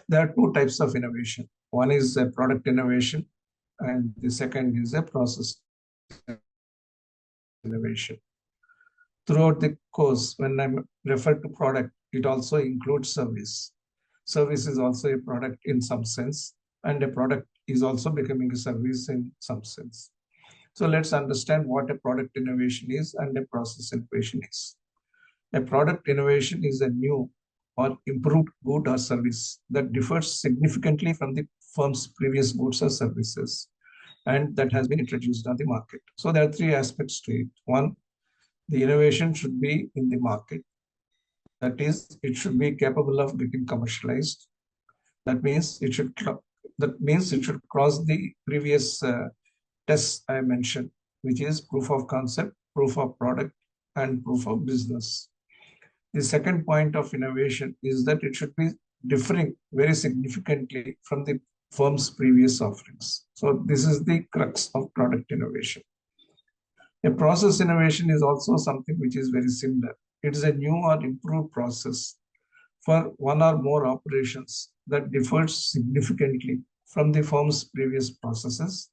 There are two types of innovation. One is a product innovation, and the second is a process innovation. Throughout the course, when I refer to product, it also includes service. Service is also a product in some sense, and a product is also becoming a service in some sense. So let's understand what a product innovation is and a process innovation is. A product innovation is a new or improved good or service that differs significantly from the firm's previous goods or services and that has been introduced on the market. So there are three aspects to it. One, the innovation should be in the market. That is, it should be capable of getting commercialized. That means it should cross the previous tests I mentioned, which is proof of concept, proof of product, and proof of business. The second point of innovation is that it should be differing very significantly from the firm's previous offerings. So this is the crux of product innovation. A process innovation is also something which is very similar. It is a new or improved process for one or more operations that differs significantly from the firm's previous processes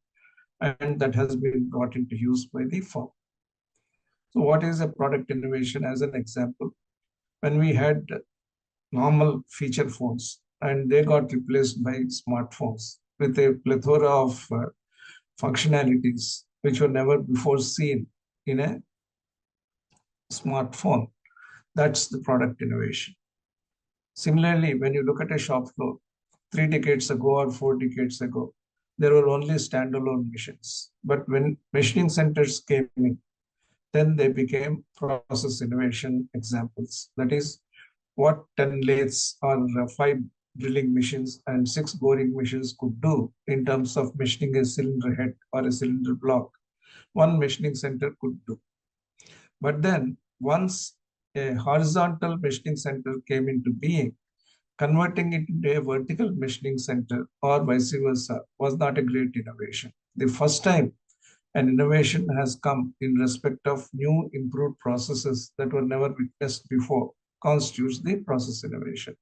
and that has been brought into use by the firm. So what is a product innovation? As an example, when we had normal feature phones and they got replaced by smartphones with a plethora of functionalities which were never before seen in a smartphone. That's the product innovation. Similarly, when you look at a shop floor, 3 decades ago or 4 decades ago, there were only standalone machines. But when machining centers came in, then they became process innovation examples. That is, what 10 lathes or 5 drilling machines and 6 boring machines could do in terms of machining a cylinder head or a cylinder block, one machining center could do. But then once a horizontal machining center came into being, converting it into a vertical machining center or vice versa was not a great innovation. The first time an innovation has come in respect of new improved processes that were never witnessed before constitutes the process innovation.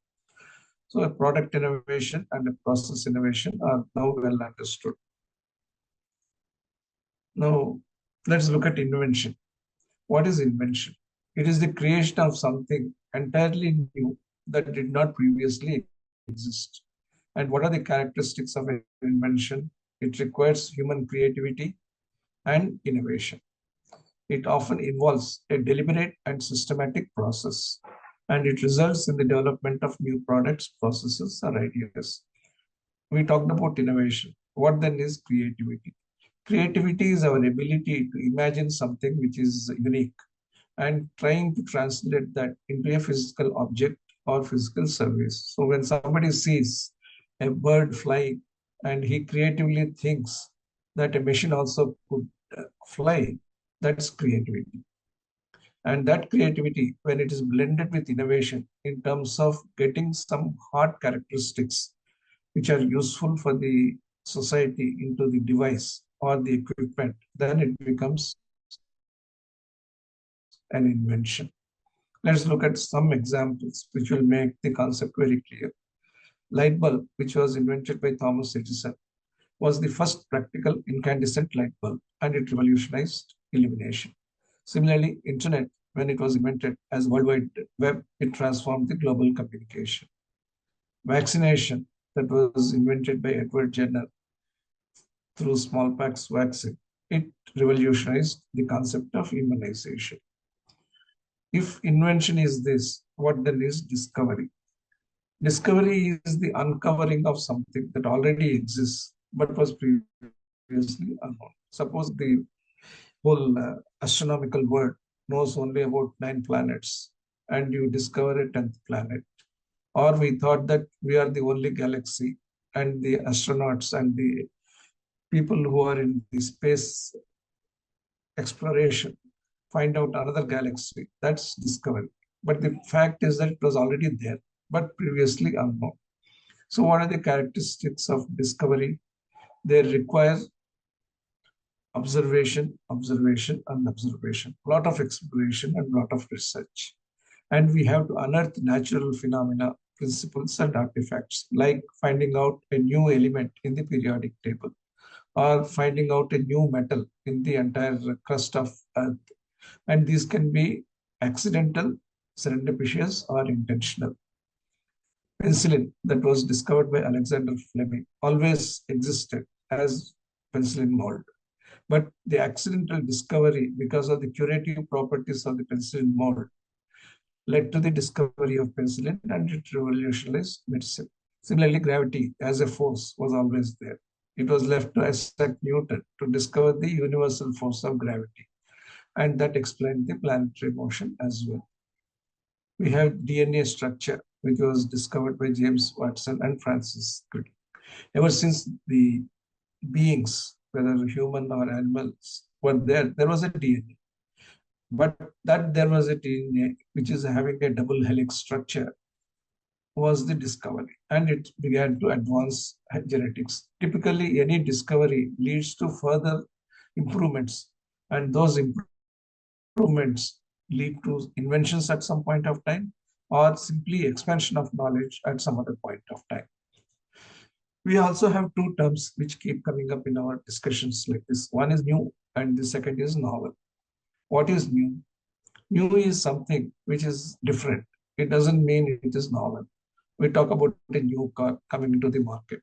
So a product innovation and a process innovation are now well understood. Now let's look at invention. What is invention? It is the creation of something entirely new that did not previously exist. And what are the characteristics of an invention? It requires human creativity and innovation. It often involves a deliberate and systematic process, and it results in the development of new products, processes, or ideas. We talked about innovation. What then is creativity? Creativity is our ability to imagine something which is unique and trying to translate that into a physical object or physical service. So when somebody sees a bird flying and he creatively thinks that a machine also could fly, that's creativity. And that creativity, when it is blended with innovation in terms of getting some hard characteristics which are useful for the society into the device or the equipment, then it becomes an invention. Let's look at some examples which will make the concept very clear. Light bulb, which was invented by Thomas Edison, was the first practical incandescent light bulb, and it revolutionized illumination. Similarly, internet, when it was invented as World Wide Web, it transformed the global communication. Vaccination, that was invented by Edward Jenner through smallpox vaccine, it revolutionized the concept of immunization. If invention is this, what then is discovery? Discovery is the uncovering of something that already exists but was previously unknown. Suppose the whole astronomical world knows only about 9 planets and you discover a 10th planet. Or we thought that we are the only galaxy and the astronauts and the people who are in the space exploration find out another galaxy. That's discovery. But the fact is that it was already there, but previously unknown. So what are the characteristics of discovery? They require observation, observation, and observation. A lot of exploration and a lot of research. And we have to unearth natural phenomena principles and artifacts, like finding out a new element in the periodic table or finding out a new metal in the entire crust of Earth. And these can be accidental, serendipitous, or intentional. Penicillin, that was discovered by Alexander Fleming, always existed as penicillin mold. But the accidental discovery, because of the curative properties of the penicillin mold, led to the discovery of penicillin and it revolutionized medicine. Similarly, gravity as a force was always there. It was left to Isaac Newton to discover the universal force of gravity, and that explained the planetary motion as well. We have DNA structure, which was discovered by James Watson and Francis Crick. Ever since the beings, whether human or animals, were there, there was a DNA. But that there was a DNA which is having a double helix structure was the discovery, and it began to advance genetics. Typically, any discovery leads to further improvements, and those improvements lead to inventions at some point of time or simply expansion of knowledge at some other point of time. We also have two terms which keep coming up in our discussions like this. One is new, and the second is novel. What is new? New is something which is different. It doesn't mean it is novel. We talk about a new car coming into the market.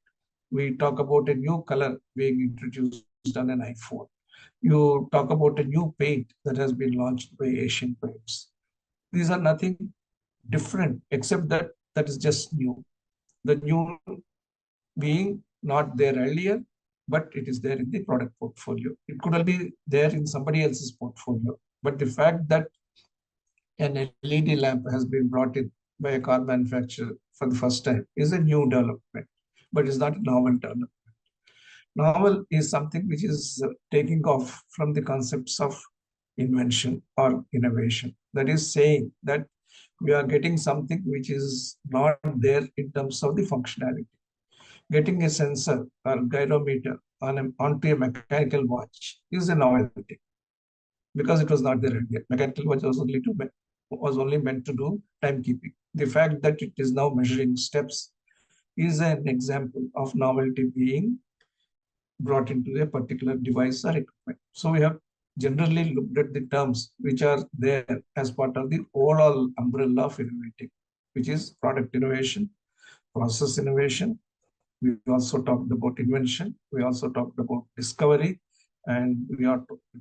We talk about a new color being introduced on an iPhone. You talk about a new paint that has been launched by Asian Paints. These are nothing different except that that is just new. The new being not there earlier, but it is there in the product portfolio. It could be there in somebody else's portfolio. But the fact that an LED lamp has been brought in by a car manufacturer for the first time is a new development, but it's not a novel development. Novel is something which is taking off from the concepts of invention or innovation. That is saying that we are getting something which is not there in terms of the functionality. Getting a sensor or gyrometer onto a mechanical watch is a novelty because it was not there earlier. Mechanical watch was only meant to do timekeeping. The fact that it is now measuring steps is an example of novelty being brought into a particular device or equipment. So we have generally looked at the terms which are there as part of the overall umbrella of innovating, which is product innovation, process innovation. We also talked about invention. We also talked about discovery, and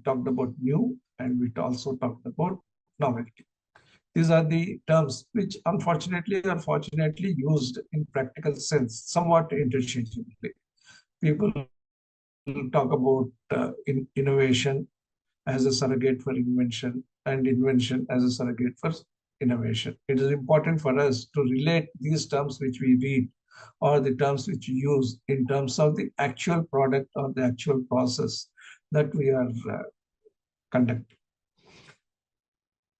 talked about new, and we also talked about novelty. These are the terms which unfortunately or fortunately used in practical sense somewhat interchangeably. People talk about innovation as a surrogate for invention and invention as a surrogate for innovation. It is important for us to relate these terms which we read or the terms which we use in terms of the actual product or the actual process that we are conducting.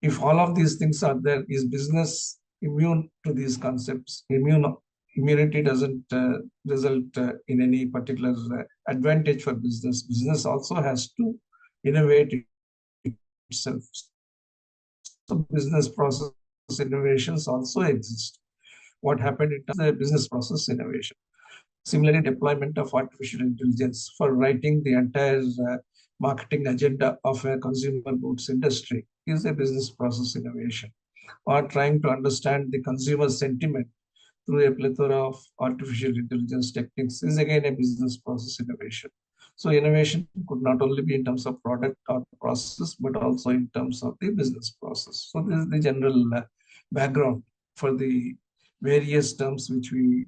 If all of these things are there, is business immune to these concepts? Immunity doesn't result in any particular advantage for business. Business also has to innovate itself. So business process innovations also exist. What happened in terms of the business process innovation? Similarly, deployment of artificial intelligence for writing the entire marketing agenda of a consumer goods industry is a business process innovation. Or trying to understand the consumer sentiment through a plethora of artificial intelligence techniques is again a business process innovation. So innovation could not only be in terms of product or process, but also in terms of the business process. So this is the general background for the various terms which we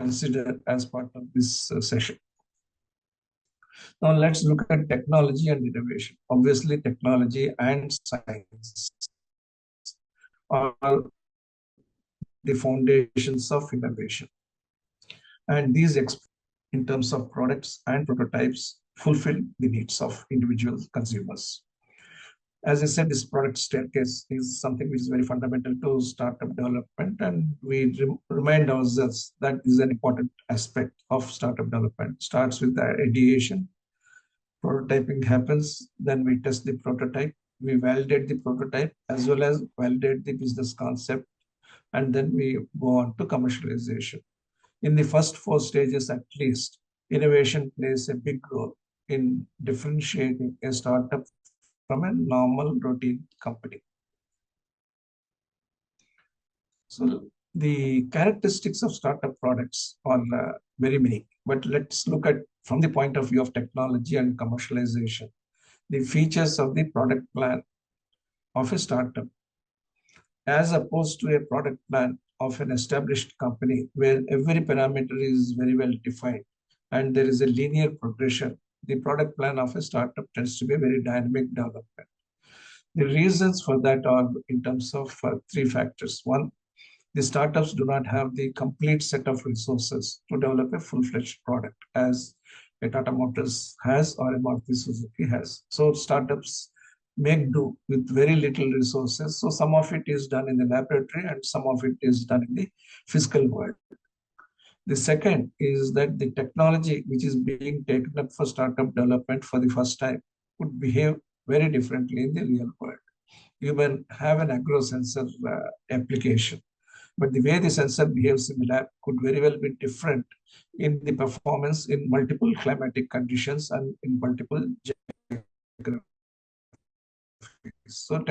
consider as part of this session. Now let's look at technology and innovation. Obviously, technology and science are the foundations of innovation. And these in terms of products and prototypes fulfill the needs of individual consumers. As I said, this product staircase is something which is very fundamental to startup development, and we remind ourselves that is an important aspect of startup development. It starts with the ideation, prototyping happens, then we test the prototype, we validate the prototype as well as validate the business concept. and then we go on to commercialization. In the first four stages, at least, innovation plays a big role in differentiating a startup from a normal routine company. So the characteristics of startup products are very many, but let's look at from the point of view of technology and commercialization, the features of the product plan of a startup as opposed to a product plan of an established company where every parameter is very well defined and there is a linear progression. The product plan of a startup tends to be a very dynamic development. The reasons for that are in terms of three factors. One, the startups do not have the complete set of resources to develop a full-fledged product as a Tata Motors has or a Maruti Suzuki has. So startups make do with very little resources. So some of it is done in the laboratory and some of it is done in the physical world. The second is that the technology which is being taken up for startup development for the first time would behave very differently in the real world. You may have an agro sensor application, but the way the sensor behaves in the lab could very well be different in the performance in multiple climatic conditions and in multiple geographies. So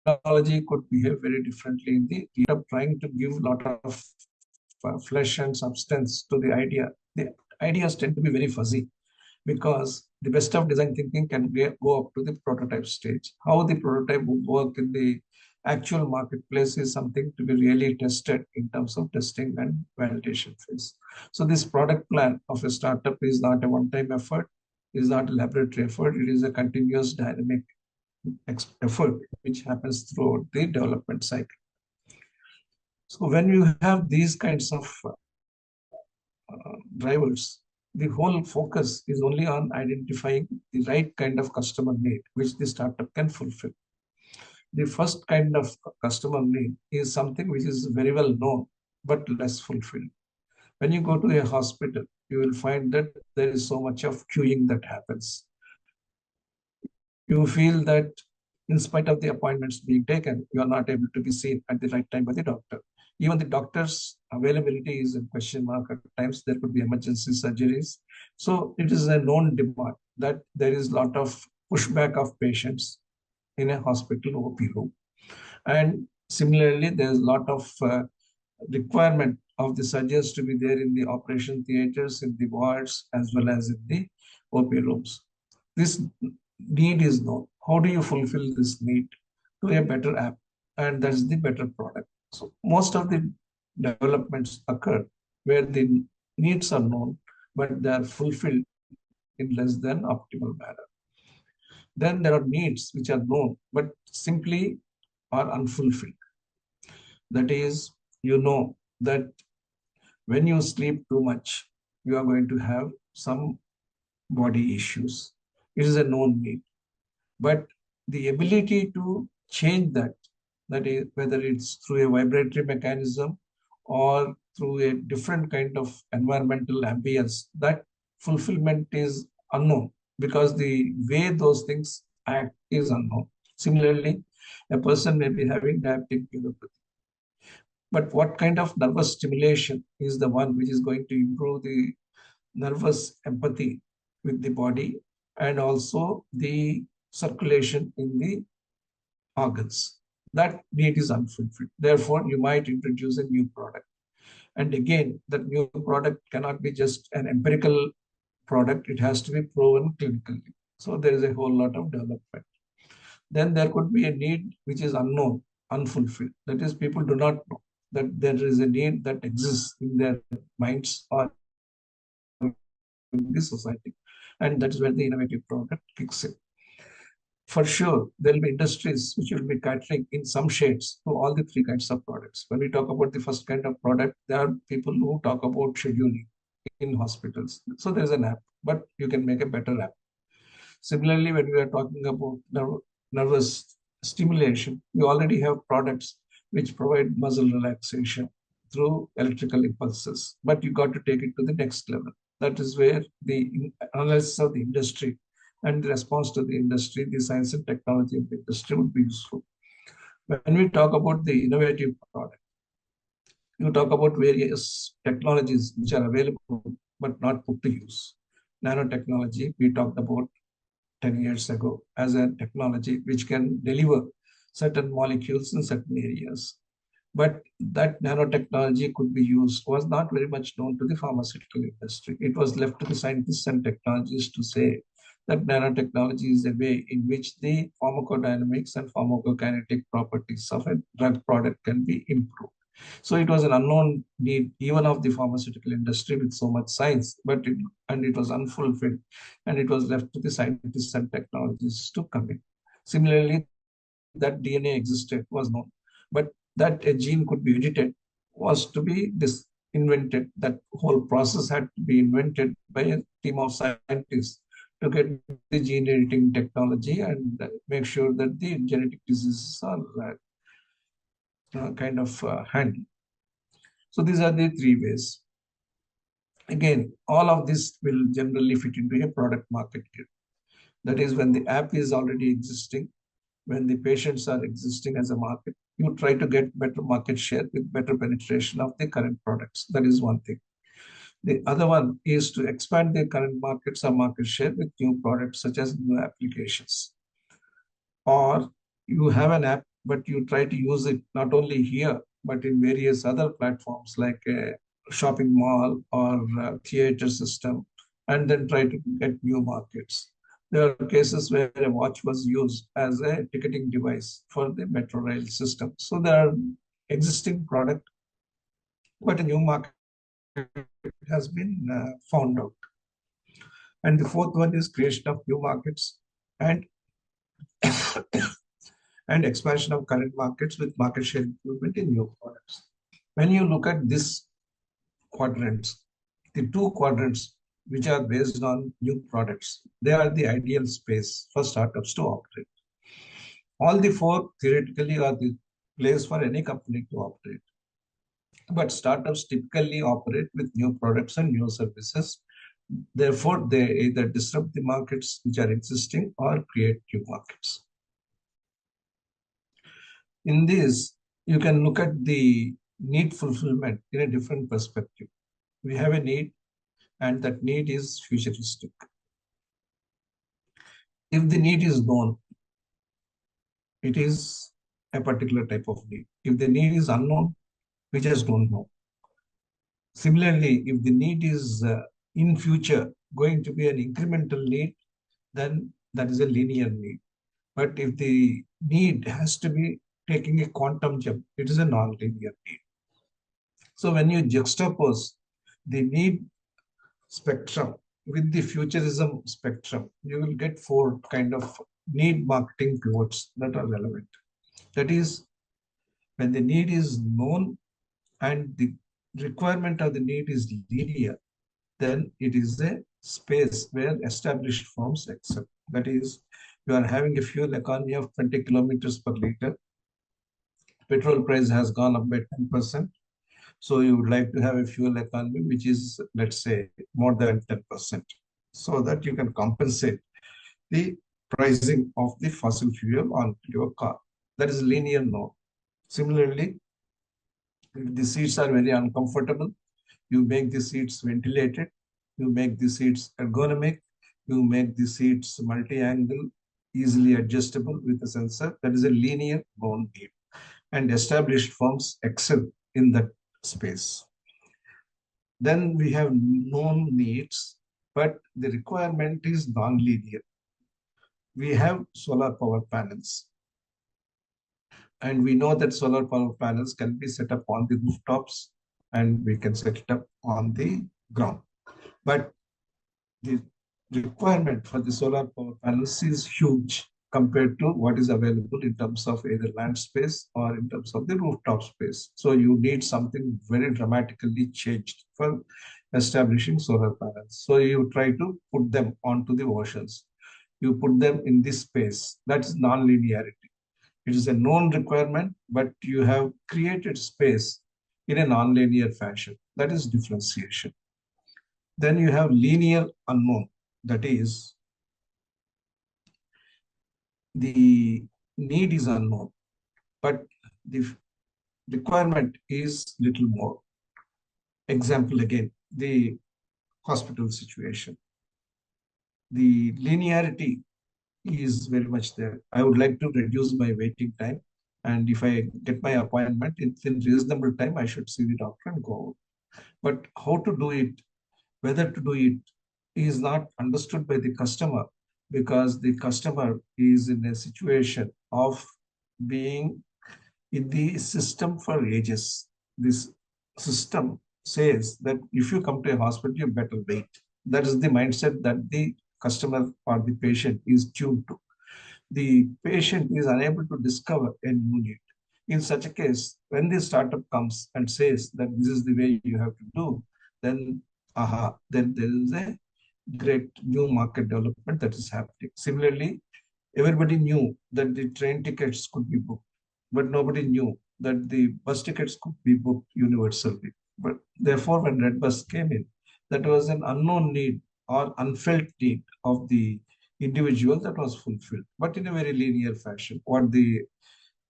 technology could behave very differently in the trying to give a lot of flesh and substance to the idea. The ideas tend to be very fuzzy because the best of design thinking can go up to the prototype stage. How the prototype would work in the actual marketplace is something to be really tested in terms of testing and validation phase. So this product plan of a startup is not a one-time effort, is not a laboratory effort, it is a continuous dynamic effort which happens throughout the development cycle. So when you have these kinds of drivers, the whole focus is only on identifying the right kind of customer need which the startup can fulfill. The first kind of customer need is something which is very well known but less fulfilled. When you go to a hospital, you will find that there is so much of queuing that happens. You feel that in spite of the appointments being taken, you are not able to be seen at the right time by the doctor. Even the doctor's availability is a question mark. At times there could be emergency surgeries. So it is a known demand that there is a lot of pushback of patients in a hospital OP room. And similarly, there's a lot of requirement of the surgeons to be there in the operation theaters, in the wards, as well as in the OP rooms. This need is known. How do you fulfill this need to a better app? And that's the better product. So most of the developments occur where the needs are known, but they are fulfilled in less than optimal manner. Then there are needs which are known, but simply are unfulfilled. That is, you know that when you sleep too much, you are going to have some body issues. It is a known need. But the ability to change that, that is, whether it's through a vibratory mechanism or through a different kind of environmental ambience, that fulfillment is unknown because the way those things act is unknown. Similarly, a person may be having diabetic neuropathy. But what kind of nervous stimulation is the one which is going to improve the nervous empathy with the body and also the circulation in the organs? That need is unfulfilled. Therefore, you might introduce a new product. And again, that new product cannot be just an empirical product, it has to be proven clinically. So there is a whole lot of development. Then there could be a need which is unknown, unfulfilled. That is, people do not know that there is a need that exists in their minds or in the society. And that's where the innovative product kicks in. For sure, there will be industries which will be catering in some shades to all the three kinds of products. When we talk about the first kind of product, there are people who talk about scheduling in hospitals. So there's an app, but you can make a better app. Similarly, when we are talking about nervous stimulation, we already have products which provide muscle relaxation through electrical impulses, but you got to take it to the next level. That is where the analysis of the industry and the response to the industry, the science and technology of the industry would be useful. When we talk about the innovative product, you talk about various technologies which are available but not put to use. Nanotechnology, we talked about 10 years ago as a technology which can deliver certain molecules in certain areas. But that nanotechnology could be used was not very much known to the pharmaceutical industry. It was left to the scientists and technologists to say that nanotechnology is a way in which the pharmacodynamics and pharmacokinetic properties of a drug product can be improved. So it was an unknown need even of the pharmaceutical industry with so much science, but it was unfulfilled, and it was left to the scientists and technologists to come in. Similarly, that DNA existed was known, but that a gene could be edited was to be invented. That whole process had to be invented by a team of scientists to get the gene editing technology and make sure that the genetic diseases are kind of handled. So these are the three ways. Again, all of this will generally fit into a product market fit. That is, when the app is already existing, when the patients are existing as a market, you try to get better market share with better penetration of the current products. That is one thing. The other one is to expand the current markets or market share with new products such as new applications. Or you have an app, but you try to use it not only here, but in various other platforms like a shopping mall or a theater system, and then try to get new markets. There are cases where a watch was used as a ticketing device for the metro rail system. So there are existing product, but a new market has been found out. And the fourth one is creation of new markets and and expansion of current markets with market share improvement in new products. When you look at this quadrants, the two quadrants which are based on new products, they are the ideal space for startups to operate. All the four theoretically are the place for any company to operate. But startups typically operate with new products and new services. Therefore, they either disrupt the markets which are existing or create new markets. In this, you can look at the need fulfillment in a different perspective. We have a need, and that need is futuristic. If the need is known, it is a particular type of need. If the need is unknown, we just don't know. Similarly, if the need is in future going to be an incremental need, then that is a linear need. But if the need has to be taking a quantum jump, it is a non-linear need. So when you juxtapose the need spectrum with the futurism spectrum, you will get four kind of need marketing pivots that are relevant. That is, when the need is known and the requirement of the need is linear, then it is a space where established firms excel. That is, you are having a fuel economy of 20 kilometers per liter. Petrol price has gone up by 10%. So you would like to have a fuel economy which is, let's say, more than 10%, so that you can compensate the pricing of the fossil fuel on your car. That is linear no. Similarly, if the seats are very uncomfortable, you make the seats ventilated, you make the seats ergonomic, you make the seats multi-angle, easily adjustable with a sensor. That is a linear known need. And established firms excel in that space. Then we have known needs, but the requirement is non-linear. We have solar power panels, and we know that solar power panels can be set up on the rooftops, and we can set it up on the ground. But the requirement for the solar power panels is huge compared to what is available in terms of either land space or in terms of the rooftop space. So you need something very dramatically changed for establishing solar panels. So you try to put them onto the oceans. You put them in this space. That is non-linearity. It is a known requirement, but you have created space in a non-linear fashion. That is differentiation. Then you have linear unknown. That is, the need is unknown, but the requirement is little more. Example again, the hospital situation. The linearity is very much there. I would like to reduce my waiting time. And if I get my appointment in reasonable time, I should see the doctor and go out. But how to do it, whether to do it, is not understood by the customer, because the customer is in a situation of being in the system for ages. This system says that if you come to a hospital, you better wait. That is the mindset that the customer or the patient is tuned to. The patient is unable to discover a new need. In such a case, when the startup comes and says that this is the way you have to do, then then there is a great new market development that is happening. Similarly, everybody knew that the train tickets could be booked, but nobody knew that the bus tickets could be booked universally. But therefore, when Red Bus came in, that was an unknown need or unfelt need of the individual that was fulfilled, but in a very linear fashion. What the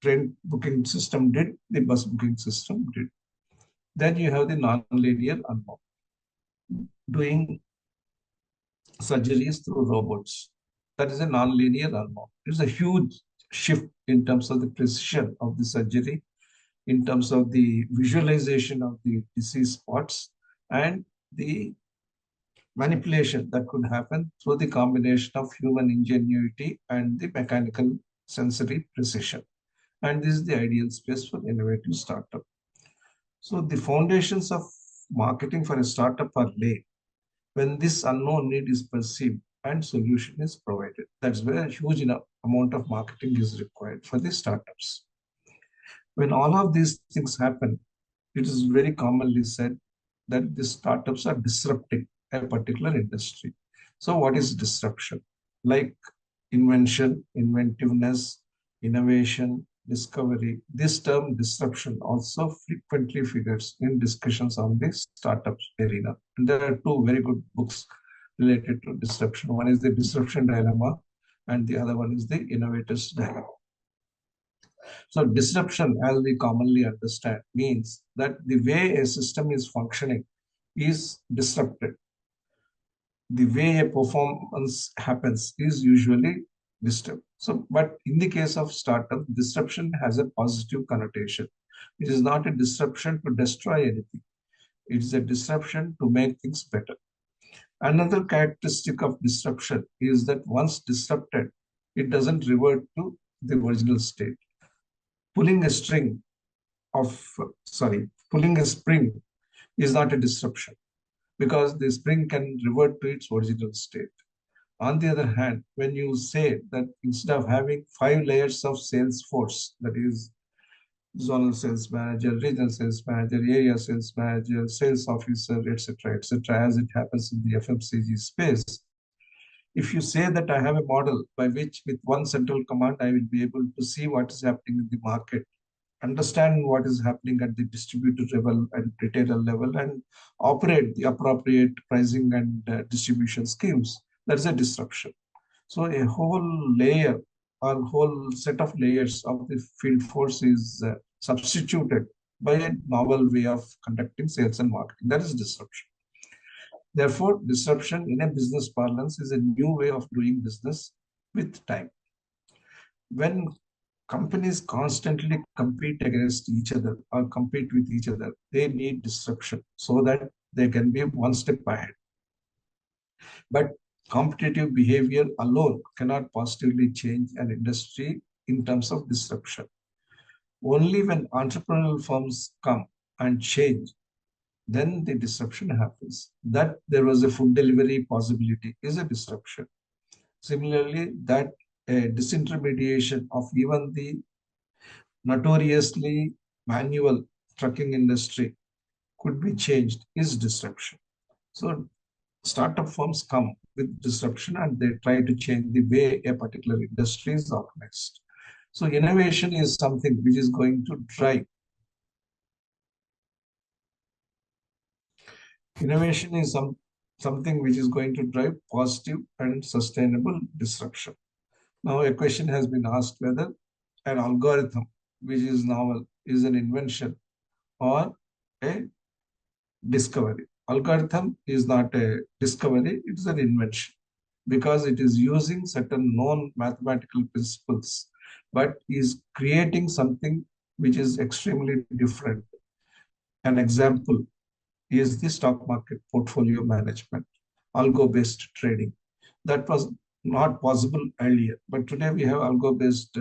train booking system did, the bus booking system did. Then you have the non-linear unknown, doing surgeries through robots. That is a non-linear unknown. It's a huge shift in terms of the precision of the surgery, in terms of the visualization of the disease spots, and the manipulation that could happen through the combination of human ingenuity and the mechanical sensory precision. And this is the ideal space for innovative startup. So the foundations of marketing for a startup are laid when this unknown need is perceived and solution is provided. That's where a huge enough amount of marketing is required for the startups. When all of these things happen, it is very commonly said that the startups are disrupting a particular industry. So what is disruption? Like invention, inventiveness, innovation, discovery. This term disruption also frequently figures in discussions on the startups arena. And there are two very good books related to disruption. One is the Disruption Dilemma, and the other one is the Innovator's Dilemma. So disruption, as we commonly understand, means that the way a system is functioning is disrupted. The way a performance happens is usually disturbed. So, but in the case of startup, disruption has a positive connotation. It is not a disruption to destroy anything. It is a disruption to make things better. Another characteristic of disruption is that once disrupted, it doesn't revert to the original state. Pulling a string pulling a spring is not a disruption, because the spring can revert to its original state. On the other hand, when you say that instead of having 5 layers of sales force, that is zonal sales manager, regional sales manager, area sales manager, sales officer, etc., as it happens in the FMCG space, if you say that I have a model by which with one central command, I will be able to see what is happening in the market, understand what is happening at the distributor level and retailer level, and operate the appropriate pricing and distribution schemes, that's a disruption. So a whole layer or whole set of layers of the field force is substituted by a novel way of conducting sales and marketing. That is disruption. Therefore, disruption in a business parlance is a new way of doing business with time. When companies constantly compete against each other or compete with each other, they need disruption so that they can be one step ahead. But competitive behavior alone cannot positively change an industry in terms of disruption. Only when entrepreneurial firms come and change, then the disruption happens. That there was a food delivery possibility is a disruption. Similarly, that a disintermediation of even the notoriously manual trucking industry could be changed is disruption. So startup firms come with disruption and they try to change the way a particular industry is organized. So innovation is something which is going to drive. Innovation is something which is going to drive positive and sustainable disruption. Now a question has been asked whether an algorithm which is novel, is an invention or a discovery. Algorithm is not a discovery, it's an invention because it is using certain known mathematical principles, but is creating something which is extremely different. An example is the stock market portfolio management, algo-based trading. That was not possible earlier, but today we have algo-based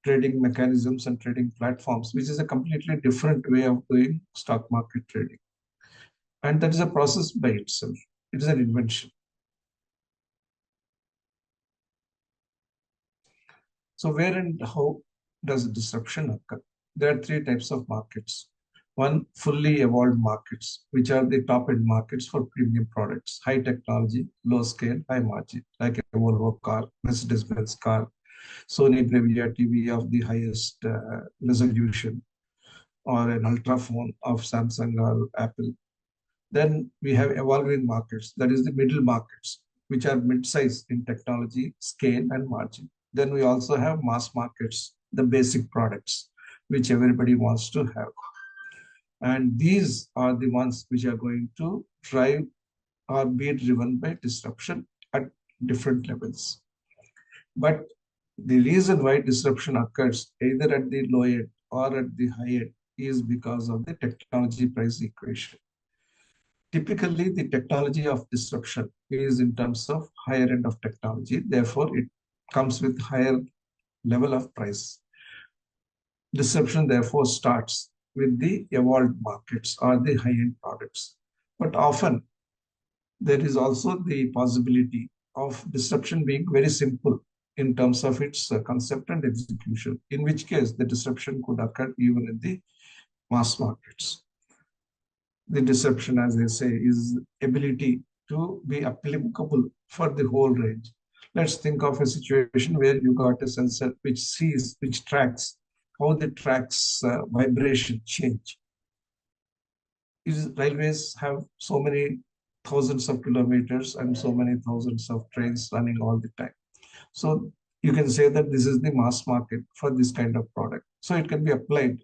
trading mechanisms and trading platforms, which is a completely different way of doing stock market trading. And that is a process by itself. It is an invention. So where and how does disruption occur? There are three types of markets. One, fully evolved markets, which are the top-end markets for premium products, high technology, low scale, high margin, like a Volvo car, Mercedes-Benz car, Sony Bravia TV of the highest resolution, or an ultra phone of Samsung or Apple. Then we have evolving markets, that is the middle markets, which are mid-size in technology, scale, and margin. Then we also have mass markets, the basic products, which everybody wants to have. And these are the ones which are going to drive or be driven by disruption at different levels. But the reason why disruption occurs either at the low end or at the high end is because of the technology price equation. Typically, the technology of disruption is in terms of higher end of technology. Therefore, it comes with higher level of price. Disruption therefore starts with the evolved markets or the high-end products. But often there is also the possibility of disruption being very simple in terms of its concept and execution, in which case the disruption could occur even in the mass markets. The disruption, as I say, is ability to be applicable for the whole range. Let's think of a situation where you got a sensor which sees, which tracks how the tracks vibration change. Railways have so many thousands of kilometers and so many thousands of trains running all the time. So you can say that this is the mass market for this kind of product. So it can be applied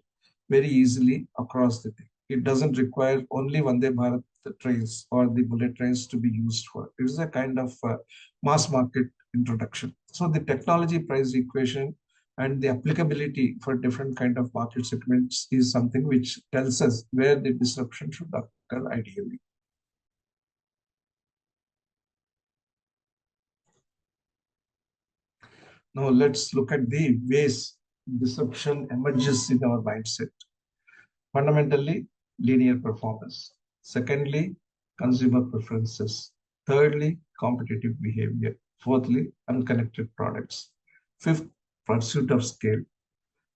very easily across the thing. It doesn't require only Vande Bharat trains or the bullet trains to be used for. It is a kind of mass market introduction. So the technology price equation and the applicability for different kind of market segments is something which tells us where the disruption should occur ideally. Now let's look at the ways disruption emerges in our mindset. Fundamentally, linear performance. Secondly, consumer preferences. Thirdly, competitive behavior. Fourthly, unconnected products. Fifth, pursuit of scale,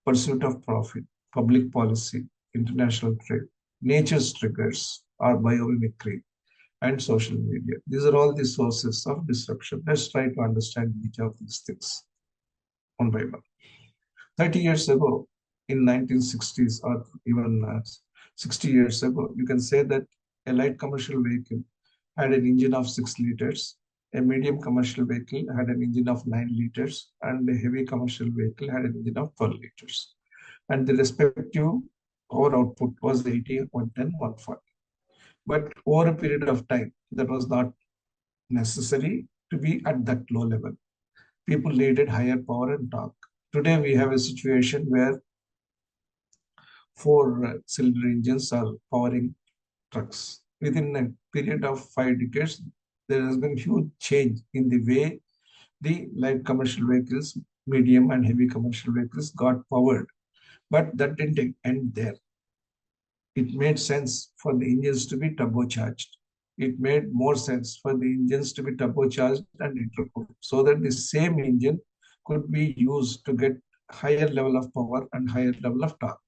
pursuit of profit, public policy, international trade, nature's triggers, or biomimicry, and social media. These are all the sources of disruption. Let's try to understand each of these things one by one. 30 years ago, in 1960s or even 60 years ago, you can say that a light commercial vehicle had an engine of 6 liters, a medium commercial vehicle had an engine of 9 liters, and a heavy commercial vehicle had an engine of 12 liters. And the respective power output was 80, 110, 140. But over a period of time, that was not necessary to be at that low level. People needed higher power and torque. Today, we have a situation where four cylinder engines are powering trucks. Within a period of 5 decades, there has been huge change in the way the light commercial vehicles, medium and heavy commercial vehicles got powered. But that didn't end there. It made sense for the engines to be turbocharged. It made more sense for the engines to be turbocharged and intercooled so that the same engine could be used to get higher level of power and higher level of torque.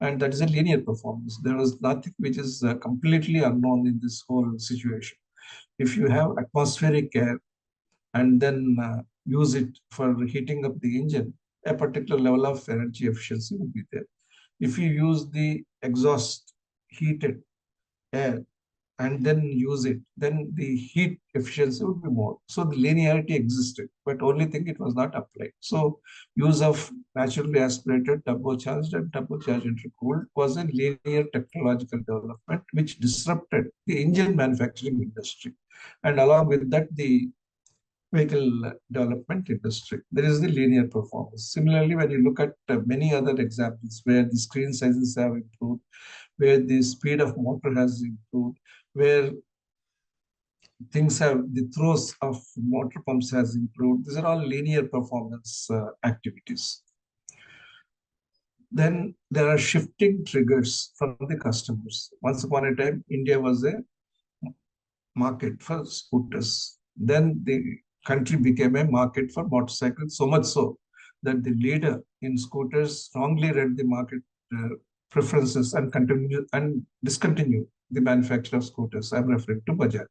And that is a linear performance. There was nothing which is completely unknown in this whole situation. If you have atmospheric air and then use it for heating up the engine, a particular level of energy efficiency will be there. If you use the exhaust heated air, and then use it, then the heat efficiency would be more. So the linearity existed, but only thing it was not applied. So use of naturally aspirated, turbocharged, and turbocharged intercooled was a linear technological development which disrupted the engine manufacturing industry. And along with that, the vehicle development industry. There is the linear performance. Similarly, when you look at many other examples where the screen sizes have improved, where the speed of motor has improved, where things have the throws of motor pumps has improved. These are all linear performance activities. Then there are shifting triggers from the customers. Once upon a time, India was a market for scooters. Then the country became a market for motorcycles, so much so that the leader in scooters strongly read the market uh, preferences and continue and discontinue the manufacture of scooters. I'm referring to Bajaj,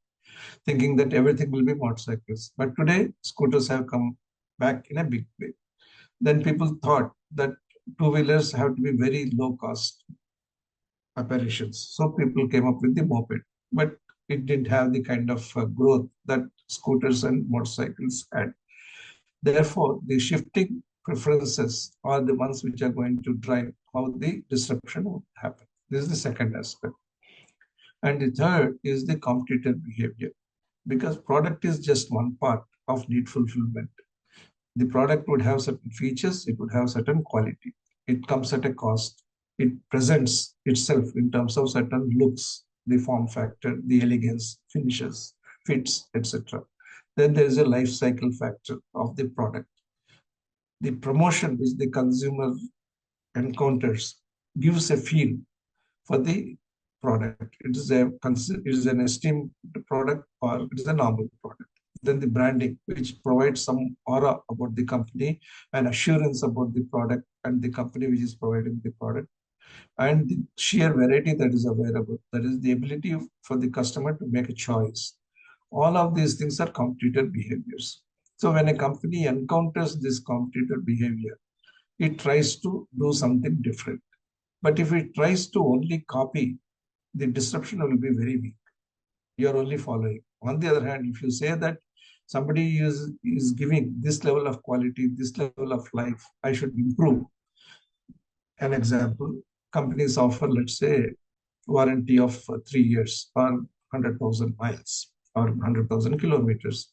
thinking that everything will be motorcycles. But today, scooters have come back in a big way. Then people thought that two-wheelers have to be very low cost apparitions. So people came up with the moped, but it didn't have the kind of growth that scooters and motorcycles had. Therefore, the shifting preferences are the ones which are going to drive how the disruption would happen. This is the second aspect. And the third is the competitor behavior, because product is just one part of need fulfillment. The product would have certain features, it would have certain quality. It comes at a cost. It presents itself in terms of certain looks, the form factor, the elegance, finishes, fits, etc. Then there is a life cycle factor of the product. The promotion which the consumer encounters gives a feel for the product. It is an esteemed product or it is a normal product. Then the branding, which provides some aura about the company and assurance about the product and the company which is providing the product, and the sheer variety that is available. That is the ability for the customer to make a choice. All of these things are competitor behaviors. So when a company encounters this competitor behavior, it tries to do something different. But if it tries to only copy, the disruption will be very weak. You are only following. On the other hand, if you say that somebody is giving this level of quality, this level of life, I should improve. An example, companies offer, let's say, warranty of 3 years or 100,000 miles or 100,000 kilometers.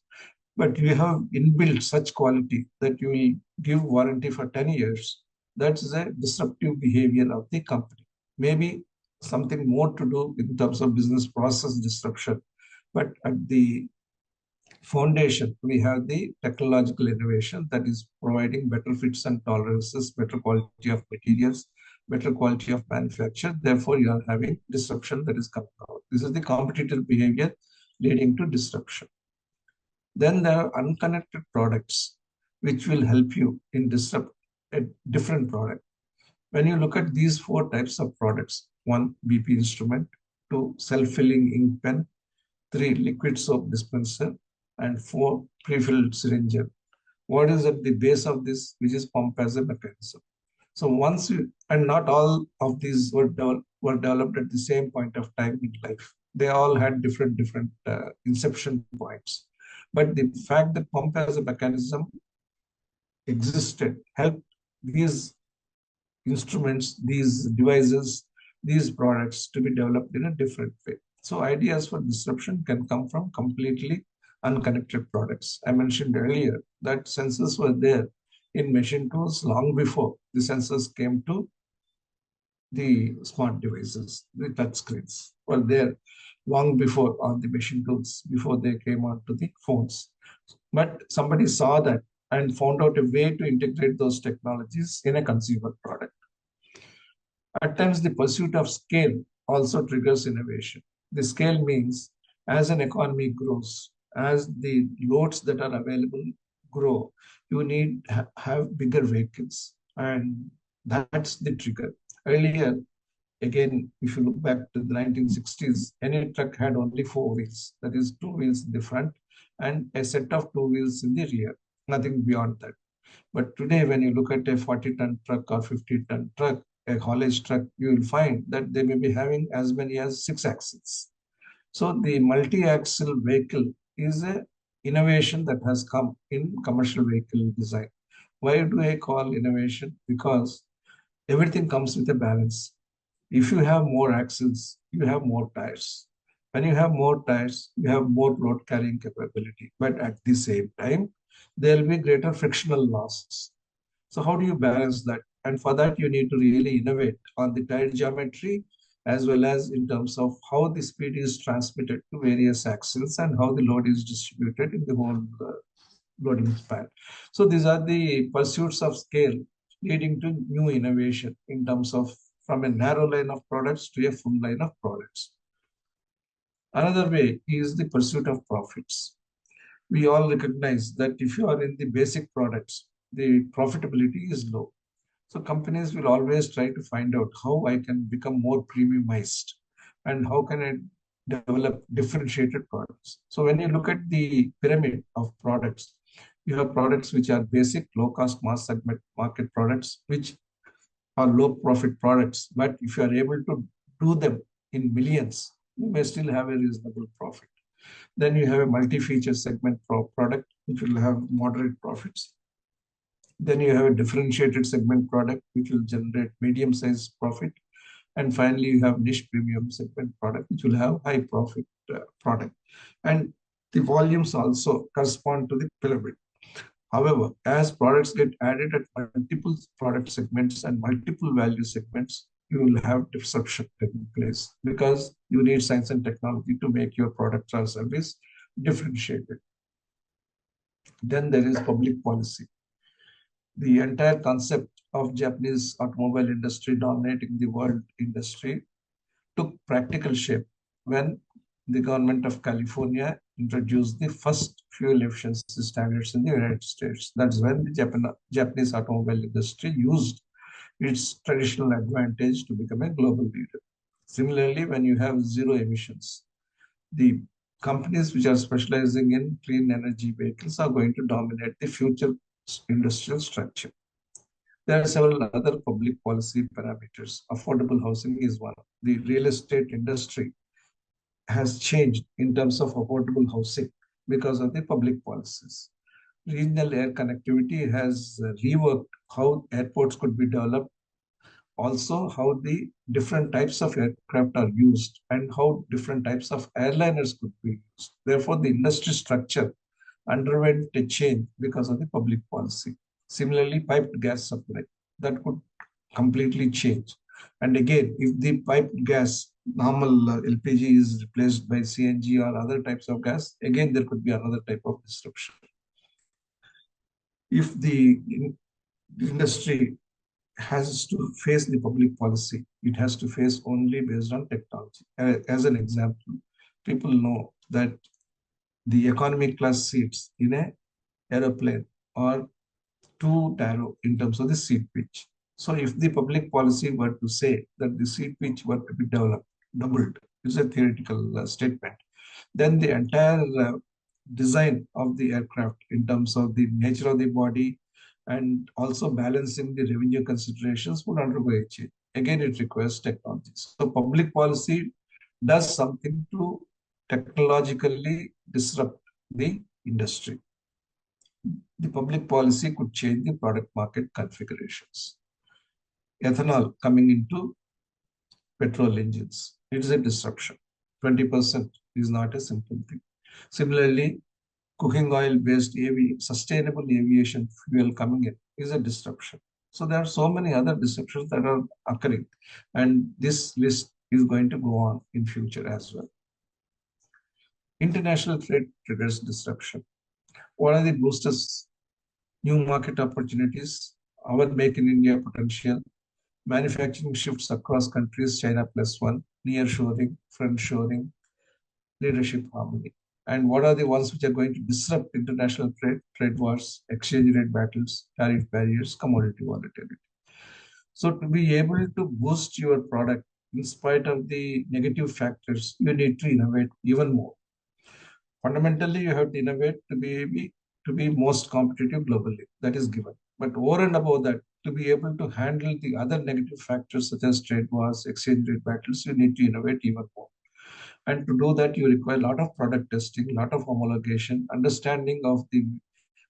But you have inbuilt such quality that you will give warranty for 10 years. That's a disruptive behavior of the company. Maybe something more to do in terms of business process disruption. But at the foundation, we have the technological innovation that is providing better fits and tolerances, better quality of materials, better quality of manufacture. Therefore, you are having disruption that is coming out. This is the competitive behavior leading to disruption. Then there are unconnected products which will help you in disrupt a different product. When you look at these four types of products, one, BP instrument, two, self-filling ink pen, three, liquid soap dispenser, and four, pre-filled syringe. What is at the base of this, which is pump as a mechanism. So once you, and not all of these were developed at the same point of time in life. They all had different inception points. But the fact that pump as a mechanism existed helped these instruments, these devices, these products to be developed in a different way. So ideas for disruption can come from completely unconnected products. I mentioned earlier that sensors were there in machine tools long before the sensors came to the smart devices. The touch screens were there long before on the machine tools, before they came onto the phones. But somebody saw that and found out a way to integrate those technologies in a consumer product. At times, the pursuit of scale also triggers innovation. The scale means as an economy grows, as the loads that are available grow, you need have bigger vehicles, and that's the trigger. Earlier, again, if you look back to the 1960s, any truck had only four wheels, that is, two wheels in the front and a set of two wheels in the rear, nothing beyond that. But today, when you look at a 40-ton truck or 50-ton truck, a haulage truck, you will find that they may be having as many as six axles. So the multi-axle vehicle is a innovation that has come in commercial vehicle design. Why do I call innovation? Because everything comes with a balance. If you have more axles, you have more tires. When you have more tires, you have more load carrying capability. But at the same time, there will be greater frictional loss. So how do you balance that? And for that, you need to really innovate on the tire geometry as well as in terms of how the speed is transmitted to various axles and how the load is distributed in the whole loading span. So these are the pursuits of scale leading to new innovation in terms of from a narrow line of products to a full line of products. Another way is the pursuit of profits. We all recognize that if you are in the basic products, the profitability is low. So companies will always try to find out how I can become more premiumized and how can I develop differentiated products. So when you look at the pyramid of products, you have products which are basic, low cost mass segment market products, which are low profit products. But if you are able to do them in millions, you may still have a reasonable profit. Then you have a multi-feature segment product, which will have moderate profits. Then you have a differentiated segment product, which will generate medium-sized profit. And finally, you have niche premium segment product, which will have high profit product. And the volumes also correspond to the pyramid. However, as products get added at multiple product segments and multiple value segments, you will have disruption taking place because you need science and technology to make your product or service differentiated. Then there is public policy. The entire concept of Japanese automobile industry dominating the world industry took practical shape when the government of California introduced the first fuel efficiency standards in the United States. That's when the Japanese automobile industry used its traditional advantage to become a global leader. Similarly, when you have zero emissions, the companies which are specializing in clean energy vehicles are going to dominate the future industrial structure. There are several other public policy parameters. Affordable housing is one. The real estate industry has changed in terms of affordable housing because of the public policies. Regional air connectivity has reworked how airports could be developed, also how the different types of aircraft are used and how different types of airliners could be used. Therefore, the industry structure underwent a change because of the public policy. Similarly, piped gas supply that could completely change. And again, if the piped gas, normal LPG is replaced by CNG or other types of gas, again, there could be another type of disruption. If the industry has to face the public policy, it has to face only based on technology. As an example, people know that the economy class seats in a aeroplane are too narrow in terms of the seat pitch. So if the public policy were to say that the seat pitch were to be developed, doubled, it's a theoretical statement, then the entire design of the aircraft in terms of the nature of the body and also balancing the revenue considerations would undergo a change. Again, it requires technology. So public policy does something to technologically disrupt the industry. The public policy could change the product market configurations. Ethanol coming into petrol engines, it is a disruption. 20% is not a simple thing. Similarly, cooking oil based sustainable aviation fuel coming in is a disruption. So there are so many other disruptions that are occurring, and this list is going to go on in future as well. International trade triggers disruption. What are the boosters? New market opportunities, our Make in India potential, manufacturing shifts across countries, China plus one, near shoring, friend shoring, leadership harmony. And what are the ones which are going to disrupt international trade wars, exchange rate battles, tariff barriers, commodity volatility. So to be able to boost your product in spite of the negative factors, you need to innovate even more. Fundamentally, you have to innovate to be most competitive globally. That is given. But over and above that, to be able to handle the other negative factors such as trade wars, exchange rate battles, you need to innovate even more. And to do that, you require a lot of product testing, a lot of homologation, understanding of the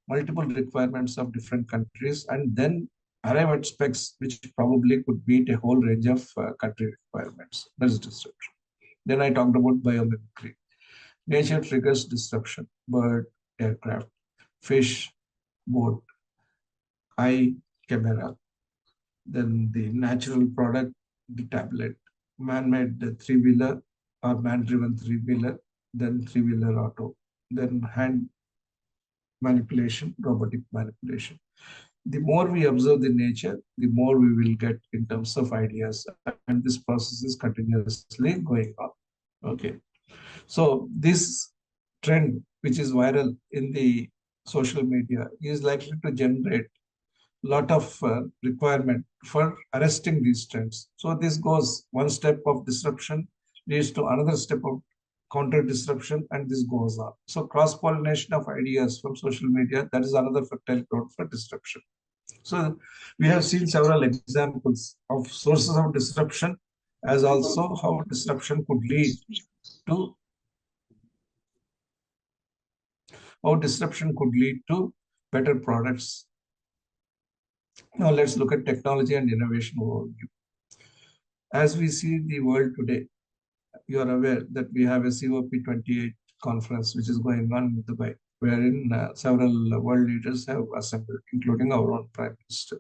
multiple requirements of different countries, and then arrive at specs which probably could meet a whole range of country requirements. That is disruption. Then I talked about biomimicry. Nature triggers disruption. Bird, aircraft, fish, boat, eye, camera. Then the natural product, the tablet. Man-made three-wheeler or man-driven three-wheeler, then three-wheeler auto, then hand manipulation, robotic manipulation. The more we observe the nature, the more we will get in terms of ideas. And this process is continuously going on. Okay. So this trend, which is viral in the social media, is likely to generate a lot of requirement for arresting these trends. So this goes one step of disruption leads to another step of counter disruption, and this goes on. So cross pollination of ideas from social media, that is another fertile ground for disruption. So we have seen several examples of sources of disruption, as also how disruption could lead to better products. Now let's look at technology and innovation overview. As we see the world today, you are aware that we have a COP28 conference which is going on in Dubai, wherein several world leaders have assembled, including our own Prime Minister.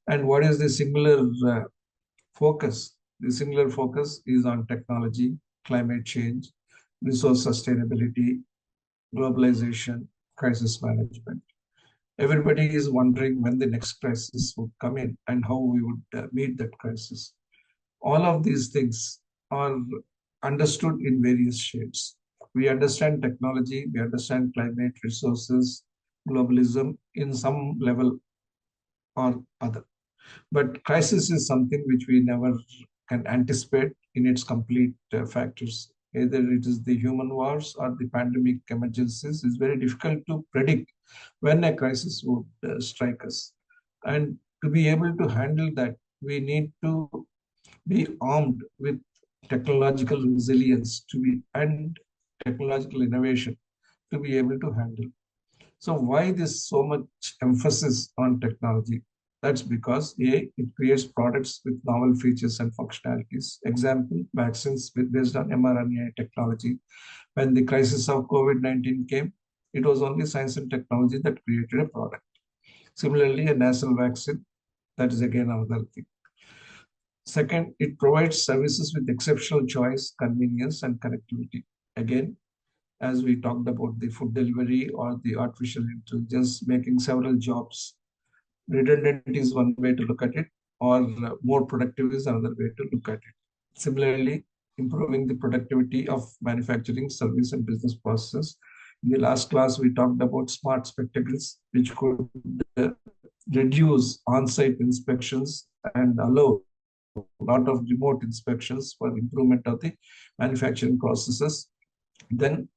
And what is the singular focus? The singular focus is on technology, climate change, resource sustainability, globalization, crisis management. Everybody is wondering when the next crisis would come in and how we would meet that crisis. All of these things are understood in various shades. We understand technology, we understand climate, resources, globalism in some level or other. But crisis is something which we never can anticipate in its complete factors. Either it is the human wars or the pandemic emergencies. It's very difficult to predict when a crisis would strike us. And to be able to handle that, we need to be armed with technological resilience and technological innovation to be able to handle. So why this so much emphasis on technology? That's because A, it creates products with novel features and functionalities. Example, vaccines based on mRNA technology. When the crisis of COVID-19 came, it was only science and technology that created a product. Similarly, a nasal vaccine, that is again another thing. Second, it provides services with exceptional choice, convenience, and connectivity. Again, as we talked about the food delivery or the artificial intelligence making several jobs redundant is one way to look at it, or more productive is another way to look at it. Similarly, improving the productivity of manufacturing, service, and business processes. In the last class, we talked about smart spectacles, which could reduce on-site inspections and allow a lot of remote inspections for improvement of the manufacturing processes. Then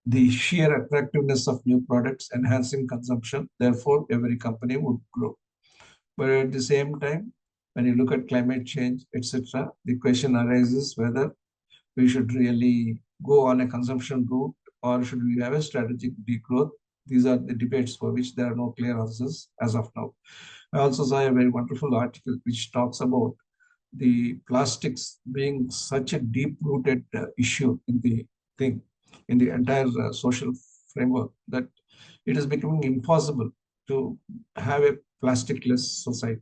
the sheer attractiveness of new products enhancing consumption. Therefore, every company would grow. But at the same time, when you look at climate change, etc., the question arises whether we should really go on a consumption route or should we have a strategic degrowth. These are the debates for which there are no clear answers as of now. I also saw a very wonderful article which talks about the plastics being such a deep-rooted issue in the thing, in the entire social framework, that it is becoming impossible to have a plasticless society.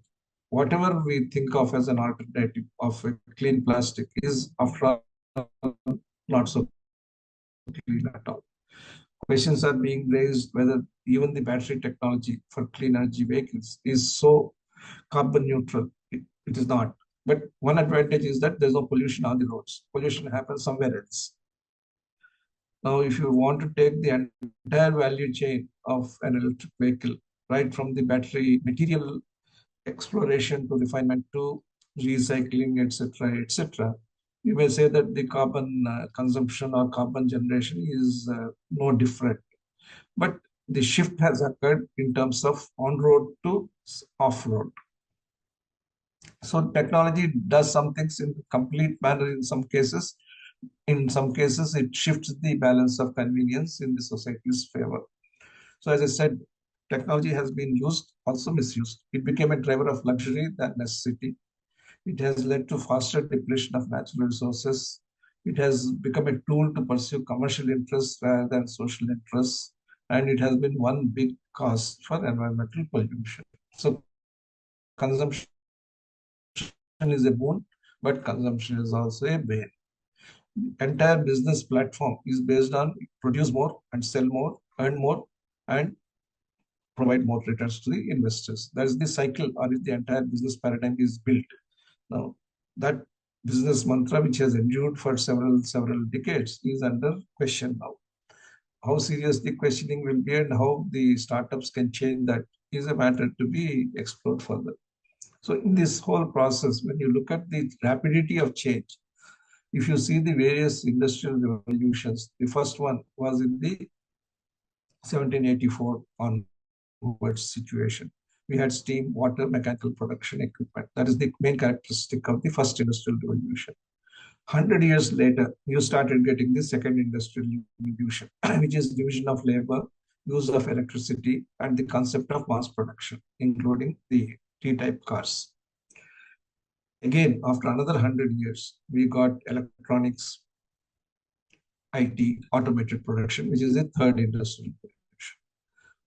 Whatever we think of as an alternative of a clean plastic is, after all, not so clean at all. Questions are being raised whether even the battery technology for clean energy vehicles is so carbon neutral. It is not. But one advantage is that there's no pollution on the roads. Pollution happens somewhere else. Now, if you want to take the entire value chain of an electric vehicle, right from the battery material exploration to refinement to recycling, etc., etc., you may say that the carbon consumption or carbon generation is no different. But the shift has occurred in terms of on-road to off-road. So technology does some things in complete manner in some cases, In some cases, it shifts the balance of convenience in the society's favor. So, as I said, technology has been used, also misused. It became a driver of luxury than necessity. It has led to faster depletion of natural resources. It has become a tool to pursue commercial interests rather than social interests. And it has been one big cause for environmental pollution. So, consumption is a boon, but consumption is also a bane. Entire business platform is based on produce more and sell more, earn more, and provide more returns to the investors. That is the cycle on which the entire business paradigm is built. Now, that business mantra, which has endured for several decades, is under question now. How serious the questioning will be and how the startups can change that is a matter to be explored further. So, in this whole process, when you look at the rapidity of change, if you see the various industrial revolutions, the first one was in the 1784 onwards situation. We had steam, water, mechanical production equipment. That is the main characteristic of the first industrial revolution. 100 years later, you started getting the second industrial revolution, which is division of labor, use of electricity, and the concept of mass production, including the T-type cars. Again, after another 100 years, we got electronics, IT, automated production, which is the third industrial revolution.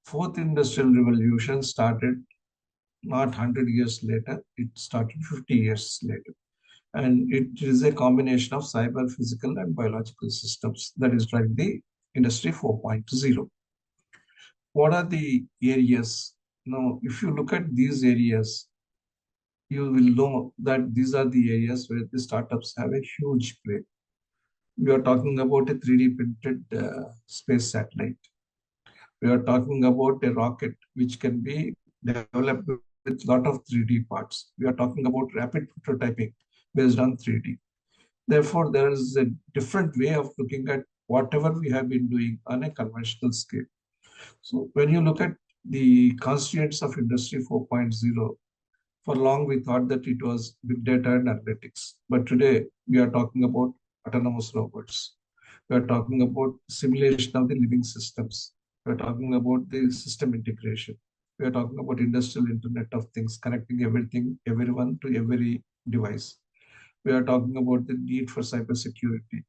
Fourth industrial revolution started not 100 years later, it started 50 years later. And it is a combination of cyber, physical, and biological systems that is driving the industry 4.0. What are the areas? Now, if you look at these areas, you will know that these are the areas where the startups have a huge play. We are talking about a 3D printed space satellite. We are talking about a rocket which can be developed with a lot of 3D parts. We are talking about rapid prototyping based on 3D. Therefore, there is a different way of looking at whatever we have been doing on a conventional scale. So when you look at the constituents of Industry 4.0, for long we thought that it was big data and analytics. But today we are talking about autonomous robots. We are talking about simulation of the living systems. We are talking about the system integration. We are talking about industrial Internet of Things, connecting everything, everyone to every device. We are talking about the need for cybersecurity.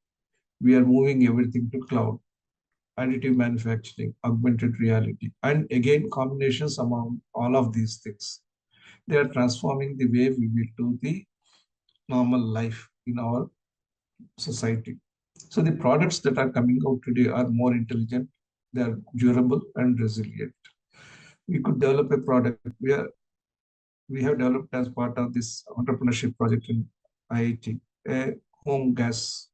We are moving everything to cloud, additive manufacturing, augmented reality, and again, combinations among all of these things. They are transforming the way we will do the normal life in our society. So the products that are coming out today are more intelligent, they are durable and resilient. We could develop a product. We have developed as part of this entrepreneurship project in IIT, a home gas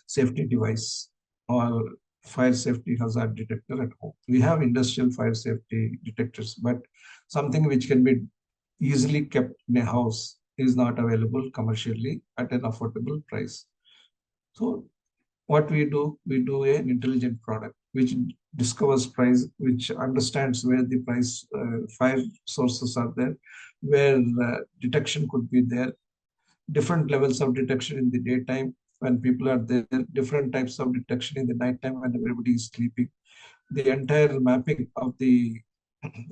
safety device or fire safety hazard detector at home. We have industrial fire safety detectors, but something which can be easily kept in a house is not available commercially at an affordable price. So what we do an intelligent product which discovers price, which understands where the price fire sources are there, where detection could be there, different levels of detection in the daytime when people are there, different types of detection in the nighttime when everybody is sleeping. The entire mapping of the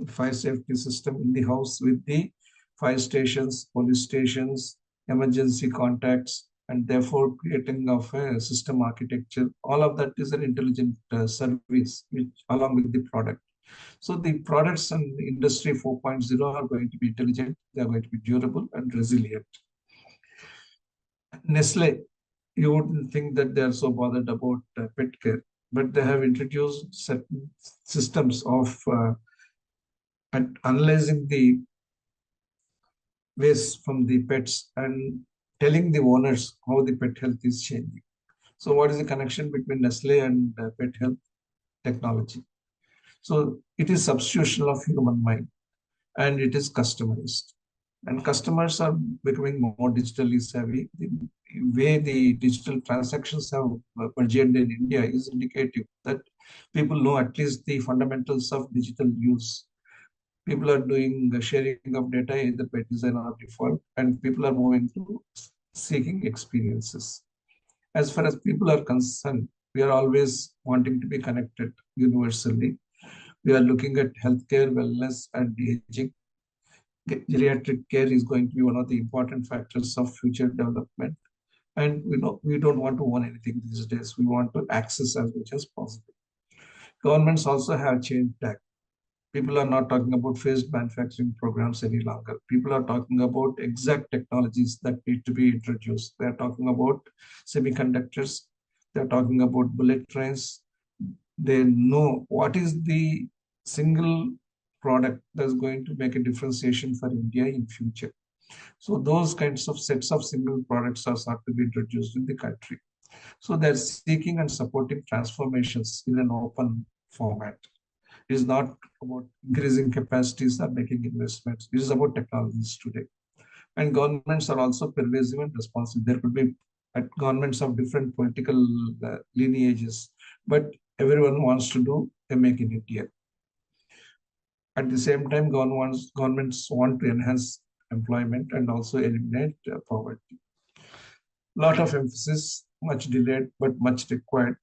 fire safety system in the house with the fire stations, police stations, emergency contacts, and therefore creating of a system architecture. All of that is an intelligent service which, along with the product. So the products and Industry 4.0 are going to be intelligent, they are going to be durable and resilient. Nestle, you wouldn't think that they are so bothered about pet care, but they have introduced certain systems of analyzing the waste from the pets and telling the owners how the pet health is changing. So, what is the connection between Nestle and pet health technology? So, it is substitution of human mind and it is customized. And customers are becoming more digitally savvy. The way the digital transactions have burgeoned in India is indicative that people know at least the fundamentals of digital use. People are doing the sharing of data either by design or default, and people are moving to seeking experiences. As far as people are concerned, we are always wanting to be connected universally. We are looking at healthcare, wellness, and aging. Geriatric care is going to be one of the important factors of future development. And we don't want to own anything these days. We want to access as much as possible. Governments also have changed tack. People are not talking about phased manufacturing programs any longer. People are talking about exact technologies that need to be introduced. They are talking about semiconductors. They are talking about bullet trains. They know what is the single product that's going to make a differentiation for India in future. So those kinds of sets of single products are start to be introduced in the country. So they're seeking and supporting transformations in an open format. It is not about increasing capacities or making investments. It is about technologies today. And governments are also pervasive and responsive. There could be governments of different political lineages, but everyone wants to do a Make in India. At the same time, governments want to enhance employment and also eliminate poverty. Lot of emphasis, much delayed, but much required.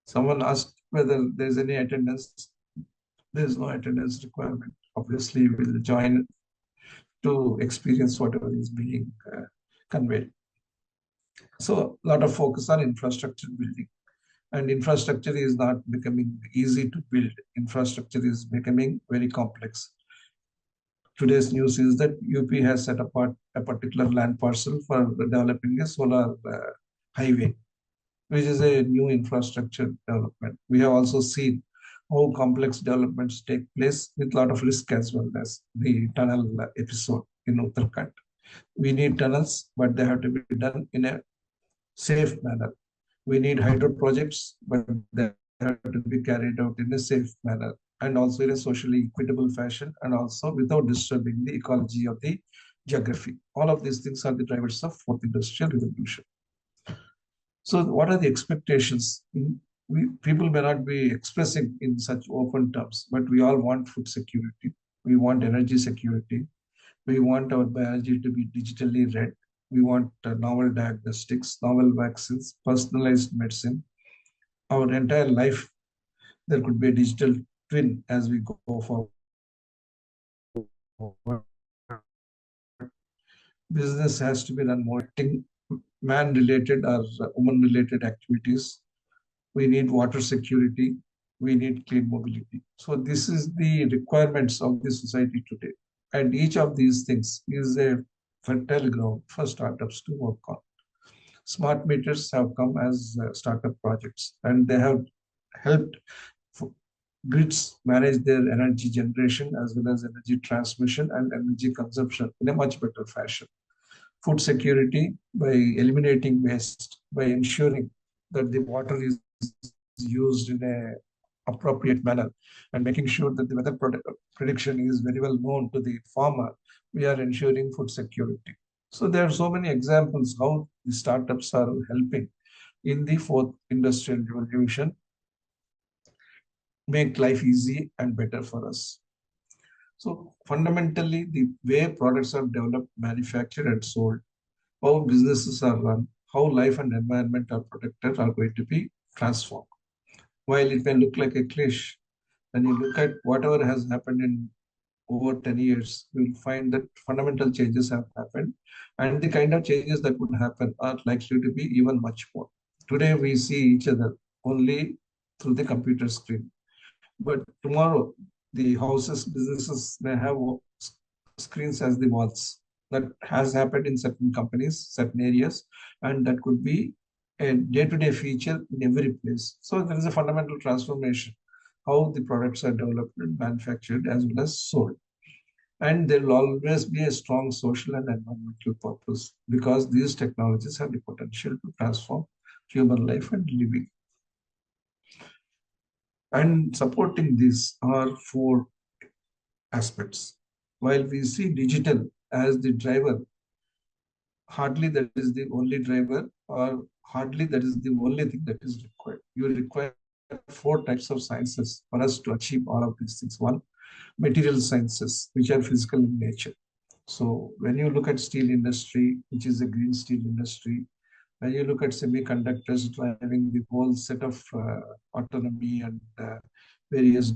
Someone asked whether there's any attendance. There's no attendance requirement. Obviously, we'll join to experience whatever is being conveyed. So, a lot of focus on infrastructure building. And infrastructure is not becoming easy to build. Infrastructure is becoming very complex. Today's news is that UP has set apart a particular land parcel for developing a solar highway, which is a new infrastructure development. We have also seen how complex developments take place with a lot of risk as well as the tunnel episode in Uttarakhand. We need tunnels, but they have to be done in a safe manner. We need hydro projects, but they have to be carried out in a safe manner and also in a socially equitable fashion and also without disturbing the ecology of the geography. All of these things are the drivers of fourth industrial revolution. So what are the expectations? People may not be expressing in such open terms, but we all want food security. We want energy security. We want our biology to be digitally read. We want novel diagnostics, novel vaccines, personalized medicine. Our entire life, there could be a digital twin as we go forward. Business has to be done more man-related or woman-related activities. We need water security. We need clean mobility. So this is the requirements of the society today. And each of these things is a fertile ground for startups to work on. Smart meters have come as startup projects, and they have helped grids manage their energy generation as well as energy transmission and energy consumption in a much better fashion. Food security by eliminating waste, by ensuring that the water is used in a appropriate manner and making sure that the weather prediction is very well known to the farmer, we are ensuring food security. So there are so many examples how the startups are helping in the fourth industrial revolution make life easy and better for us. So fundamentally, the way products are developed, manufactured, and sold, how businesses are run, how life and environment are protected are going to be transformed. While it may look like a cliche, when you look at whatever has happened in over 10 years, you will find that fundamental changes have happened. And the kind of changes that would happen are likely to be even much more. Today, we see each other only through the computer screen. But tomorrow, the houses, businesses may have screens as the walls. That has happened in certain companies, certain areas, and that could be a day-to-day feature in every place. So there is a fundamental transformation, how the products are developed and manufactured as well as sold. And there will always be a strong social and environmental purpose because these technologies have the potential to transform human life and living. And supporting these are four aspects. While we see digital as the driver, hardly that is the only driver, or hardly that is the only thing that is required. You require four types of sciences for us to achieve all of these things. One, material sciences, which are physical in nature. So when you look at steel industry, which is a green steel industry, When you look at semiconductors driving the whole set of autonomy and various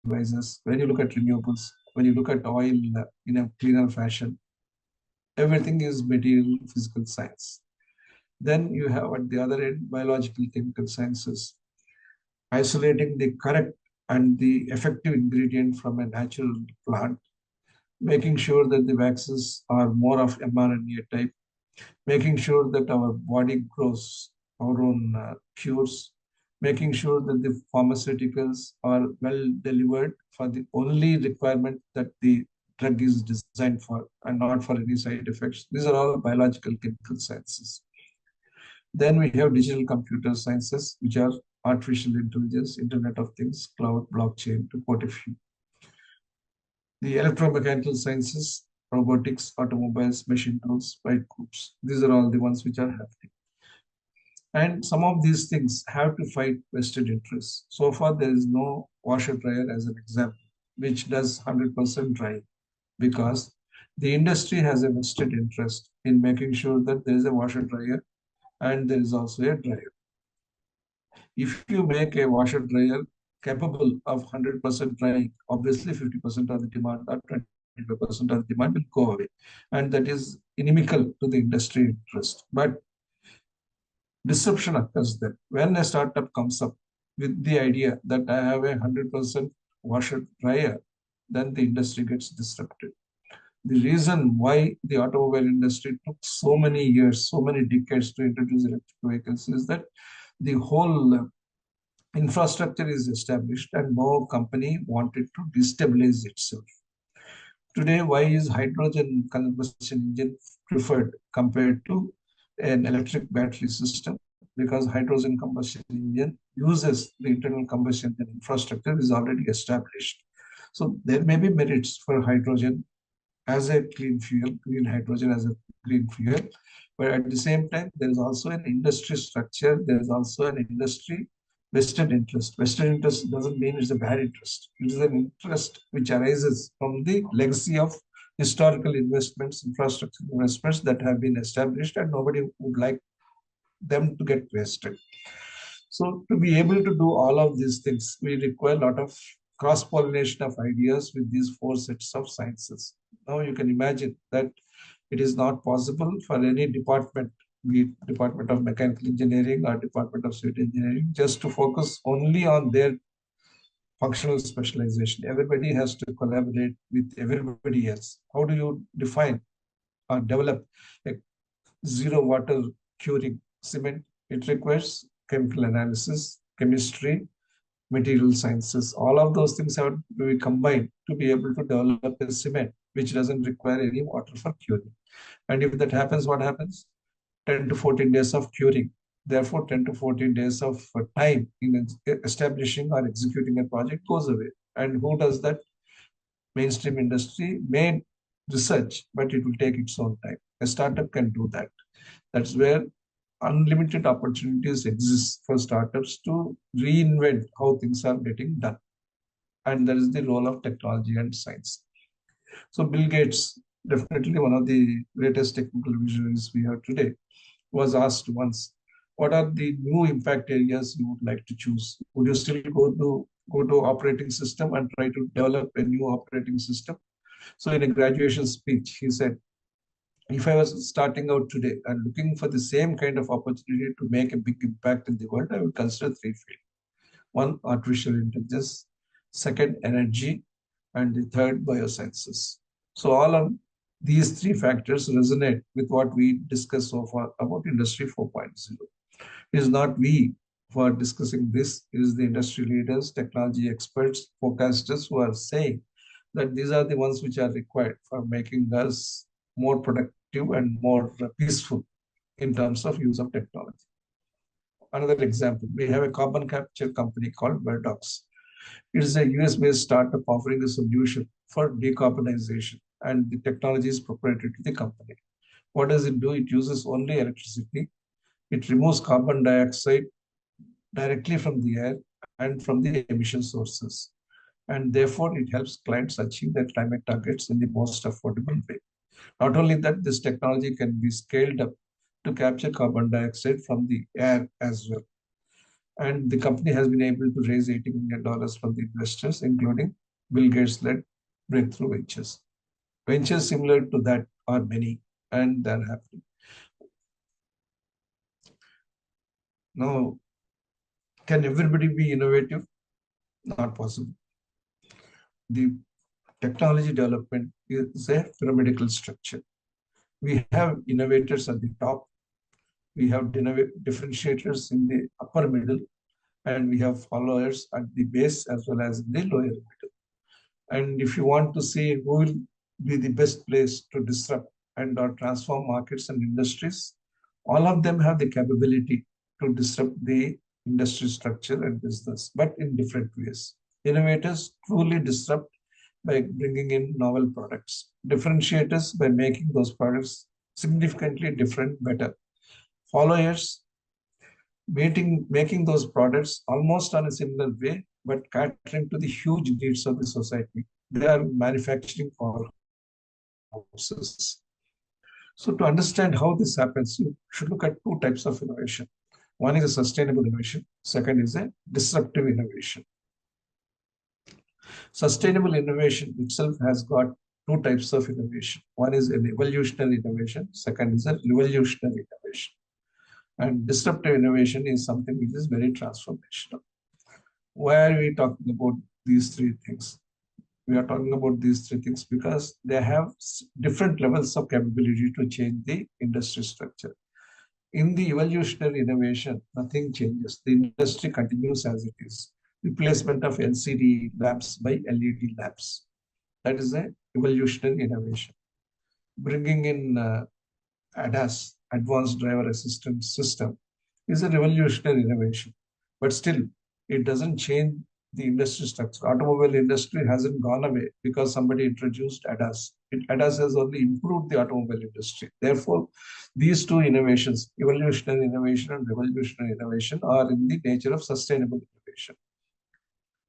devices, when you look at renewables, when you look at oil in a cleaner fashion, everything is material physical science. Then you have at the other end biological chemical sciences, isolating the correct and the effective ingredient from a natural plant, making sure that the vaccines are more of mRNA type, making sure that our body grows our own cures, making sure that the pharmaceuticals are well delivered for the only requirement that the drug is designed for and not for any side effects. These are all biological chemical sciences. Then we have digital computer sciences, which are artificial intelligence, Internet of Things, cloud, blockchain, to quote a few. The electromechanical sciences, robotics, automobiles, machine tools, white goods. These are all the ones which are happening. And some of these things have to fight vested interests. So far, there is no washer dryer as an example, which does 100% drying because the industry has a vested interest in making sure that there is a washer dryer and there is also a dryer. If you make a washer dryer capable of 100% drying, obviously 50% of the demand or 25% of the demand will go away. And that is inimical to the industry interest. But disruption occurs then. When a startup comes up with the idea that I have a 100% washer dryer, then the industry gets disrupted. The reason why the automobile industry took so many years, so many decades to introduce electric vehicles is that the whole infrastructure is established and no company wanted to destabilize itself. Today, why is hydrogen combustion engine preferred compared to an electric battery system? Because hydrogen combustion engine uses the internal combustion engine infrastructure is already established. So there may be merits for hydrogen as a clean fuel, green hydrogen as a green fuel. But at the same time, there is also an industry structure. There is also an industry vested interest. Vested interest doesn't mean it's a bad interest. It is an interest which arises from the legacy of historical investments, infrastructure investments that have been established, and nobody would like them to get wasted. So to be able to do all of these things, we require a lot of cross-pollination of ideas with these four sets of sciences. Now you can imagine that it is not possible for any department, be it Department of Mechanical Engineering or Department of Civil Engineering, just to focus only on their functional specialization. Everybody has to collaborate with everybody else. How do you define or develop a zero water curing cement? It requires chemical analysis, chemistry, material sciences. All of those things have to be combined to be able to develop a cement which doesn't require any water for curing. And if that happens, what happens? 10 to 14 days of curing. Therefore, 10 to 14 days of time in establishing or executing a project goes away. And who does that? Mainstream industry may research, but it will take its own time. A startup can do that. That's where unlimited opportunities exist for startups to reinvent how things are getting done. And that is the role of technology and science. So Bill Gates, definitely one of the greatest technical visionaries we have today, was asked once, what are the new impact areas you would like to choose? Would you still go to operating system and try to develop a new operating system? So in a graduation speech, he said, if I was starting out today and looking for the same kind of opportunity to make a big impact in the world, I would consider three fields. One, artificial intelligence. Second, energy. And the third, biosciences. So all of these three factors resonate with what we discussed so far about Industry 4.0. It is not we who are discussing this, it is the industry leaders, technology experts, forecasters who are saying that these are the ones which are required for making us more productive and more peaceful in terms of use of technology. Another example, we have a carbon capture company called Verdox. It is a US-based startup offering a solution for decarbonization, and the technology is proprietary to the company. What does it do? It uses only electricity. It removes carbon dioxide directly from the air and from the emission sources. And therefore, it helps clients achieve their climate targets in the most affordable way. Not only that, this technology can be scaled up to capture carbon dioxide from the air as well. And the company has been able to raise $80 million from the investors, including Bill Gates-led Breakthrough Ventures. Ventures similar to that are many, and they're happening. Now, can everybody be innovative? Not possible. The technology development is a pyramidal structure. We have innovators at the top, we have differentiators in the upper middle, and we have followers at the base as well as in the lower middle. And if you want to see who will be the best place to disrupt and or transform markets and industries, all of them have the capability to disrupt the industry structure and business, but in different ways. Innovators truly disrupt by bringing in novel products. Differentiators by making those products significantly different, better. Followers making those products almost on a similar way, but catering to the huge needs of the society. They are manufacturing powerhouses. So to understand how this happens, you should look at two types of innovation. One is a sustainable innovation. Second is a disruptive innovation. Sustainable innovation itself has got two types of innovation. One is an evolutionary innovation. Second is a revolutionary innovation. And disruptive innovation is something which is very transformational. Why are we talking about these three things? We are talking about these three things because they have different levels of capability to change the industry structure. In the evolutionary innovation, nothing changes. The industry continues as it is. Replacement of LCD lamps by LED lamps. That is an evolutionary innovation. Bringing in ADAS, Advanced Driver Assistance System, is a revolutionary innovation. But still, it doesn't change the industry structure. Automobile industry hasn't gone away because somebody introduced ADAS. ADAS has only improved the automobile industry. Therefore, these two innovations, evolutionary innovation and revolutionary innovation, are in the nature of sustainable innovation.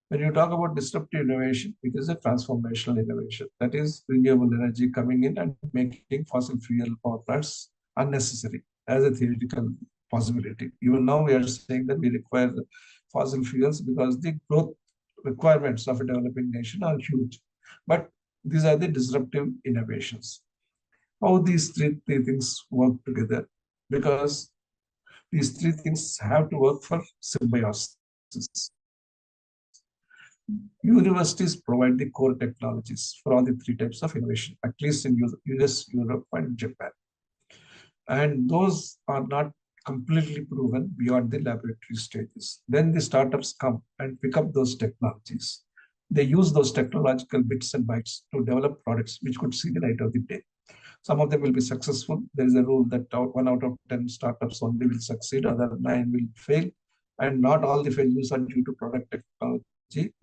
When you talk about disruptive innovation, it is a transformational innovation. That is renewable energy coming in and making fossil fuel power plants unnecessary as a theoretical possibility. Even now, we are saying that we require fossil fuels because the growth requirements of a developing nation are huge. But these are the disruptive innovations. How these three things work together? Because these three things have to work for symbiosis. Universities provide the core technologies for all the three types of innovation, at least in US, Europe, and Japan. And those are not completely proven beyond the laboratory stages. Then the startups come and pick up those technologies. They use those technological bits and bytes to develop products which could see the light of the day. Some of them will be successful. There is a rule that 1 out of 10 startups only will succeed, other 9 will fail. And not all the failures are due to product technology.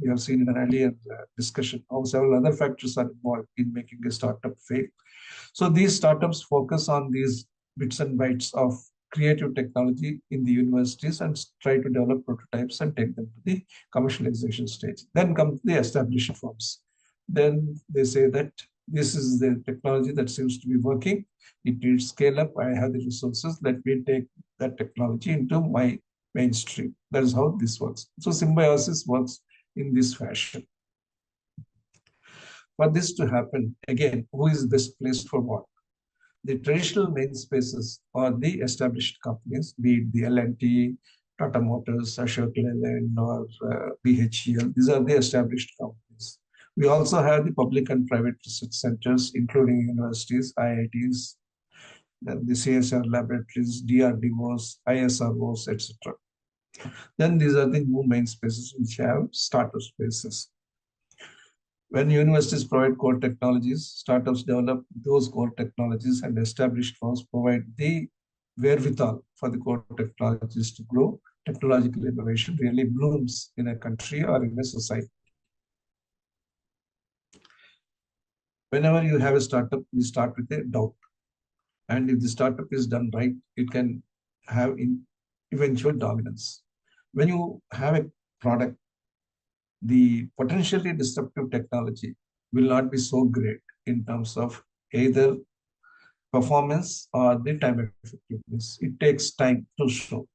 We have seen in an earlier discussion how several other factors are involved in making a startup fail. So these startups focus on these bits and bytes of creative technology in the universities and try to develop prototypes and take them to the commercialization stage. Then come the established firms. Then they say that this is the technology that seems to be working. It needs scale up. I have the resources. Let me take that technology into my mainstream. That is how this works. So symbiosis works in this fashion. For this to happen, again, who is best placed for what? The traditional main spaces are the established companies, be it the L&T, Tata Motors, Ashok Leyland, or BHEL. These are the established companies. We also have the public and private research centers, including universities, IITs, the CSR laboratories, DRDOs, ISROs, etc. Then these are the new main spaces which have startup spaces. When universities provide core technologies, startups develop those core technologies and established firms provide the wherewithal for the core technologies to grow. Technological innovation really blooms in a country or in a society. Whenever you have a startup, you start with a doubt. And if the startup is done right, it can have eventual dominance. When you have a product, the potentially disruptive technology will not be so great in terms of either performance or the time effectiveness. It takes time to show.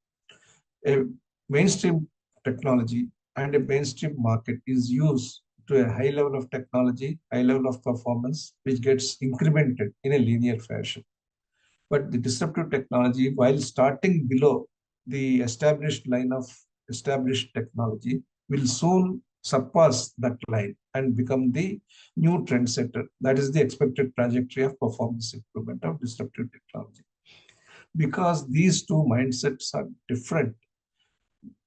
A mainstream technology and a mainstream market is used to a high level of technology, high level of performance, which gets incremented in a linear fashion. But the disruptive technology, while starting below the established line of established technology, will soon surpass that line and become the new trendsetter. That is the expected trajectory of performance improvement of disruptive technology. Because these two mindsets are different,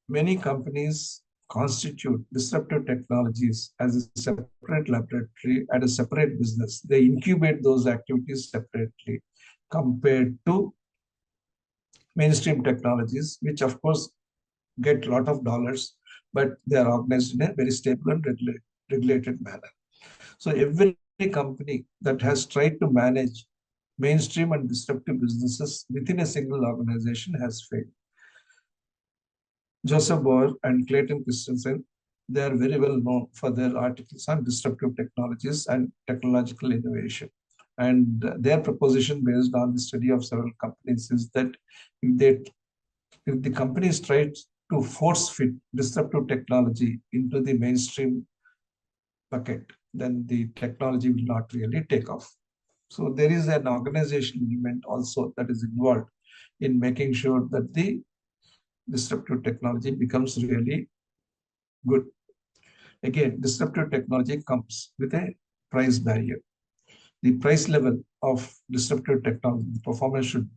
many companies constitute disruptive technologies as a separate laboratory and a separate business. They incubate those activities separately compared to mainstream technologies, which of course get a lot of dollars, but they are organized in a very stable and regulated manner. So every company that has tried to manage mainstream and disruptive businesses within a single organization has failed. Joseph Bohr and Clayton Christensen, they are very well known for their articles on disruptive technologies and technological innovation. And their proposition based on the study of several companies is that if, they, if the companies try to force fit disruptive technology into the mainstream bucket, then the technology will not really take off. So there is an organizational element also that is involved in making sure that the disruptive technology becomes really good. Again, disruptive technology comes with a price barrier. The price level of disruptive technology, the performance should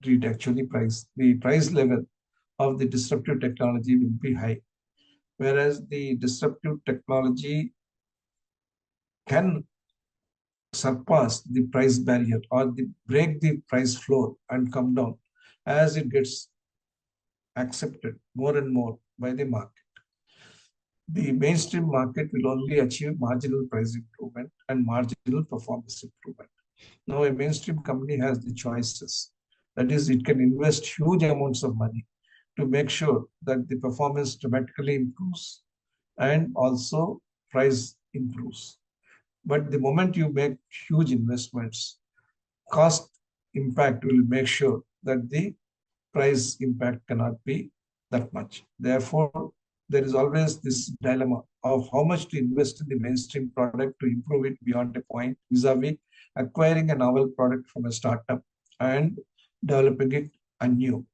read actually price. The price level of the disruptive technology will be high, whereas the disruptive technology can surpass the price barrier or break the price floor and come down as it gets accepted more and more by the market. The mainstream market will only achieve marginal price improvement and marginal performance improvement. Now, a mainstream company has the choices. That is, it can invest huge amounts of money to make sure that the performance dramatically improves and also price improves. But the moment you make huge investments, cost impact will make sure that the price impact cannot be that much. Therefore, there is always this dilemma of how much to invest in the mainstream product to improve it beyond a point vis-a-vis acquiring a novel product from a startup and developing it anew.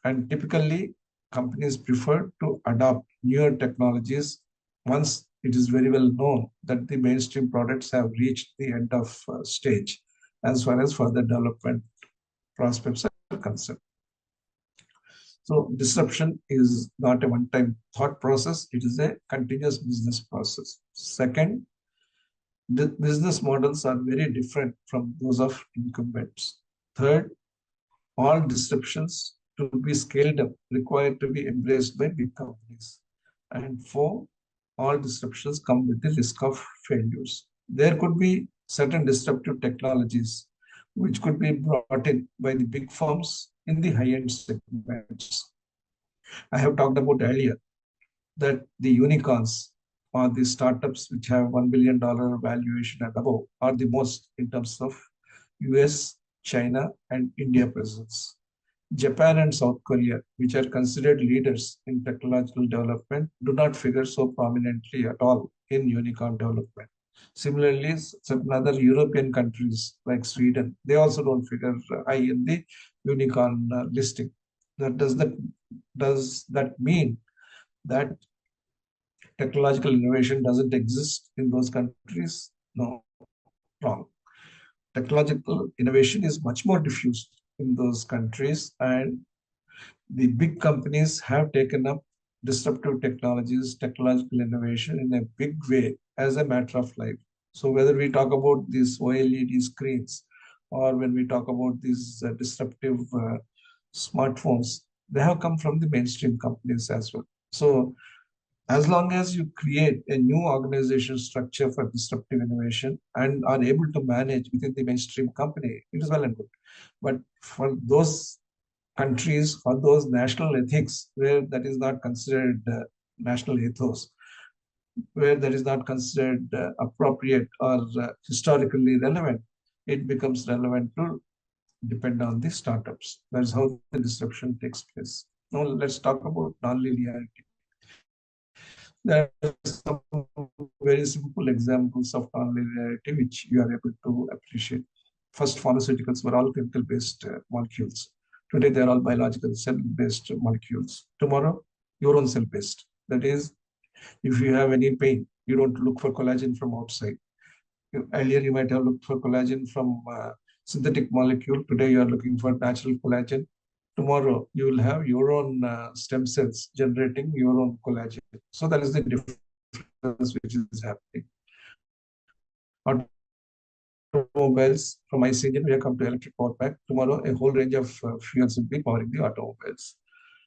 And typically, companies prefer to adopt newer technologies once it is very well known that the mainstream products have reached the end of stage as far as further development prospects are concerned. So disruption is not a one-time thought process. It is a continuous business process. Second, the business models are very different from those of incumbents. Third, all disruptions to be scaled up require to be embraced by big companies. And four, all disruptions come with the risk of failures. There could be certain disruptive technologies which could be brought in by the big firms in the high-end segments. I have talked about earlier that the unicorns or the startups which have $1 billion valuation and above are the most in terms of US, China, and India presence. Japan and South Korea, which are considered leaders in technological development, do not figure so prominently at all in unicorn development. Similarly, certain other European countries like Sweden, they also don't figure high in the unicorn listing. Does that mean that technological innovation doesn't exist in those countries? No, wrong. Technological innovation is much more diffused in those countries, and the big companies have taken up disruptive technologies, technological innovation in a big way as a matter of life. So whether we talk about these OLED screens or when we talk about these disruptive smartphones, they have come from the mainstream companies as well. So as long as you create a new organization structure for disruptive innovation and are able to manage within the mainstream company, it is well and good. But for those countries, for those national ethics where that is not considered national ethos, where that is not considered appropriate or historically relevant, it becomes relevant to depend on the startups. That's how the disruption takes place. Now let's talk about non-linearity. There are some very simple examples of non-linearity which you are able to appreciate. First, pharmaceuticals were all chemical-based molecules. Today, they are all biological cell-based molecules. Tomorrow, your own cell-based. That is, if you have any pain, you don't look for collagen from outside. Earlier, you might have looked for collagen from synthetic molecule. Today, you are looking for natural collagen. Tomorrow, you will have your own stem cells generating your own collagen. So that is the difference which is happening. Automobiles, from IC engine, we have come to electric power pack. Tomorrow, a whole range of fuels will be powering the automobiles.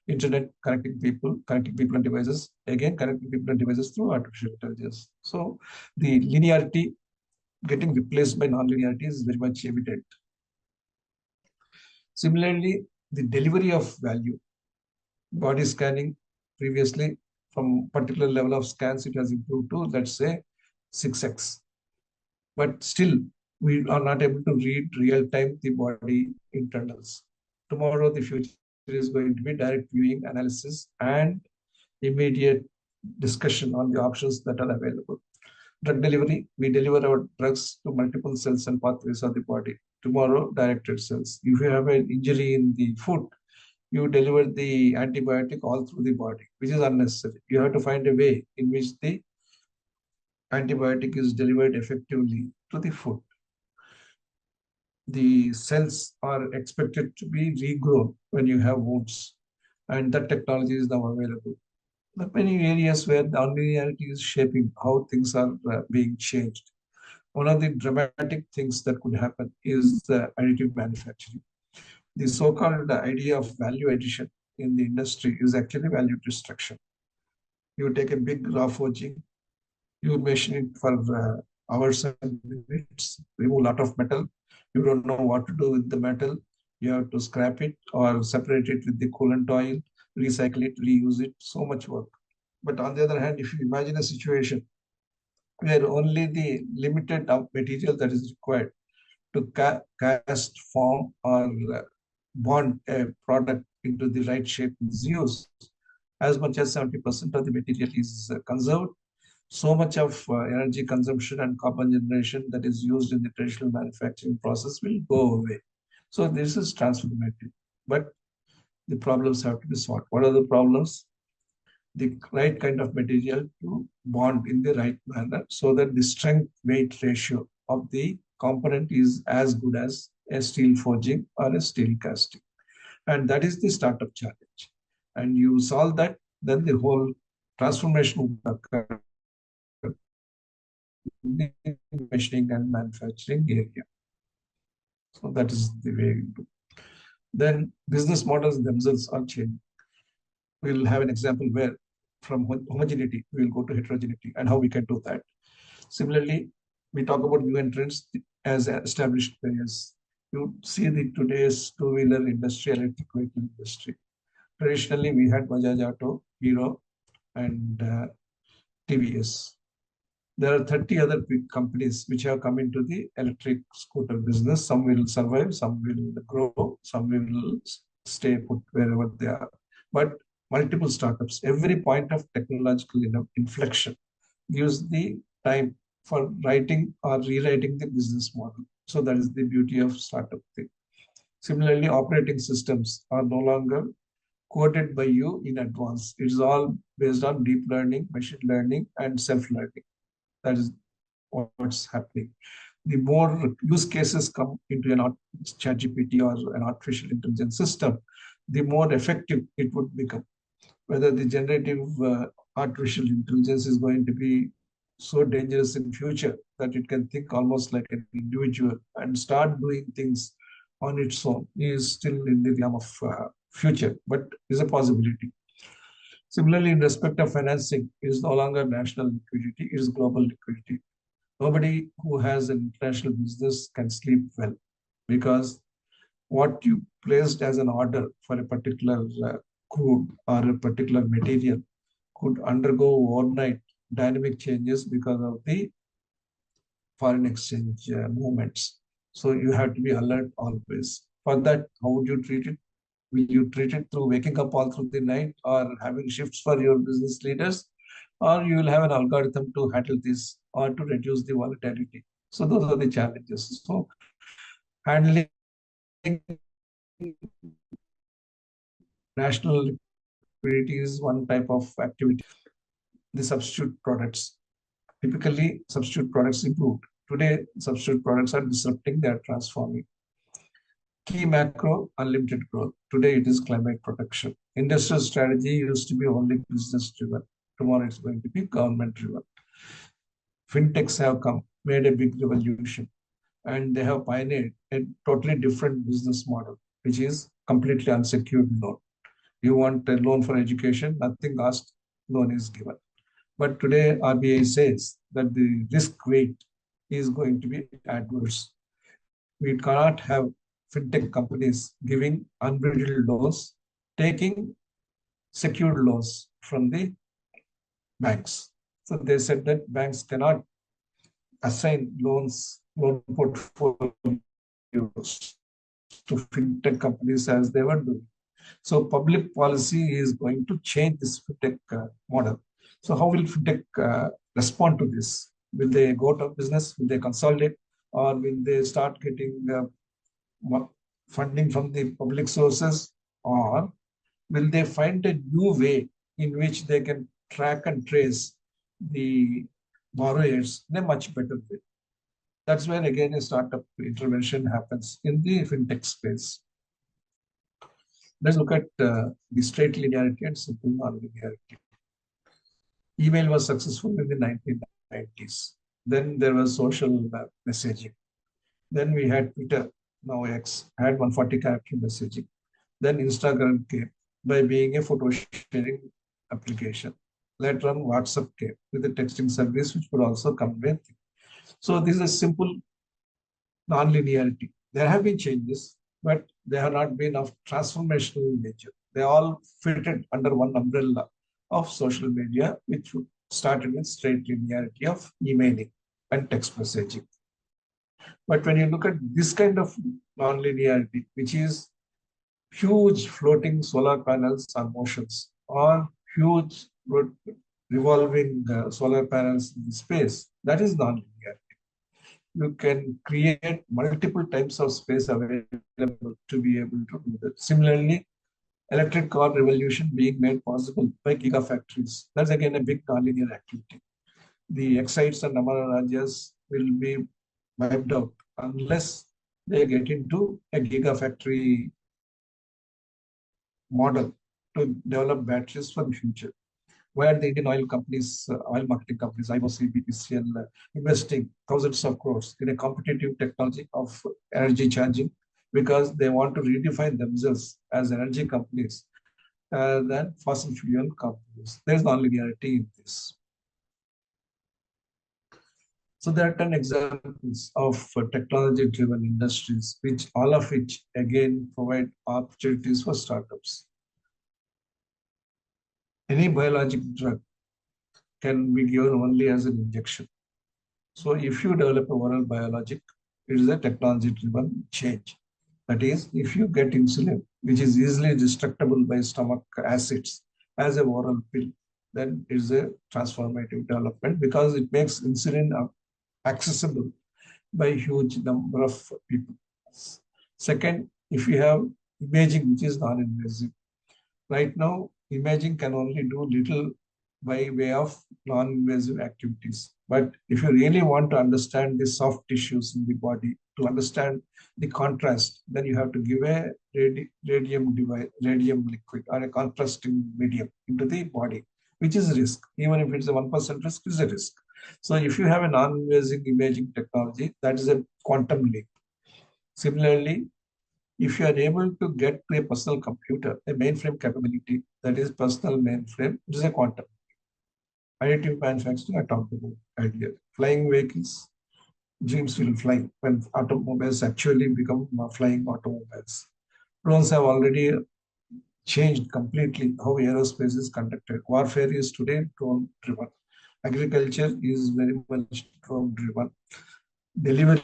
Internet, connecting people and devices, again connecting people and devices through artificial intelligence. So the linearity getting replaced by non-linearity is very much evident. Similarly, the delivery of value, body scanning, previously from particular level of scans, it has improved to, let's say, 6x. But still, we are not able to read real time the body internals. Tomorrow, the future is going to be direct viewing, analysis, and immediate discussion on the options that are available. Drug delivery, we deliver our drugs to multiple cells and pathways of the body. Tomorrow, directed cells. If you have an injury in the foot, you deliver the antibiotic all through the body, which is unnecessary. You have to find a way in which the antibiotic is delivered effectively to the foot. The cells are expected to be regrown when you have wounds, and that technology is now available. There are many areas where the nonlinearity is shaping how things are being changed. One of the dramatic things that could happen is additive manufacturing. The so-called idea of value addition in the industry is actually value destruction. You take a big raw forging, you machine it for hours and minutes, remove a lot of metal. You don't know what to do with the metal. You have to scrap it or separate it with the coolant oil, recycle it, reuse it, so much work. But on the other hand, if you imagine a situation where only the limited of material that is required to cast, form, or bond a product into the right shape is used, as much as 70% of the material is conserved, so much of energy consumption and carbon generation that is used in the traditional manufacturing process will go away. So this is transformative. But the problems have to be solved. What are the problems? The right kind of material to bond in the right manner so that the strength weight ratio of the component is as good as a steel forging or a steel casting. And that is the startup challenge. And you solve that, then the whole transformation will occur in the machining and manufacturing area. So that is the way we do. Then business models themselves are changing. We'll have an example where from homogeneity, we'll go to heterogeneity and how we can do that. Similarly, we talk about new entrants as established players. You see the today's two-wheeler industry, electric vehicle industry. Traditionally, we had Bajaj Auto, Hero, and TVS. There are 30 other big companies which have come into the electric scooter business. Some will survive, some will grow, some will stay put wherever they are. But multiple startups, every point of technological inflection gives the time for writing or rewriting the business model. So that is the beauty of startup thing. Similarly, operating systems are no longer coded by you in advance. It's all based on deep learning, machine learning, and self-learning. That is what's happening. The more use cases come into an ChatGPT or an artificial intelligence system, the more effective it would become. Whether the generative artificial intelligence is going to be so dangerous in future that it can think almost like an individual and start doing things on its own is still in the realm of future, but is a possibility. Similarly, in respect of financing, it is no longer national liquidity, it is global liquidity. Nobody who has an international business can sleep well because what you placed as an order for a particular crude or a particular material could undergo overnight dynamic changes because of the foreign exchange movements. So you have to be alert always. For that, how would you treat it? Will you treat it through waking up all through the night or having shifts for your business leaders? Or you will have an algorithm to handle this or to reduce the volatility. So those are the challenges. So handling national liquidity is one type of activity. The substitute products. Typically, substitute products improved. Today, substitute products are disrupting, they are transforming. Key macro, unlimited growth. Today, it is climate protection. Industrial strategy used to be only business driven. Tomorrow, it's going to be government driven. Fintechs have come, made a big revolution, and they have pioneered a totally different business model, which is completely unsecured loan. You want a loan for education, nothing asked, loan is given. But today, RBI says that the risk weight is going to be adverse. We cannot have fintech companies giving unbridled loans, taking secured loans from the banks. So they said that banks cannot assign loan portfolios to fintech companies as they were doing. So public policy is going to change this fintech model. So how will fintech respond to this? Will they go out of business? Will they consolidate? Or will they start getting funding from the public sources? Or will they find a new way in which they can track and trace the borrowers in a much better way? That's where again a startup intervention happens in the fintech space. Let's look at the straight linearity and simple non-linearity. Email was successful in the 1990s. Then there was social messaging. Then we had Twitter, now X, had 140 character messaging. Then Instagram came by being a photo sharing application. Later on, WhatsApp came with a texting service, which could also convey. So this is a simple non-linearity. There have been changes, but they have not been of transformational nature. They all fitted under one umbrella of social media, which started with straight linearity of emailing and text messaging. But when you look at this kind of non-linearity, which is huge floating solar panels on motions or huge revolving solar panels in space, that is non-linearity. You can create multiple types of space available to be able to do that. Similarly, electric car revolution being made possible by gigafactories. That's again a big nonlinear activity. The Excites and Amararajas will be wiped out unless they get into a gigafactory model to develop batteries for the future. Where the Indian oil companies, oil marketing companies, IOC, BPCL, investing thousands of crores in a competitive technology of energy charging because they want to redefine themselves as energy companies than fossil fuel companies. There's non-linearity in this. So there are 10 examples of technology-driven industries, which all of which again provide opportunities for startups. Any biologic drug can be given only as an injection. So if you develop a oral biologic, it is a technology-driven change. That is, if you get insulin, which is easily destructible by stomach acids as a oral pill, then it is a transformative development because it makes insulin accessible by a huge number of people. Second, if you have imaging, which is non-invasive. Right now, imaging can only do little by way of non-invasive activities. But if you really want to understand the soft tissues in the body, to understand the contrast, then you have to give a radium liquid or a contrasting medium into the body, which is a risk. Even if it's a 1% risk, it's a risk. So if you have a non-invasive imaging technology, that is a quantum leap. Similarly, if you are able to get to a personal computer, a mainframe capability, that is personal mainframe, it is a quantum. Additive manufacturing, I talked about earlier. Flying vehicles, dreams will fly when automobiles actually become flying automobiles. Drones have already changed completely how aerospace is conducted. Warfare is today drone driven. Agriculture is very much drone driven. Delivery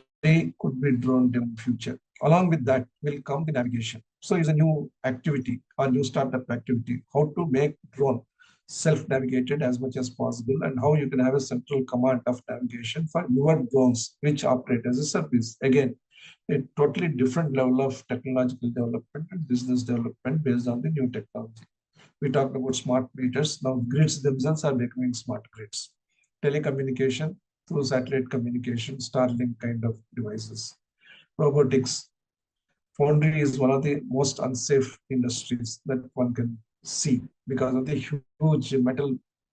could be drone driven future. Along with that will come the navigation. So it's a new activity or new startup activity, how to make drone self-navigated as much as possible, and how you can have a central command of navigation for your drones, which operate as a service. Again, a totally different level of technological development and business development based on the new technology. We talked about smart meters. Now grids themselves are becoming smart grids. Telecommunication through satellite communication, Starlink kind of devices. Robotics. Foundry is one of the most unsafe industries that one can see because of the huge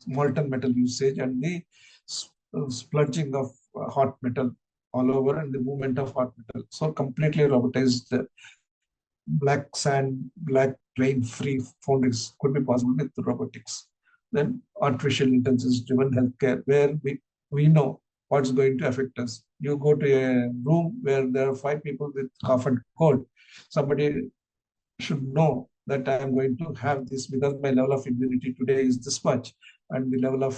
molten metal usage and the splurging of hot metal all over and the movement of hot metal. So completely robotized black sand, black rain-free foundries could be possible with robotics. Then artificial intelligence-driven healthcare, where we know what's going to affect us. You go to a room where there are five people with cough and cold. Somebody should know that I am going to have this because my level of immunity today is this much, and the level of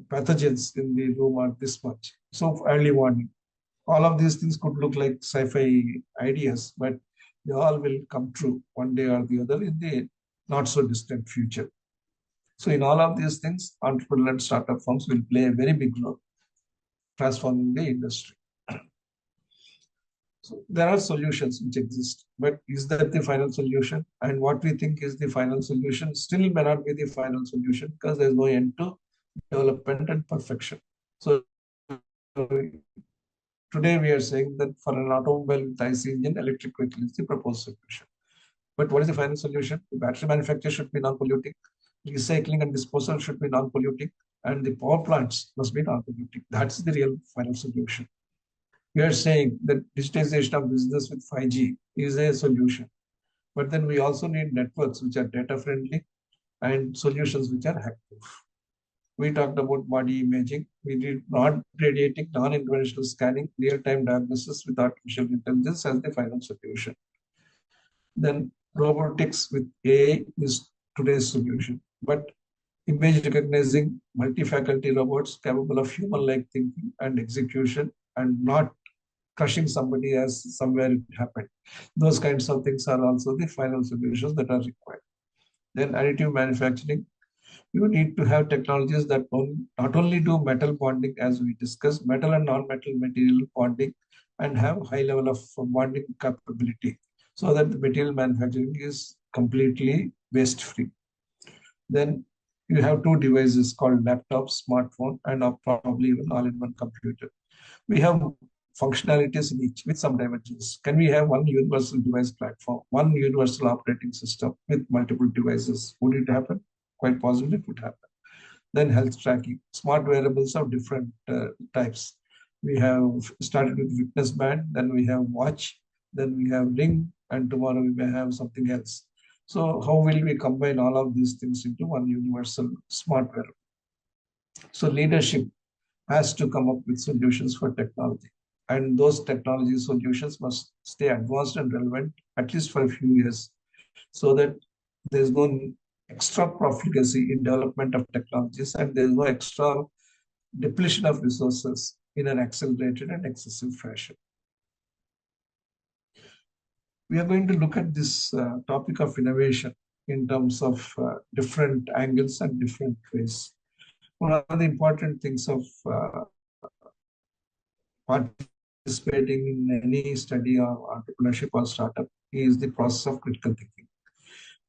pathogens in the room are this much. So early warning. All of these things could look like sci-fi ideas, but they all will come true one day or the other in the not so distant future. So in all of these things, entrepreneurial and startup firms will play a very big role transforming the industry. So there are solutions which exist, but is that the final solution? And what we think is the final solution still may not be the final solution because there's no end to development and perfection. So today we are saying that for an automobile with IC engine, electric vehicle is the proposed solution. But what is the final solution? The battery manufacture should be non-polluting, recycling and disposal should be non-polluting, and the power plants must be non-polluting. That's the real final solution. We are saying that digitization of business with 5G is a solution. But then we also need networks which are data friendly and solutions which are hack-proof. We talked about body imaging. We did non-radiating, non-interventional scanning, real-time diagnosis with artificial intelligence as the final solution. Then robotics with AI is today's solution. But image recognizing multi-faculty robots capable of human-like thinking and execution and not crushing somebody as somewhere it happened. Those kinds of things are also the final solutions that are required. Then additive manufacturing, you need to have technologies that not only do metal bonding as we discussed, metal and non-metal material bonding, and have high level of bonding capability so that the material manufacturing is completely waste free. Then you have two devices called laptop, smartphone, and probably even all-in-one computer. We have functionalities in each with some dimensions. Can we have one universal device platform, one universal operating system with multiple devices? Would it happen? Quite possibly it would happen. Then health tracking, smart wearables of different types. We have started with fitness band, then we have watch, then we have ring, and tomorrow we may have something else. So how will we combine all of these things into one universal smart wearable? So leadership has to come up with solutions for technology. And those technology solutions must stay advanced and relevant at least for a few years so that there's no extra profligacy in development of technologies and there's no extra depletion of resources in an accelerated and excessive fashion. We are going to look at this topic of innovation in terms of different angles and different ways. One of the important things of participating in any study of entrepreneurship or startup is the process of critical thinking.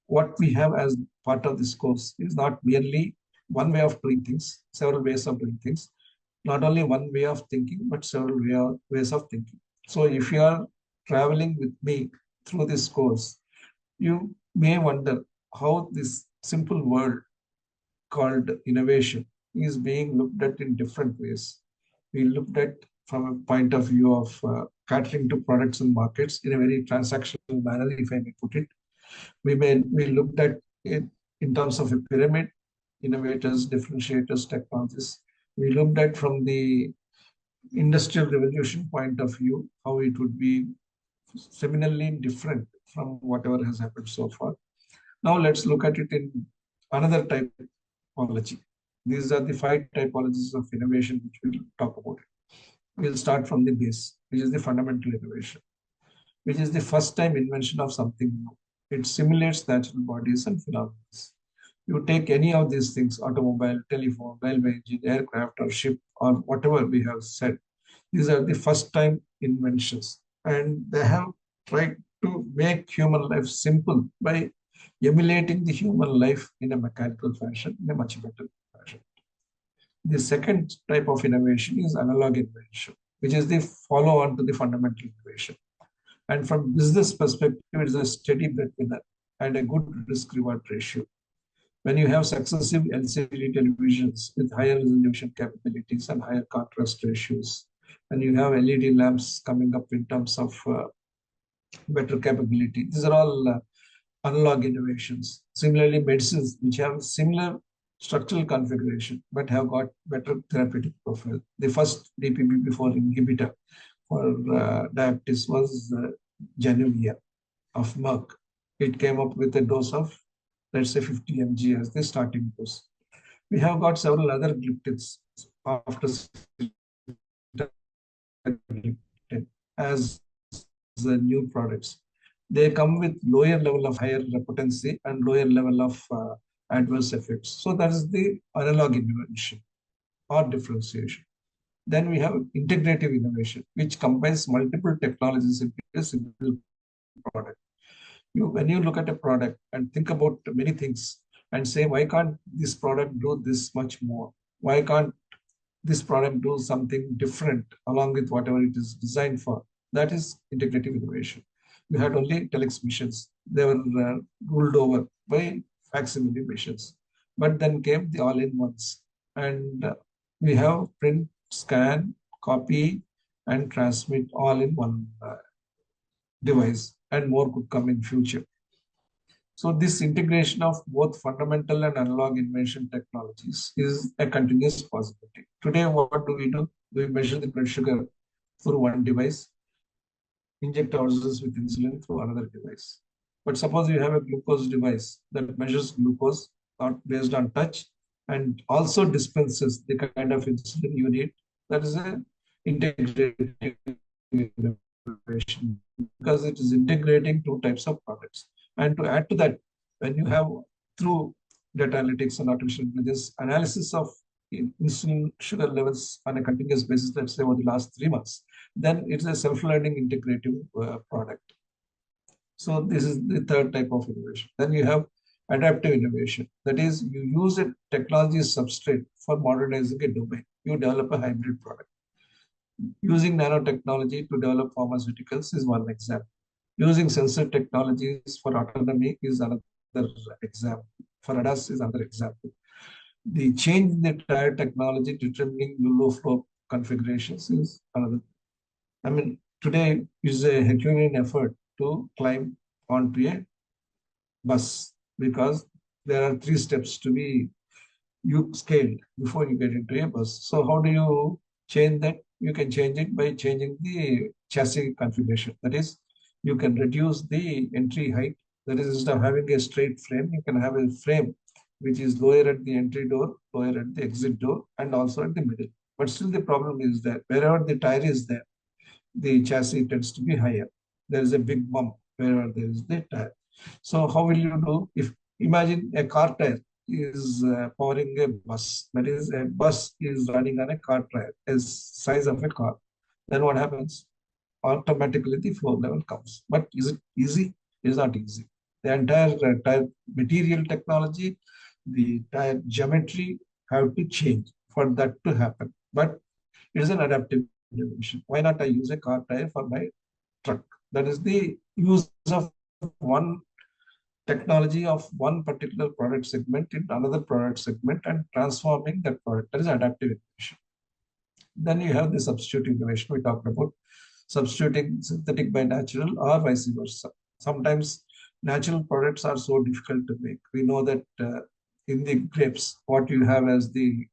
What we have as part of this course is not merely one way of doing things, several ways of doing things, not only one way of thinking, but several ways of thinking. So if you are traveling with me through this course, you may wonder how this simple word called innovation is being looked at in different ways. We looked at from a point of view of catering to products and markets in a very transactional manner, if I may put it. We looked at it in terms of a pyramid, innovators, differentiators, technologies. We looked at from the industrial revolution point of view, how it would be seminally different from whatever has happened so far. Now let's look at it in another typology. These are the 5 typologies of innovation which we'll talk about. We'll start from the base, which is the fundamental innovation. which is the first time invention of something new. It simulates natural bodies and phenomena. You take any of these things, automobile, telephone, railway engine, aircraft, or ship, or whatever we have said, these are the first time inventions. And they have tried to make human life simple by emulating the human life in a mechanical fashion, in a much better fashion. The second type of innovation is analog innovation, which is the follow on to the fundamental innovation. And from business perspective, it is a steady breadwinner and a good risk reward ratio. When you have successive LCD televisions with higher resolution capabilities and higher contrast ratios, and you have LED lamps coming up in terms of better capability, these are all analog innovations. Similarly, medicines which have similar structural configuration but have got better therapeutic profile. The first DPP-4 inhibitor for diabetes was Januvia of Merck. It came up with a dose of, let's say, 50 mg as the starting dose. We have got several other gliptins after as the new products. They come with lower level of higher potency and lower level of adverse effects. So that is the analog innovation or differentiation. Then we have integrative innovation, which combines multiple technologies into a single product. When you look at a product and think about many things and say, why can't this product do this much more? Why can't this product do something different along with whatever it is designed for? That is integrative innovation. We had only telex machines. They were ruled over by facsimile machines. But then came the all-in-ones. And we have print, scan, copy, and transmit all in one device. And more could come in future. So this integration of both fundamental and analog invention technologies is a continuous possibility. Today, what do? We measure the blood sugar through one device, inject ourselves with insulin through another device. But suppose you have a glucose device that measures glucose not based on touch and also dispenses the kind of insulin you need. That is an integrated innovation because it is integrating two types of products. And to add to that, when you have through data analytics and artificial intelligence analysis of insulin sugar levels on a continuous basis, let's say over the last 3 months, then it's a self-learning integrative product. So this is the third type of innovation. Then you have adaptive innovation. That is, you use a technology substrate for modernizing a domain. You develop a hybrid product. Using nanotechnology to develop pharmaceuticals is one example. Using sensor technologies for autonomy is another example. For ADAS is another example. The change in the tire technology determining low flow configurations is another. I mean, today is a Herculean effort to climb onto a bus because there are 3 steps to be you scaled before you get into a bus. So how do you change that? You can change it by changing the chassis configuration. That is, you can reduce the entry height. That is, instead of having a straight frame, you can have a frame which is lower at the entry door, lower at the exit door, and also at the middle. But still the problem is that wherever the tire is there, the chassis tends to be higher. There is a big bump wherever there is the tire. So how will you do? If imagine a car tire is powering a bus, that is a bus is running on a car tire, as size of a car, then what happens? Automatically the flow level comes. But is it easy? It is not easy. The entire tire material technology, the tire geometry have to change for that to happen. But it is an adaptive innovation. Why not I use a car tire for my truck? That is the use of one technology of one particular product segment in another product segment and transforming that product. That is adaptive innovation. Then you have the substitute innovation we talked about, substituting synthetic by natural or vice versa. Sometimes natural products are so difficult to make. We know that in the grapes, what you have as the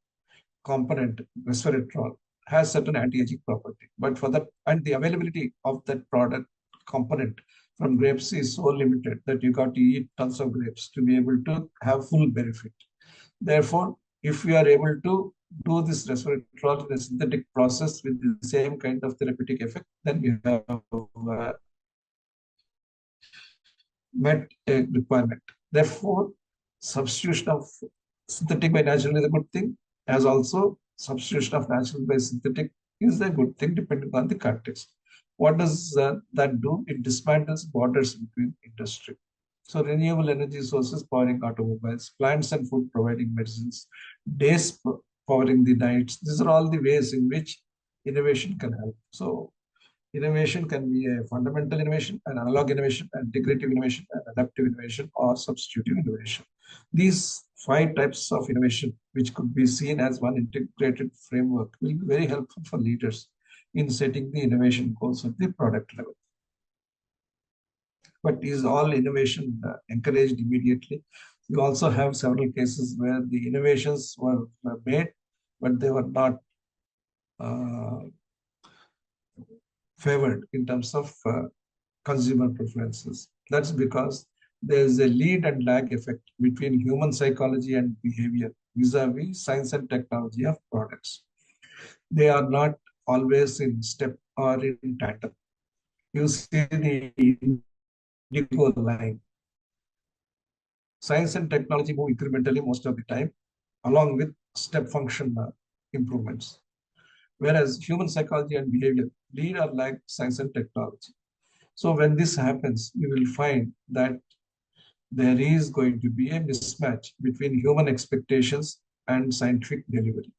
component, resveratrol, has certain anti-aging property. But for that, and the availability of that product component from grapes is so limited that you got to eat tons of grapes to be able to have full benefit. Therefore, if we are able to do this resveratrol in a synthetic process with the same kind of therapeutic effect, then we have met a requirement. Therefore, substitution of synthetic by natural is a good thing, as also substitution of natural by synthetic is a good thing depending on the context. What does that do? It dismantles borders between industry. So renewable energy sources powering automobiles, plants and food providing medicines, days powering the nights. These are all the ways in which innovation can help. So innovation can be a fundamental innovation, an analog innovation, integrative innovation, an adaptive innovation, or substitutive innovation. These five types of innovation, which could be seen as one integrated framework, will be very helpful for leaders in setting the innovation goals at the product level. But is all innovation encouraged immediately? You also have several cases where the innovations were made, but they were not uh, favored in terms of consumer preferences. That's because there is a lead and lag effect between human psychology and behavior vis-a-vis science and technology of products. They are not always in step or in tandem. You see the indigo line. Science and technology move incrementally most of the time, along with step function improvements. Whereas human psychology and behavior lead or lag science and technology. So when this happens, you will find that there is going to be a mismatch between human expectations and scientific delivery.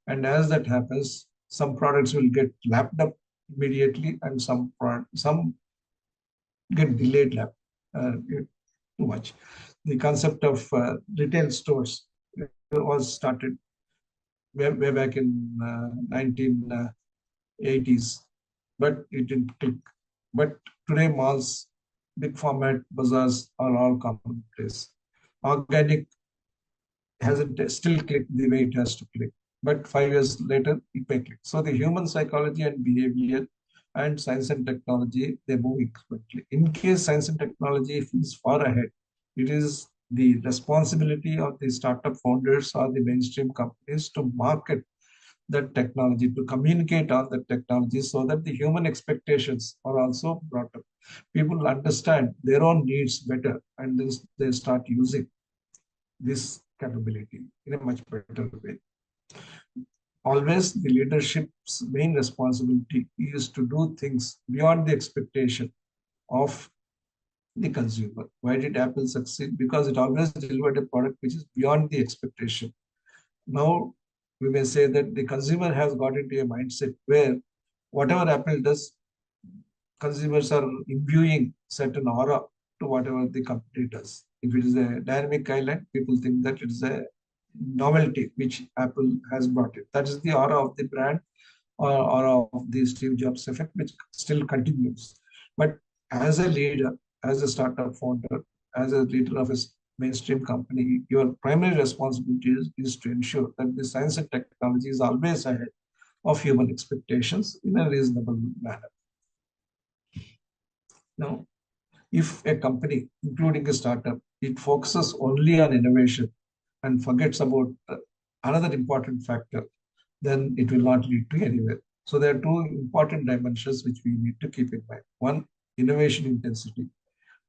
And as that happens, some products will get lapped up immediately, and some get delayed lap too much. The concept of retail stores was started way back in 1980s, but it didn't click. But today, malls, big format bazaars are all commonplace. Organic hasn't still clicked the way it has to click. But 5 years later, it may click. So the human psychology and behavior and science and technology, they move incrementally. In case science and technology is far ahead, it is the responsibility of the startup founders or the mainstream companies to market that technology, to communicate on the technology so that the human expectations are also brought up. People understand their own needs better and then they start using this capability in a much better way. Always the leadership's main responsibility is to do things beyond the expectation of the consumer. Why did Apple succeed? Because it always delivered a product which is beyond the expectation. Now, we may say that the consumer has got into a mindset where whatever Apple does, consumers are imbuing certain aura to whatever the company does. If it is a dynamic island, people think that it is a novelty which Apple has brought it. That is the aura of the brand or aura of the Steve Jobs effect, which still continues. But as a leader, as a startup founder, as a leader of a mainstream company, your primary responsibility is to ensure that the science and technology is always ahead of human expectations in a reasonable manner. Now, if a company, including a startup, it focuses only on innovation and forgets about another important factor, then it will not lead to anywhere. So there are two important dimensions which we need to keep in mind. One, innovation intensity,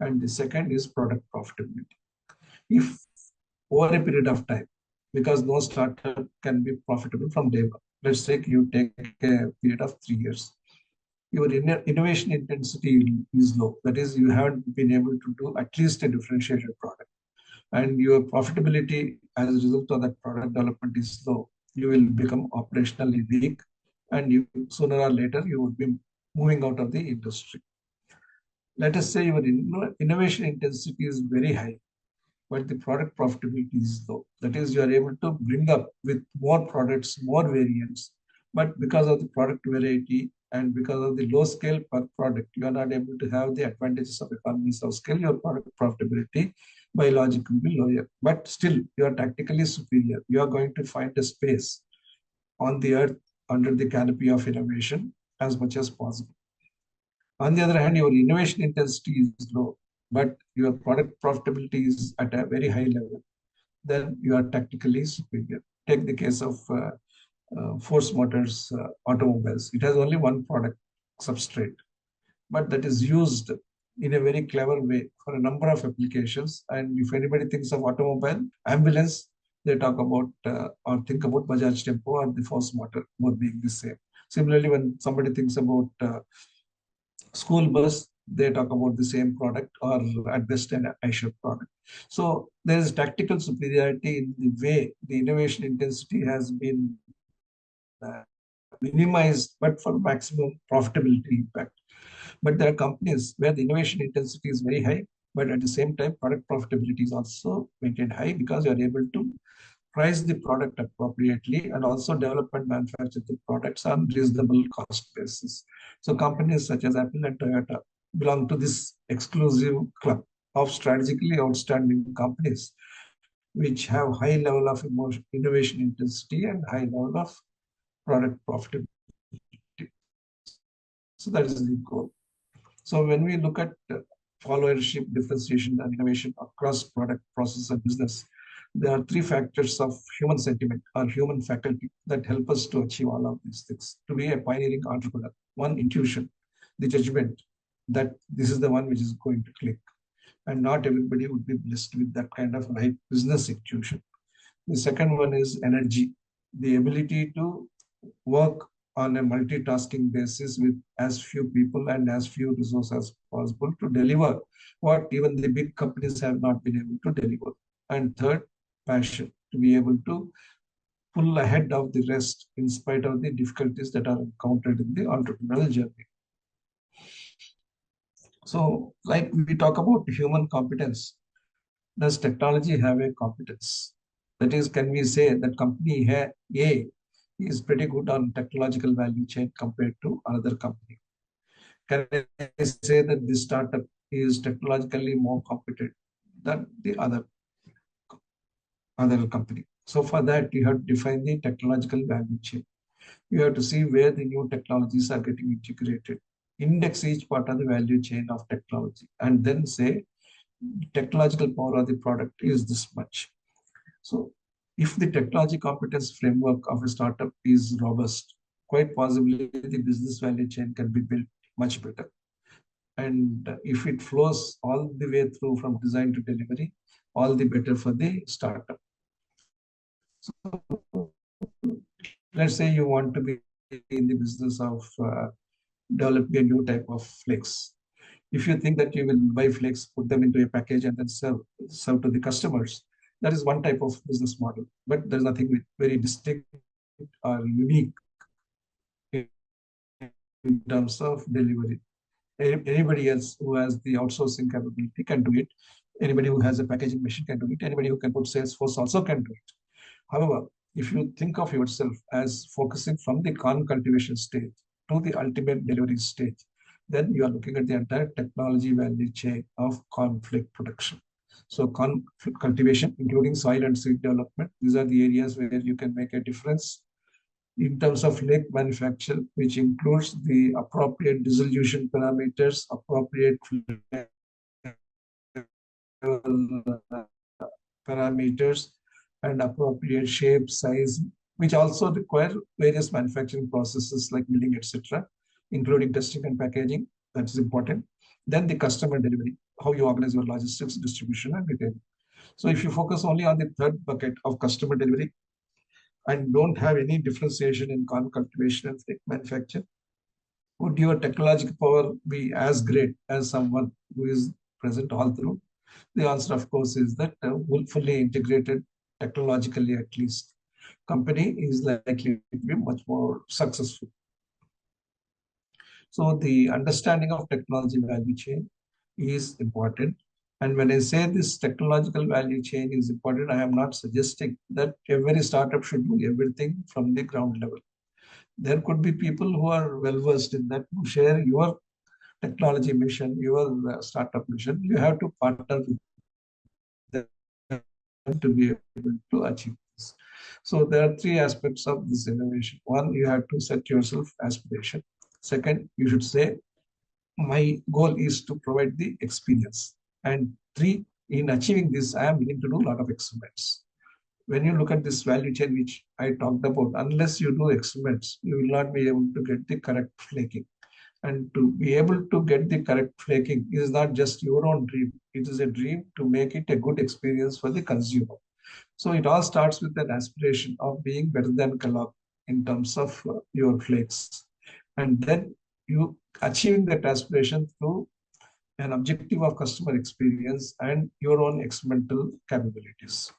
and the second is product profitability. If over a period of time, because no startup can be profitable from day one, let's say you take a period of 3 years, your innovation intensity is low. That is, you haven't been able to do at least a differentiated product. And your profitability as a result of that product development is low. You will become operationally weak, and you sooner or later you would be moving out of the industry. Let us say your innovation intensity is very high, but the product profitability is low. That is, you are able to bring up with more products, more variants, but because of the product variety and because of the low scale per product, you are not able to have the advantages of economies of scale. Your product profitability biologically will be lower, but still you are tactically superior. You are going to find a space on the earth under the canopy of innovation as much as possible. On the other hand, your innovation intensity is low, but your product profitability is at a very high level. Then you are tactically superior. Take the case of Force Motors automobiles. It has only one product substrate, but that is used in a very clever way for a number of applications. And if anybody thinks of automobile, ambulance, they talk about or think about Bajaj Tempo or the Force Motor, both being the same. Similarly, when somebody thinks about school bus, they talk about the same product or at best an Aisha product. So there is tactical superiority in the way the innovation intensity has been minimized, but for maximum profitability impact. But there are companies where the innovation intensity is very high, but at the same time, product profitability is also maintained high because you are able to price the product appropriately and also develop and manufacture the products on reasonable cost basis. So companies such as Apple and Toyota belong to this exclusive club of strategically outstanding companies which have high level of innovation intensity and high level of product profitability. So that is the goal. So when we look at followership, differentiation, and innovation across product, process, and business, there are three factors of human sentiment or human faculty that help us to achieve all of these things. To be a pioneering entrepreneur, one, intuition, the judgment that this is the one which is going to click. And not everybody would be blessed with that kind of right business intuition. The second one is energy, the ability to work on a multitasking basis with as few people and as few resources as possible to deliver what even the big companies have not been able to deliver. And third, passion, to be able to pull ahead of the rest in spite of the difficulties that are encountered in the entrepreneurial journey. So, like we talk about human competence, does technology have a competence? That is, can we say that company A is pretty good on technological value chain compared to another company? Can I say that this startup is technologically more competent than the other company? So for that, you have to define the technological value chain. You have to see where the new technologies are getting integrated. Index each part of the value chain of technology, and then say technological power of the product is this much. So if the technology competence framework of a startup is robust, quite possibly the business value chain can be built much better. And if it flows all the way through from design to delivery, all the better for the startup. So let's say you want to be in the business of developing a new type of flakes. If you think that you will buy flakes, put them into a package and then serve to the customers, that is one type of business model. But there's nothing very distinct or unique in terms of delivery. Anybody else who has the outsourcing capability can do it. Anybody who has a packaging machine can do it. Anybody who can put Salesforce also can do it. However, if you think of yourself as focusing from the corn cultivation stage to the ultimate delivery stage, then you are looking at the entire technology value chain of conflict production. So conflict cultivation, including soil and seed development, these are the areas where you can make a difference in terms of lake manufacture, which includes the appropriate dissolution parameters, appropriate parameters, and appropriate shape, size, which also require various manufacturing processes like milling, etc., including testing and packaging. That is important. Then the customer delivery, how you organize your logistics, distribution, and retailing. So if you focus only on the third bucket of customer delivery and don't have any differentiation in corn cultivation and manufacture, would your technological power be as great as someone who is present all through? The answer, of course, is that fully integrated technologically, at least, company is likely to be much more successful. So the understanding of technology value chain is important. And when I say this technological value chain is important, I am not suggesting that every startup should do everything from the ground level. There could be people who are well versed in that, who share your technology mission, your startup mission. You have to partner with them to be able to achieve this. So there are three aspects of this innovation. One, you have to set yourself aspiration. Second, you should say, my goal is to provide the experience. And three, in achieving this, I am willing to do a lot of experiments. When you look at this value chain, which I talked about, unless you do experiments, you will not be able to get the correct flaking. And to be able to get the correct flaking is not just your own dream. It is a dream to make it a good experience for the consumer. So it all starts with an aspiration of being better than Kellogg in terms of your flakes. And then you achieving that aspiration through an objective of customer experience and your own experimental capabilities.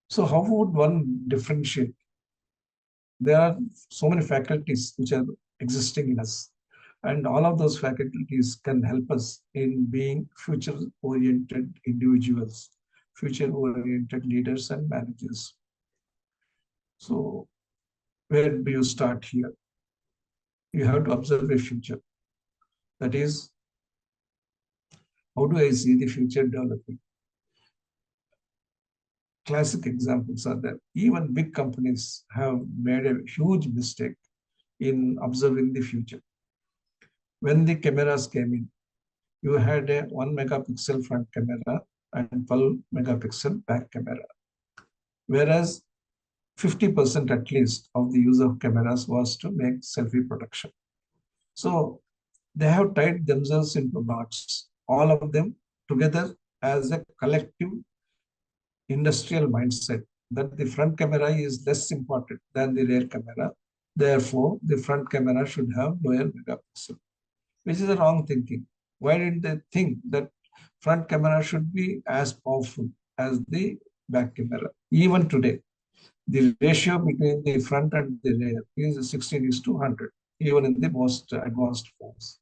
So how would one differentiate? There are so many faculties which are existing in us, and all of those faculties can help us in being future oriented individuals, future oriented leaders and managers. So where do you start here? You have to observe a future. That is, how do I see the future developing? Classic examples are that even big companies have made a huge mistake in observing the future. When the cameras came in, you had a 1 megapixel front camera and 12 megapixel back camera. Whereas 50% at least of the use of cameras was to make selfie production. So they have tied themselves into knots, all of them together as a collective industrial mindset that the front camera is less important than the rear camera. Therefore, the front camera should have lower megapixel, which is a wrong thinking. Why didn't they think that front camera should be as powerful as the back camera? Even today, the ratio between the front and the rear is 16 is to 100, even in the most advanced phones.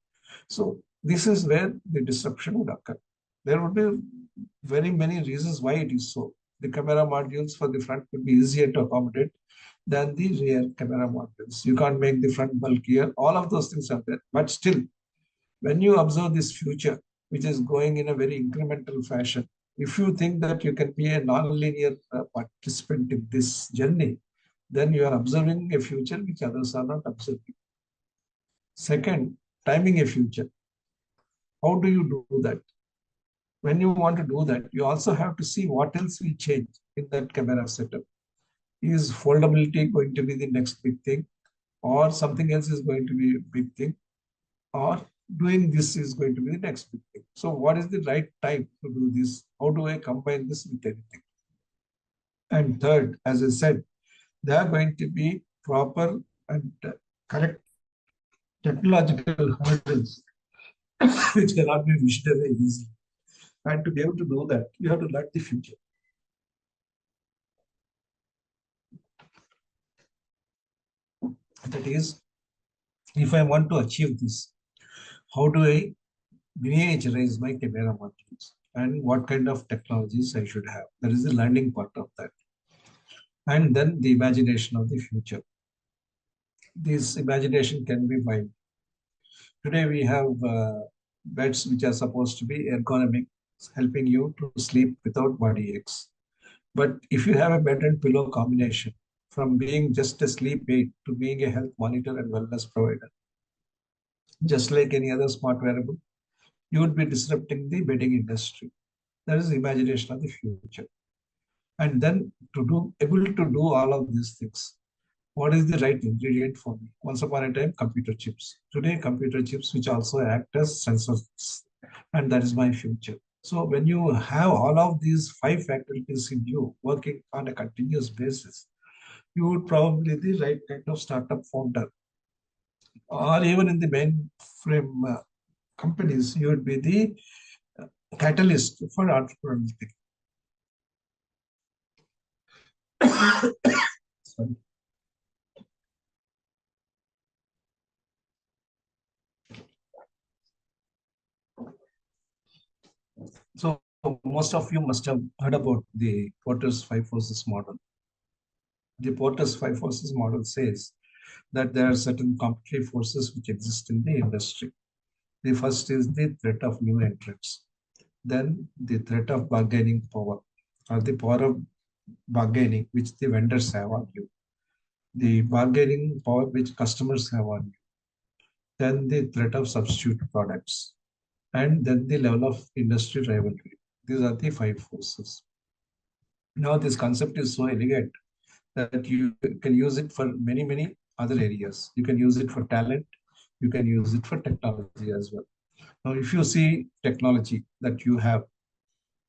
So this is where the disruption would occur. There would be very many reasons why it is so. The camera modules for the front would be easier to accommodate than the rear camera modules. You can't make the front bulkier. All of those things are there. But still, when you observe this future, which is going in a very incremental fashion, if you think that you can be a non-linear participant in this journey, then you are observing a future which others are not observing. Second, timing a future. How do you do that? When you want to do that, you also have to see what else will change in that camera setup. Is foldability going to be the next big thing, or something else is going to be a big thing, or doing this is going to be the next big thing? So what is the right time to do this? How do I combine this with anything? And third, as I said, there are going to be proper and correct technological hurdles which cannot be wished away easily. And to be able to do that, you have to learn the future. That is, if I want to achieve this, how do I miniaturize my camera modules and what kind of technologies I should have? That is the learning part of that. And then the imagination of the future. This imagination can be wild. Today we have beds which are supposed to be ergonomic, helping you to sleep without body aches. But if you have a bed and pillow combination, from being just a sleep aid to being a health monitor and wellness provider, just like any other smart wearable, you would be disrupting the bedding industry. That is the imagination of the future. And then to do able to do all of these things, what is the right ingredient for me? Once upon a time, computer chips. Today, computer chips which also act as sensors, and that is my future. So when you have all of these five faculties in you working on a continuous basis, you would probably be the right kind of startup founder. Or even in the mainframe companies, you would be the catalyst for entrepreneurial thinking. Sorry. So most of you must have heard about the Porter's five forces model. The Porter's five forces model says that there are certain competitive forces which exist in the industry. The first is the threat of new entrants. Then the threat of bargaining power, or the power of bargaining which the vendors have on you. The bargaining power which customers have on you. Then the threat of substitute products. And then the level of industry rivalry. These are the five forces. Now, this concept is so elegant that you can use it for many, many other areas. You can use it for talent. You can use it for technology as well. Now, if you see technology that you have,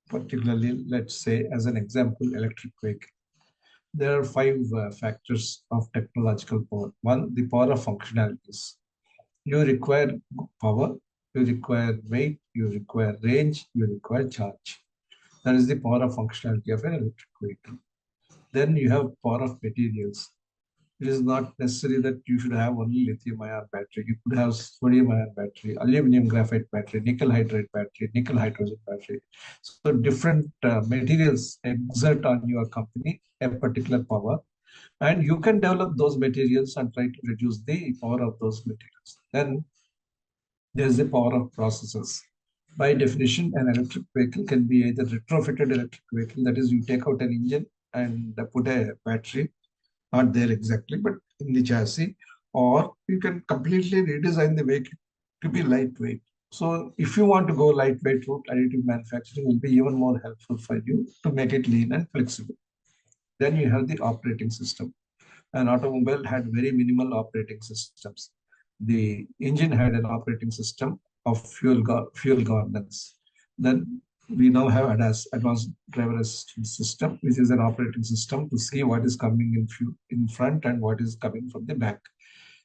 particularly, let's say, as an example, electric vehicle, there are five factors of technological power. One, the power of functionalities. You require power, you require weight, you require range, you require charge. That is the power of functionality of an electric vehicle. Then you have power of materials. It is not necessary that you should have only lithium ion battery. You could have sodium ion battery, aluminum graphite battery, nickel hydride battery, nickel hydrogen battery. So different materials exert on your company a particular power, and you can develop those materials and try to reduce the power of those materials. Then there's the power of processes. By definition, an electric vehicle can be either retrofitted electric vehicle, that is, you take out an engine and put a battery, not there exactly, but in the chassis, or you can completely redesign the vehicle to be lightweight. So if you want to go lightweight route, additive manufacturing will be even more helpful for you to make it lean and flexible. Then you have the operating system. An automobile had very minimal operating systems. The engine had an operating system of fuel governance. Then we now have advanced driver assistance system, which is an operating system to see what is coming in front and what is coming from the back.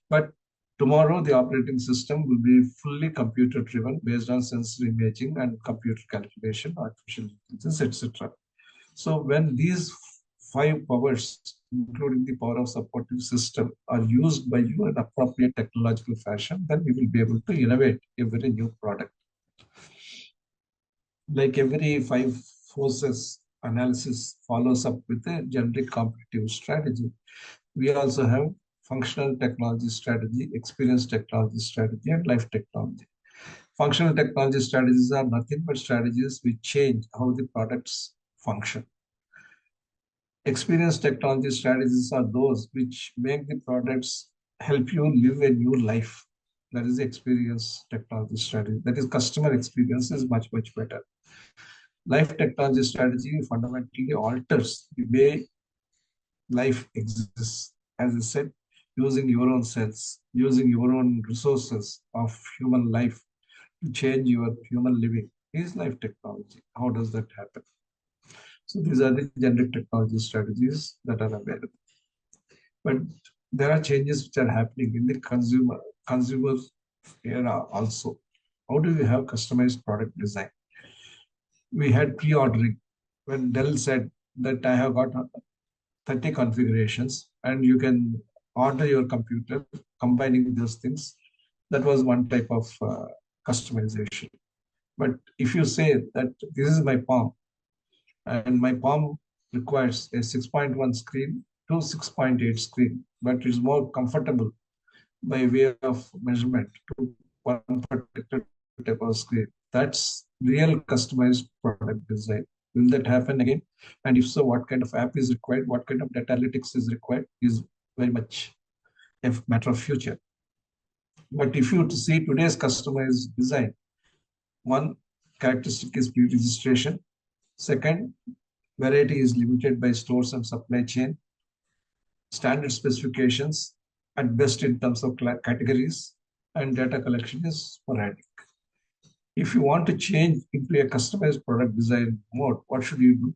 But tomorrow, the operating system will be fully computer driven based on sensor imaging and computer calculation, artificial intelligence, etc. So when these five powers, including the power of supportive system, are used by you in appropriate technological fashion, then we will be able to innovate a very new product. Like every five forces analysis follows up with a generic competitive strategy. We also have functional technology strategy, experience technology strategy, and life technology. Functional technology strategies are nothing but strategies which change how the products function. Experience technology strategies are those which make the products help you live a new life. That is the experience technology strategy. That is, customer experience is much, much better. Life technology strategy fundamentally alters the way life exists. As I said, using your own cells, using your own resources of human life to change your human living is life technology. How does that happen? So these are the generic technology strategies that are available. But there are changes which are happening in the consumer era also. How do you have customized product design? We had pre-ordering when Dell said that I have got 30 configurations and you can order your computer combining those things. That was one type of customization. But if you say that this is my palm and my palm requires a 6.1 screen to 6.8 screen, but it's more comfortable by way of measurement to one particular type of screen. That's real customized product design. Will that happen again? And if so, what kind of app is required? What kind of data analytics is required is very much a matter of future. But if you see today's customized design, one characteristic is pre-registration. Second, variety is limited by stores and supply chain. Standard specifications at best in terms of categories, and data collection is sporadic. If you want to change into a customized product design mode, what should you do?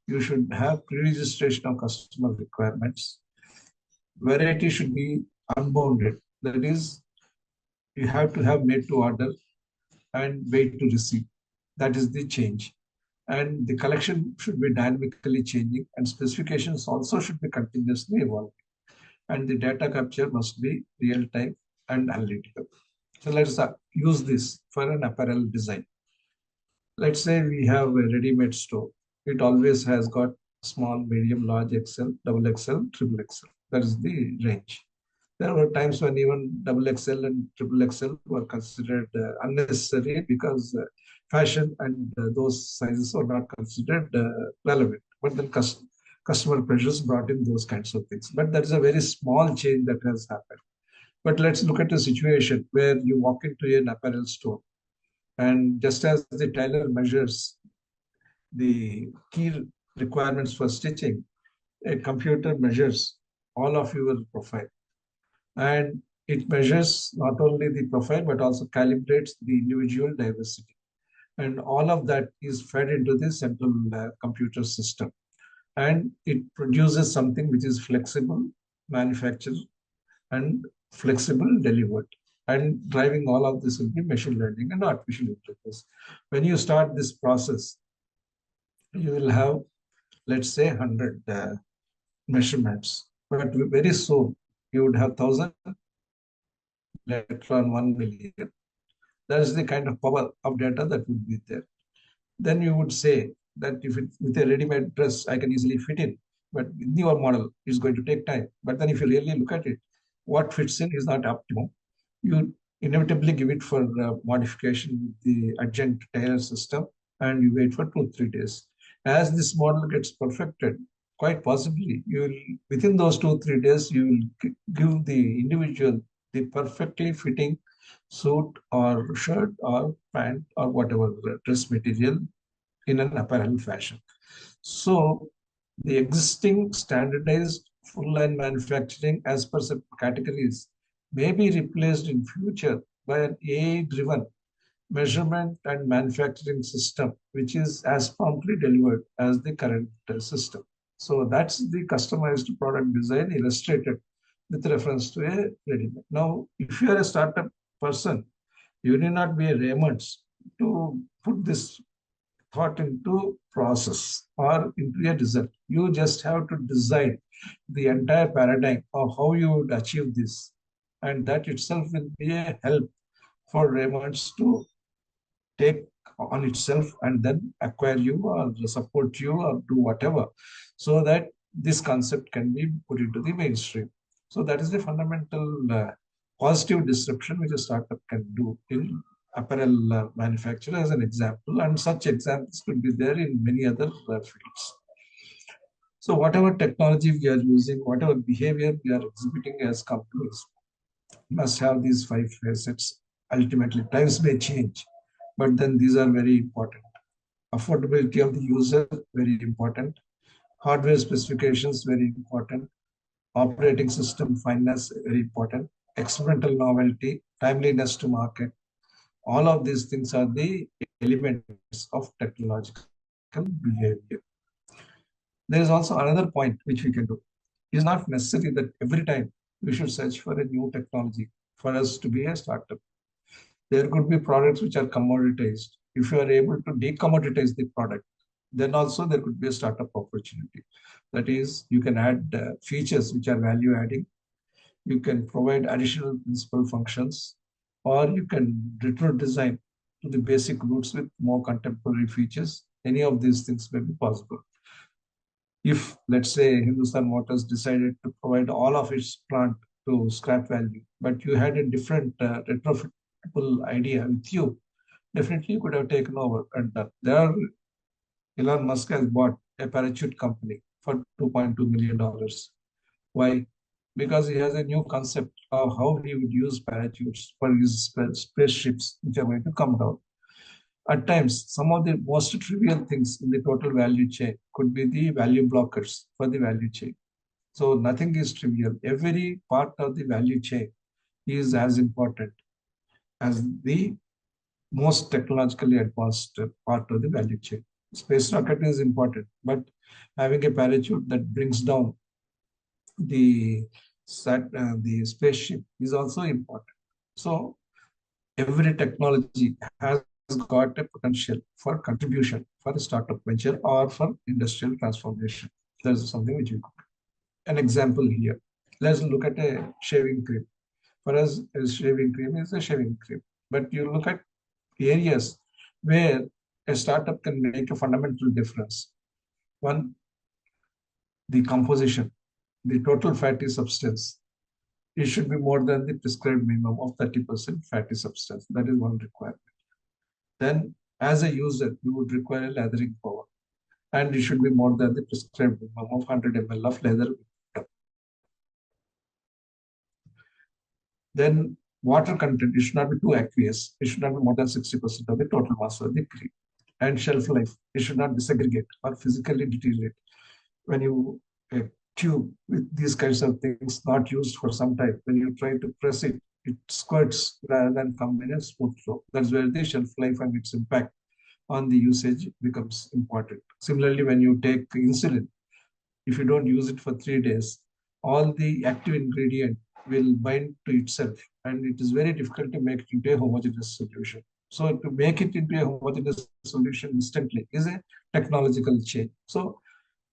You should have pre-registration of customer requirements. Variety should be unbounded. That is, you have to have made to order and wait to receive. That is the change. And the collection should be dynamically changing, and specifications also should be continuously evolving. And the data capture must be real time and analytical. So let's use this for an apparel design. Let's say we have a ready-made store. It always has got small, medium, large XL, double XL, triple XL. That is the range. There were times when even double XL and triple XL were considered unnecessary because fashion and those sizes were not considered relevant. But then customer pressures brought in those kinds of things. But that is a very small change that has happened. But let's look at a situation where you walk into an apparel store, and just as the tailor measures the key requirements for stitching, a computer measures all of your profile. And it measures not only the profile but also calibrates the individual diversity. And all of that is fed into the central computer system. And it produces something which is flexible, manufactured, and flexible delivered. And driving all of this will be machine learning and artificial intelligence. When you start this process, you will have, let's say, 100 measurements. But very soon, you would have 1,000, later on 1 million. That is the kind of power of data that would be there. Then you would say that if it, with a ready-made dress, I can easily fit in. But with your model, it's going to take time. But then if you really look at it, what fits in is not optimum. You inevitably give it for modification with the adjunct tailor system, and you wait for 2 3 days. As this model gets perfected, quite possibly you will, within those 2 3 days, you will give the individual the perfectly fitting suit or shirt or pant or whatever dress material in an apparel fashion. So the existing standardized full line manufacturing as per categories may be replaced in future by an AI-driven measurement and manufacturing system, which is as promptly delivered as the current system. So that's the customized product design illustrated with reference to a ready-made. Now, if you are a startup person, you need not be a Raymond's to put this thought into process or into a result. You just have to design the entire paradigm of how you would achieve this. And that itself will be a help for Raymonds to take on itself and then acquire you or support you or do whatever so that this concept can be put into the mainstream. So that is the fundamental positive disruption which a startup can do in apparel manufacture as an example, and such examples could be there in many other fields. So whatever technology we are using, whatever behavior we are exhibiting as companies, must have these 5 facets. Ultimately, times may change, but then these are very important. Affordability of the user, very important. Hardware specifications, very important. Operating system fineness, very important. Experimental novelty, timeliness to market. All of these things are the elements of technological behavior. There is also another point which we can do. It is not necessary that every time we should search for a new technology for us to be a startup. There could be products which are commoditized. If you are able to decommoditize the product, then also there could be a startup opportunity. That is, you can add features which are value adding. You can provide additional principal functions, or you can retro design to the basic roots with more contemporary features. Any of these things may be possible. If, let's say, Hindustan Motors decided to provide all of its plant to scrap value, but you had a different retrofitable idea with you, definitely you could have taken over and done. There are, Elon Musk has bought a parachute company for $2.2 million. Why? Because he has a new concept of how he would use parachutes for his spaceships, which are going to come down. At times, some of the most trivial things in the total value chain could be the value blockers for the value chain. So nothing is trivial. Every part of the value chain is as important as the most technologically advanced part of the value chain. Space rocket is important, but having a parachute that brings down the the spaceship is also important. So every technology has got a potential for contribution for a startup venture or for industrial transformation. There's something which you could. An example here. Let's look at a shaving cream. For us, a shaving cream is a shaving cream. But you look at areas where a startup can make a fundamental difference. One, the composition, the total fatty substance. It should be more than the prescribed minimum of 30% fatty substance. That is one requirement. Then, as a user, you would require a lathering power, and it should be more than the prescribed minimum of 100 ml of leather. Then, water content, it should not be too aqueous. It should not be more than 60% of the total mass of the cream. And shelf life, it should not disaggregate or physically deteriorate when you tube with these kinds of things not used for some time. When you try to press it, it squirts rather than come in a smooth flow. That's where the shelf life and its impact on the usage becomes important. Similarly, when you take insulin, if you don't use it for 3 days, all the active ingredient will bind to itself, and it is very difficult to make it into a homogeneous solution. So to make it into a homogeneous solution instantly is a technological change. So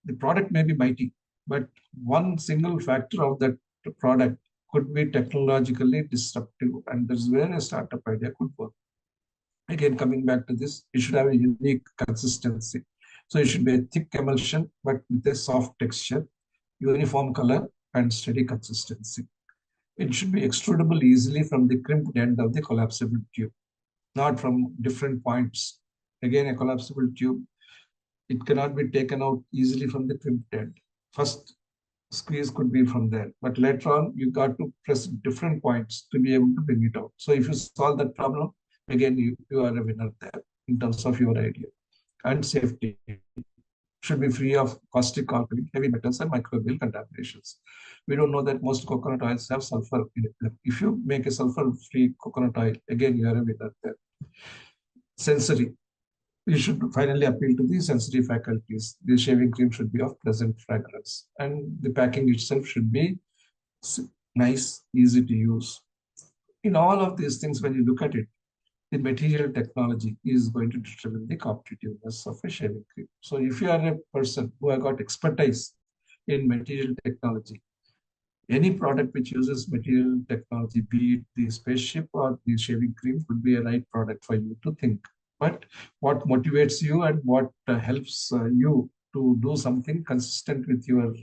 the product may be mighty, but one single factor of that product could be technologically disruptive, and that's where a startup idea could work. Again, coming back to this, it should have a unique consistency. So it should be a thick emulsion, but with a soft texture, uniform color, and steady consistency. It should be extrudable easily from the crimped end of the collapsible tube, not from different points. Again, a collapsible tube, it cannot be taken out easily from the crimped end. First squeeze could be from there, but later on, you got to press different points to be able to bring it out. So if you solve that problem, again, you are a winner there in terms of your idea. And safety should be free of caustic alkali, heavy metals, and microbial contaminations. We don't know that most coconut oils have sulfur in it. If you make a sulfur-free coconut oil, again, you are a winner there. Sensory. You should finally appeal to the sensory faculties. The shaving cream should be of pleasant fragrance, and the packing itself should be nice, easy to use. In all of these things, when you look at it, the material technology is going to determine the competitiveness of a shaving cream. So if you are a person who has got expertise in material technology, any product which uses material technology, be it the spaceship or the shaving cream, would be a right product for you to think. But what motivates you and what helps you to do something consistent with your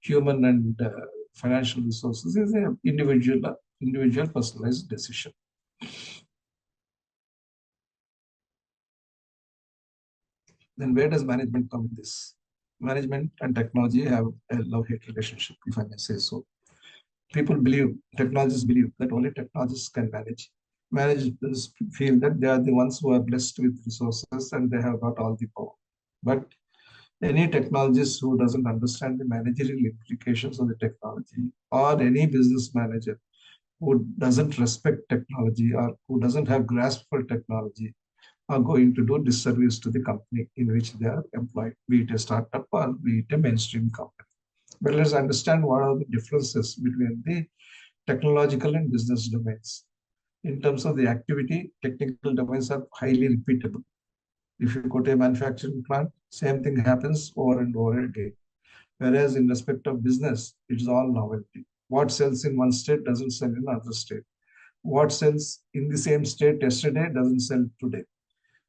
human and financial resources is an individual personalized decision. Then where does management come in this? Management and technology have a love-hate relationship, if I may say so. People believe, technologists believe that only technologists can manage. Managers feel that they are the ones who are blessed with resources and they have got all the power. But any technologist who doesn't understand the managerial implications of the technology, or any business manager who doesn't respect technology or who doesn't have grasp for technology, are going to do disservice to the company in which they are employed, be it a startup or be it a mainstream company. But let's understand what are the differences between the technological and business domains. In terms of the activity, technical domains are highly repeatable. If you go to a manufacturing plant, same thing happens over and over again. Whereas in respect of business, it's all novelty. What sells in one state doesn't sell in another state. What sells in the same state yesterday doesn't sell today.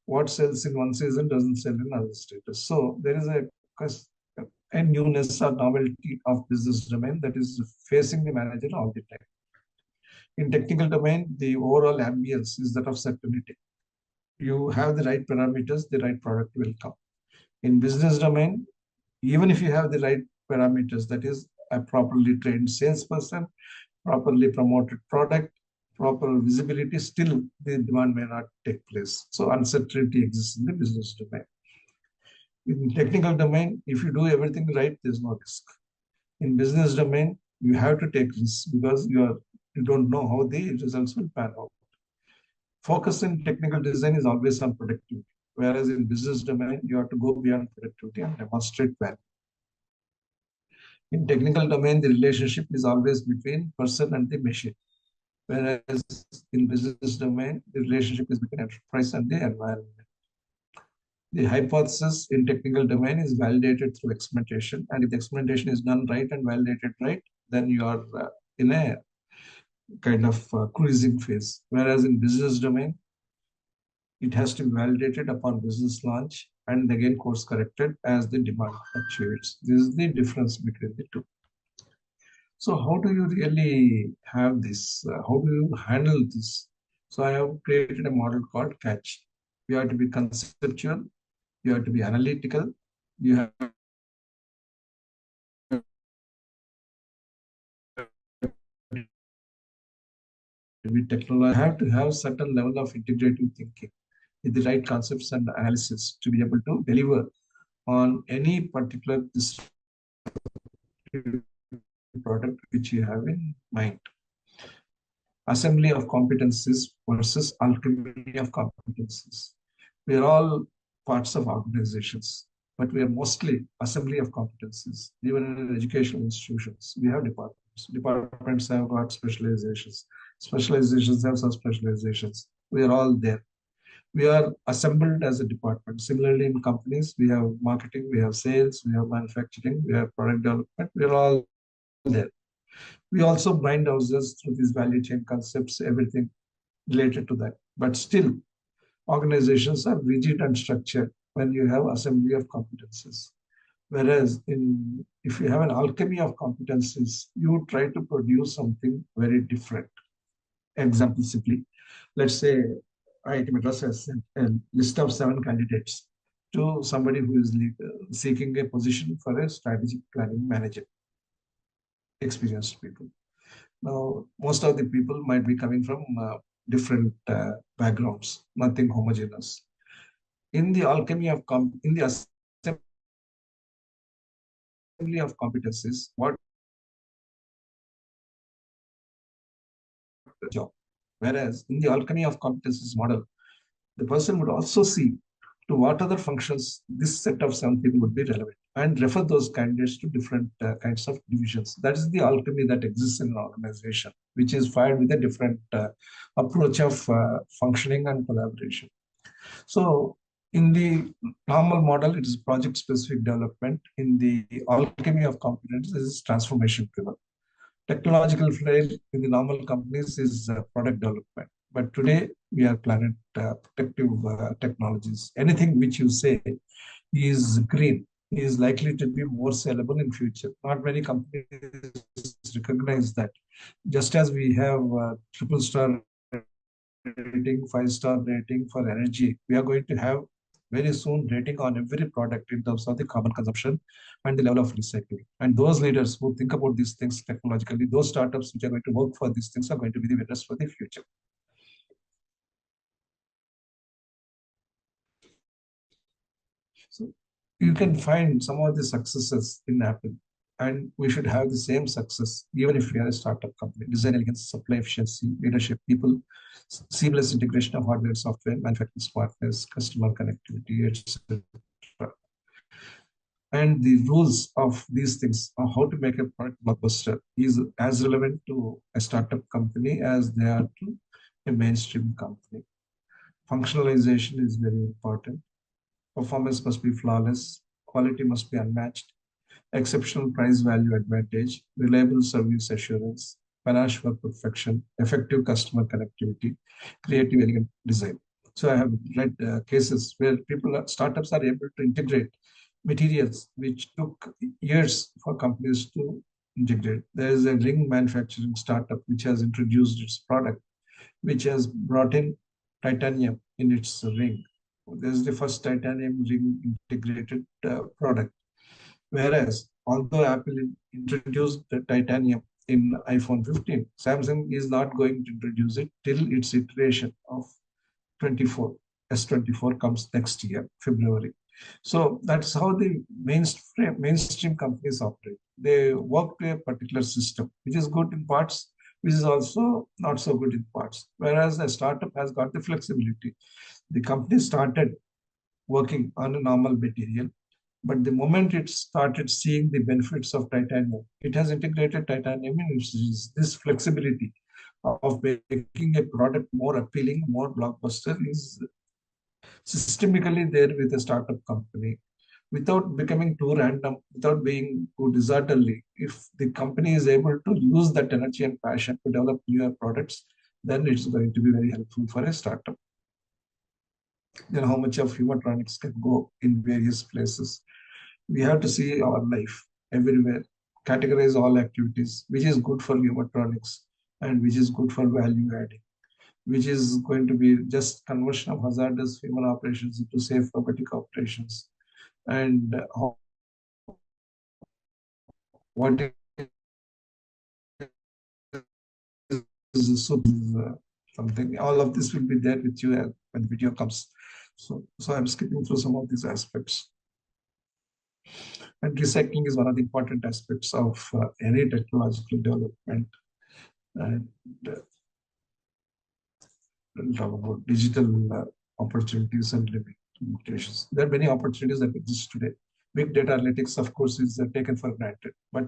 What sells in one season doesn't sell in other status. So there is a newness or novelty of business domain that is facing the manager all the time. In technical domain, the overall ambience is that of certainty. You have the right parameters, the right product will come. In business domain, even if you have the right parameters, that is a properly trained salesperson, properly promoted product, proper visibility, still the demand may not take place. So uncertainty exists in the business domain. In technical domain, if you do everything right, there's no risk. In business domain, you have to take risks because you don't know how the results will pan out. Focus in technical design is always on productivity, whereas in business domain, you have to go beyond productivity and demonstrate value. In technical domain, the relationship is always between person and the machine. Whereas in business domain, the relationship is between enterprise and the environment. The hypothesis in technical domain is validated through experimentation. And if the experimentation is done right and validated right, then you are in a kind of cruising phase. Whereas in business domain, it has to be validated upon business launch and again course corrected as the demand fluctuates. This is the difference between the two. So how do you really have this? How do you handle this? So I have created a model called CATCH. You have to be conceptual, you have to be analytical, you have to be technological, you have to have certain level of integrative thinking with the right concepts and analysis to be able to deliver on any particular product which you have in mind. Assembly of competencies versus alchemy of competencies. We are all parts of organizations, but we are mostly assembly of competencies. Even in educational institutions, we have departments. Departments have got specializations. Specializations have some specializations. We are all there. We are assembled as a department. Similarly, in companies, we have marketing, we have sales, we have manufacturing, we have product development. We are all there. We also bind ourselves through these value chain concepts, everything related to that. But still, organizations are rigid and structured when you have assembly of competencies. Whereas if you have an alchemy of competencies, you try to produce something very different. Example simply, let's say IIT Madras has sent a list of 7 candidates to somebody who is seeking a position for a strategic planning manager, experienced people. Now, most of the people might be coming from different backgrounds, nothing homogeneous. In the alchemy of in the assembly of competencies, what job? Whereas in the alchemy of competencies model, the person would also see to what other functions this set of 7 people would be relevant and refer those candidates to different kinds of divisions. That is the alchemy that exists in an organization, which is fired with a different approach of functioning and collaboration. So in the normal model, it is project-specific development. In the alchemy of competence, this is transformation-driven. Technological flair in the normal companies is product development. But today, we are planet protective technologies. Anything which you say is green is likely to be more sellable in future. Not many companies recognize that. Just as we have triple star rating, 5-star rating for energy, we are going to have very soon rating on every product in terms of the carbon consumption and the level of recycling. And those leaders who think about these things technologically, those startups which are going to work for these things are going to be the winners for the future. So you can find some of the successes in Apple, and we should have the same success even if we are a startup company. Design elegance, supply efficiency, leadership, people, seamless integration of hardware, software, manufacturing smartness, customer connectivity, etc. And the rules of these things, how to make a product blockbuster, is as relevant to a startup company as they are to a mainstream company. Functionalization is very important. Performance must be flawless. Quality must be unmatched. Exceptional price value advantage. Reliable service assurance. Financial perfection. Effective customer connectivity. Creative, elegant design. So I have read cases where startups are able to integrate materials which took years for companies to integrate. There is a ring manufacturing startup which has introduced its product, which has brought in titanium in its ring. This is the first titanium ring integrated product. Whereas, although Apple introduced the titanium in iPhone 15, Samsung is not going to introduce it till its iteration of 24. S24 comes next year, February. So that's how the mainstream companies operate. They work to a particular system, which is good in parts, which is also not so good in parts. Whereas a startup has got the flexibility. The company started working on a normal material, but the moment it started seeing the benefits of titanium, it has integrated titanium in this flexibility of making a product more appealing, more blockbuster is systemically there with a startup company without becoming too random, without being too disorderly. If the company is able to use that energy and passion to develop newer products, then it's going to be very helpful for a startup. Then how much of humatronics can go in various places. We have to see our life everywhere, categorize all activities, which is good for humatronics and which is good for value adding, which is going to be just conversion of hazardous human operations into safe robotic operations. And what is something, all of this will be there with you when video comes. So I'm skipping through some of these aspects. And recycling is one of the important aspects of any technological development. And we'll talk about digital opportunities and limitations. There are many opportunities that exist today. Big data analytics, of course, is taken for granted, but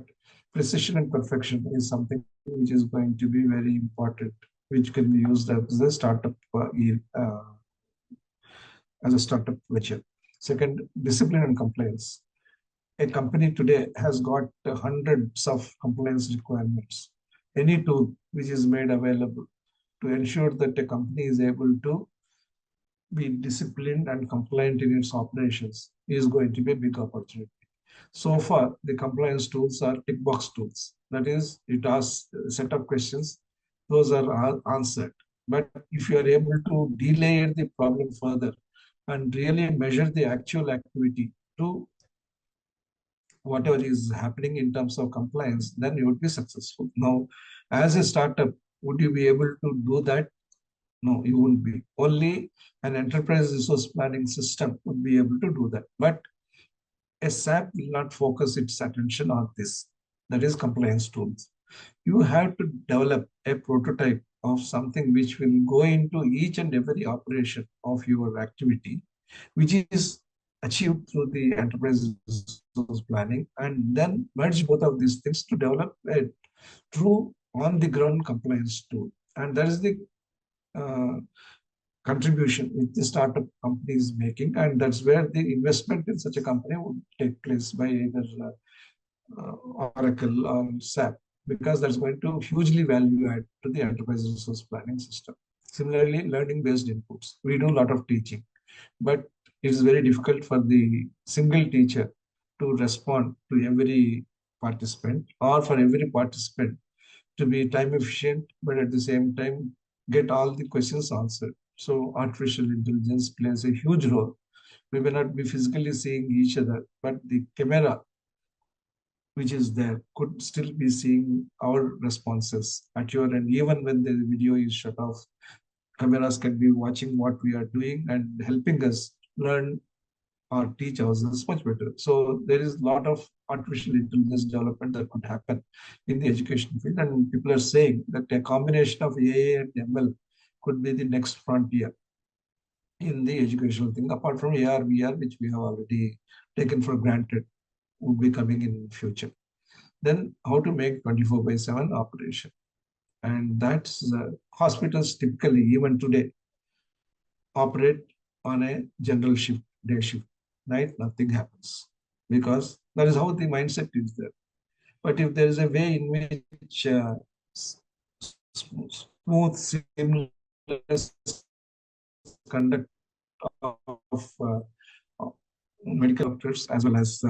precision and perfection is something which is going to be very important, which can be used as a startup as a startup venture. Second, discipline and compliance. A company today has got hundreds of compliance requirements. Any tool which is made available to ensure that a company is able to be disciplined and compliant in its operations is going to be a big opportunity. So far, the compliance tools are tick box tools. That is, it asks a set of questions, those are answered. But if you are able to delay the problem further and really measure the actual activity to whatever is happening in terms of compliance, then you would be successful. Now, as a startup, would you be able to do that? No, you won't be. Only an enterprise resource planning system would be able to do that. But a SAP will not focus its attention on this. That is compliance tools. You have to develop a prototype of something which will go into each and every operation of your activity, which is achieved through the enterprise resource planning, and then merge both of these things to develop a true on-the-ground compliance tool. And that is the uh, contribution which the startup company is making, and that's where the investment in such a company would take place by either Oracle or SAP, because that's going to hugely value add to the enterprise resource planning system. Similarly, learning-based inputs. We do a lot of teaching, but it's very difficult for the single teacher to respond to every participant, or for every participant to be time efficient, but at the same time get all the questions answered. So artificial intelligence plays a huge role. We may not be physically seeing each other, but the camera which is there could still be seeing our responses at your end. Even when the video is shut off, cameras can be watching what we are doing and helping us learn or teach ourselves much better. So there is a lot of artificial intelligence development that could happen in the education field. And people are saying that a combination of AI and ML could be the next frontier in the educational thing, apart from AR, VR, which we have already taken for granted would be coming in future. Then how to make 24 by 7 operation. And that's hospitals typically, even today, operate on a general shift, day shift. Night, nothing happens because that is how the mindset is there. But if there is a way in which smooth, seamless conduct of medical doctors as well as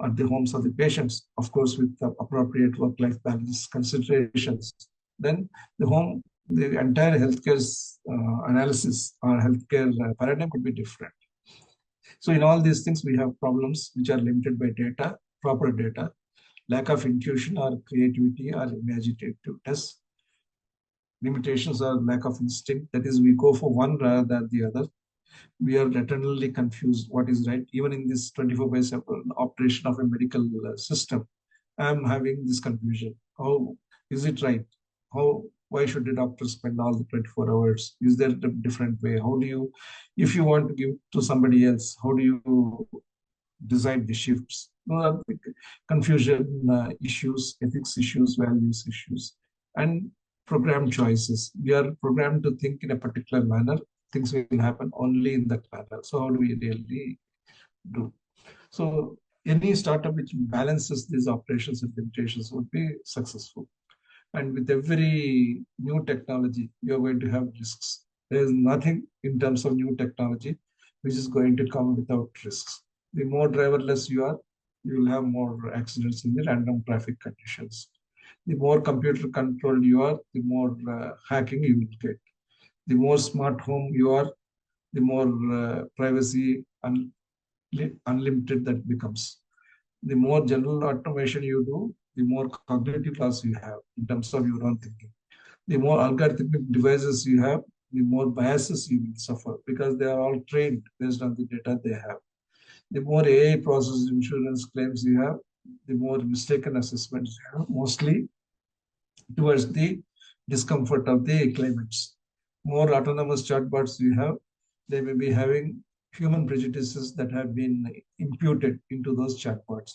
at the homes of the patients, of course, with the appropriate work-life balance considerations, then the entire healthcare analysis or healthcare paradigm could be different. So in all these things, we have problems which are limited by data, proper data, lack of intuition or creativity or imaginativeness. Limitations are lack of instinct. That is, we go for one rather than the other. We are eternally confused what is right. Even in this 24 by 7 operation of a medical system, I'm having this confusion. How is it right? Why should the doctor spend all the 24 hours? Is there a different way? How do you, if you want to give to somebody else, how do you design the shifts? Confusion issues, ethics issues, values issues, and program choices. We are programmed to think in a particular manner. Things will happen only in that manner. So how do we really do? So any startup which balances these operations and limitations would be successful. And with every new technology, you're going to have risks. There is nothing in terms of new technology which is going to come without risks. The more driverless you are, you will have more accidents in the random traffic conditions. The more computer controlled you are, the more hacking you will get. The more smart home you are, the more privacy unlimited that becomes. The more general automation you do, the more cognitive loss you have in terms of your own thinking. The more algorithmic devices you have, the more biases you will suffer because they are all trained based on the data they have. The more AI processed insurance claims you have, the more mistaken assessments you have, mostly towards the discomfort of the claimants. More autonomous chatbots you have, they may be having human prejudices that have been imputed into those chatbots.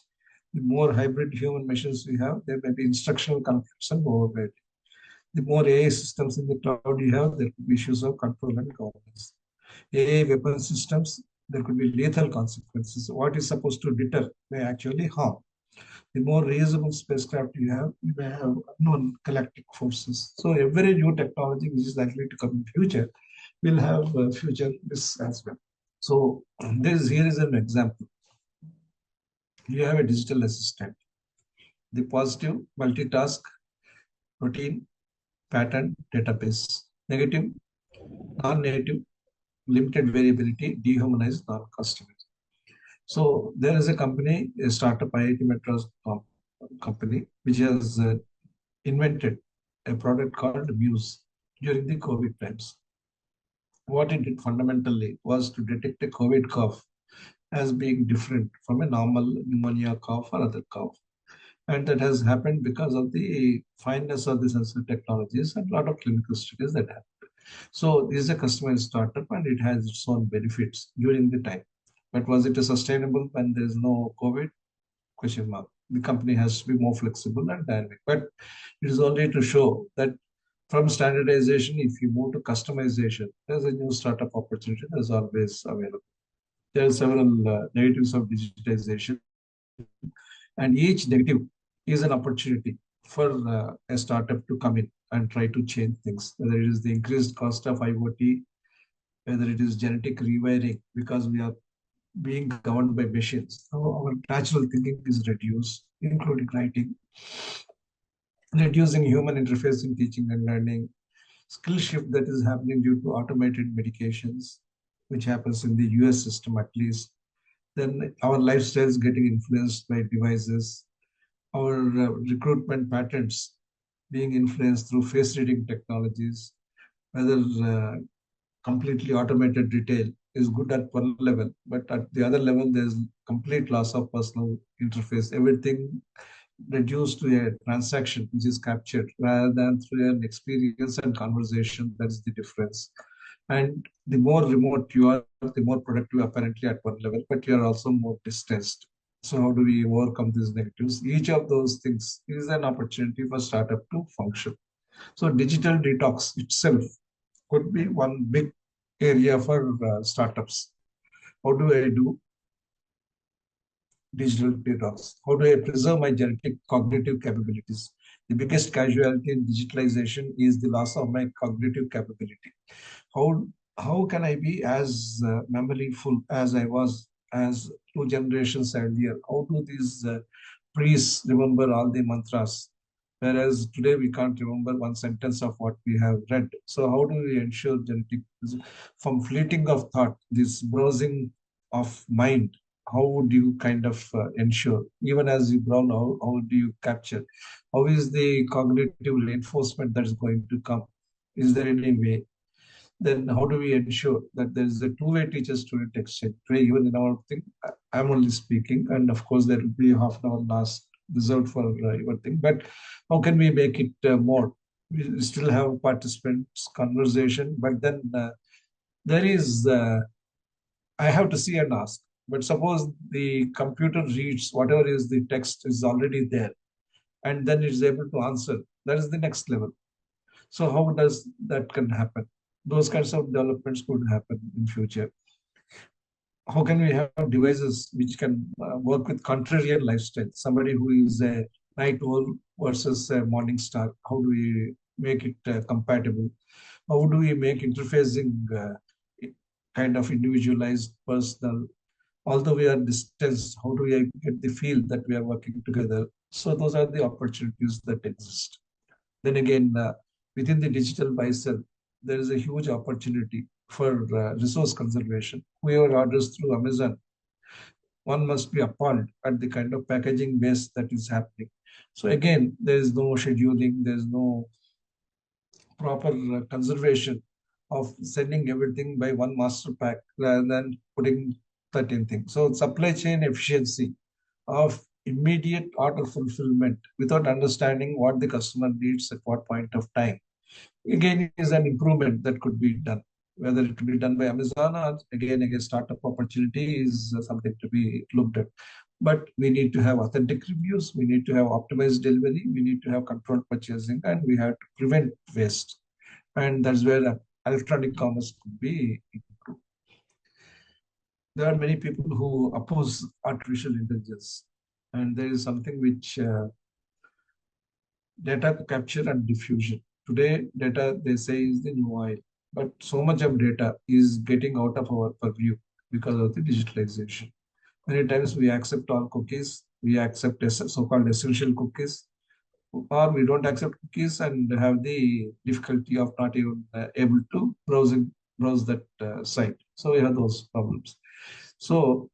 The more hybrid human machines we have, there may be instructional conflicts and overweight. The more AI systems in the cloud you have, there could be issues of control and governance. AI weapon systems, there could be lethal consequences. What is supposed to deter may actually harm. The more reusable spacecraft you may have unknown galactic forces. So every new technology which is likely to come in future will have future risks as well. So this here is an example. You have a digital assistant. The positive, multitask, routine, pattern, database. Negative, non-native, limited variability, dehumanized, non-customized. So there is a company, a startup IIT Madras company, which has invented a product called Muse during the COVID times. What it did fundamentally was to detect a COVID cough as being different from a normal pneumonia cough or other cough. And that has happened because of the fineness of the sensor technologies and a lot of clinical studies that happen. So this is a customized startup and it has its own benefits during the time. But was it a sustainable when there's no COVID? Question mark. The company has to be more flexible and dynamic. But it is only to show that from standardization, if you move to customization, there's a new startup opportunity that's always available. There are several negatives of digitization, and each negative is an opportunity for a startup to come in and try to change things, whether it is the increased cost of IoT, whether it is genetic rewiring, because we are being governed by machines. So our natural thinking is reduced, including writing, reducing human interface in teaching and learning, skill shift that is happening due to automated medications, which happens in the US system at least. Then our lifestyles getting influenced by devices, our recruitment patterns being influenced through face reading technologies, whether completely automated retail is good at one level, but at the other level, there's complete loss of personal interface. Everything reduced to a transaction which is captured rather than through an experience and conversation. That's the difference. And the more remote you are, the more productive apparently at one level, but you are also more distanced. So how do we overcome these negatives? Each of those things is an opportunity for startup to function. So digital detox itself could be one big area for startups. How do I do digital detox? How do I preserve my genetic cognitive capabilities? The biggest casualty in digitalization is the loss of my cognitive capability. How how can I be as memoryful as I was as two generations earlier? How do these priests remember all the mantras? Whereas today we can't remember one sentence of what we have read. So how do we ensure genetic from fleeting of thought, this browsing of mind? How would you kind of ensure, even as you brown, how do you capture? How is the cognitive reinforcement that's going to come? Is there any way? Then how do we ensure that there is a two-way teacher-student exchange? Today, even in our thing, I'm only speaking, and of course there will be half an hour last reserved for your thing. But how can we make it more? We still have participants conversation, but then there is I have to see and ask. But suppose the computer reads whatever is the text is already there, and then it's able to answer. That is the next level. So how does that can happen? Those kinds of developments could happen in future. How can we have devices which can work with contrarian lifestyle? Somebody who is a night owl versus a morning star. How do we make it compatible? How do we make interfacing kind of individualized, personal? Although we are distanced, how do we get the feel that we are working together? So those are the opportunities that exist. Then again, within the digital buy sell, there is a huge opportunity for resource conservation. Whoever orders through Amazon, one must be appalled at the kind of packaging waste that is happening. So again, there is no scheduling, there is no proper conservation of sending everything by one master pack rather than putting 13th thing. So supply chain efficiency of immediate order fulfillment without understanding what the customer needs at what point of time. Again, is an improvement that could be done. Whether it could be done by Amazon or again, startup opportunity is something to be looked at. But we need to have authentic reviews. We need to have optimized delivery. We need to have controlled purchasing, and we have to prevent waste. And that's where electronic commerce could be improved. There are many people who oppose artificial intelligence, and there is something which data capture and diffusion. Today, data they say is the new oil, but so much of data is getting out of our purview because of the digitalization. Many times we accept all cookies, we accept so-called essential cookies, or we don't accept cookies and have the difficulty of not even able to browse that site. So we have those problems. So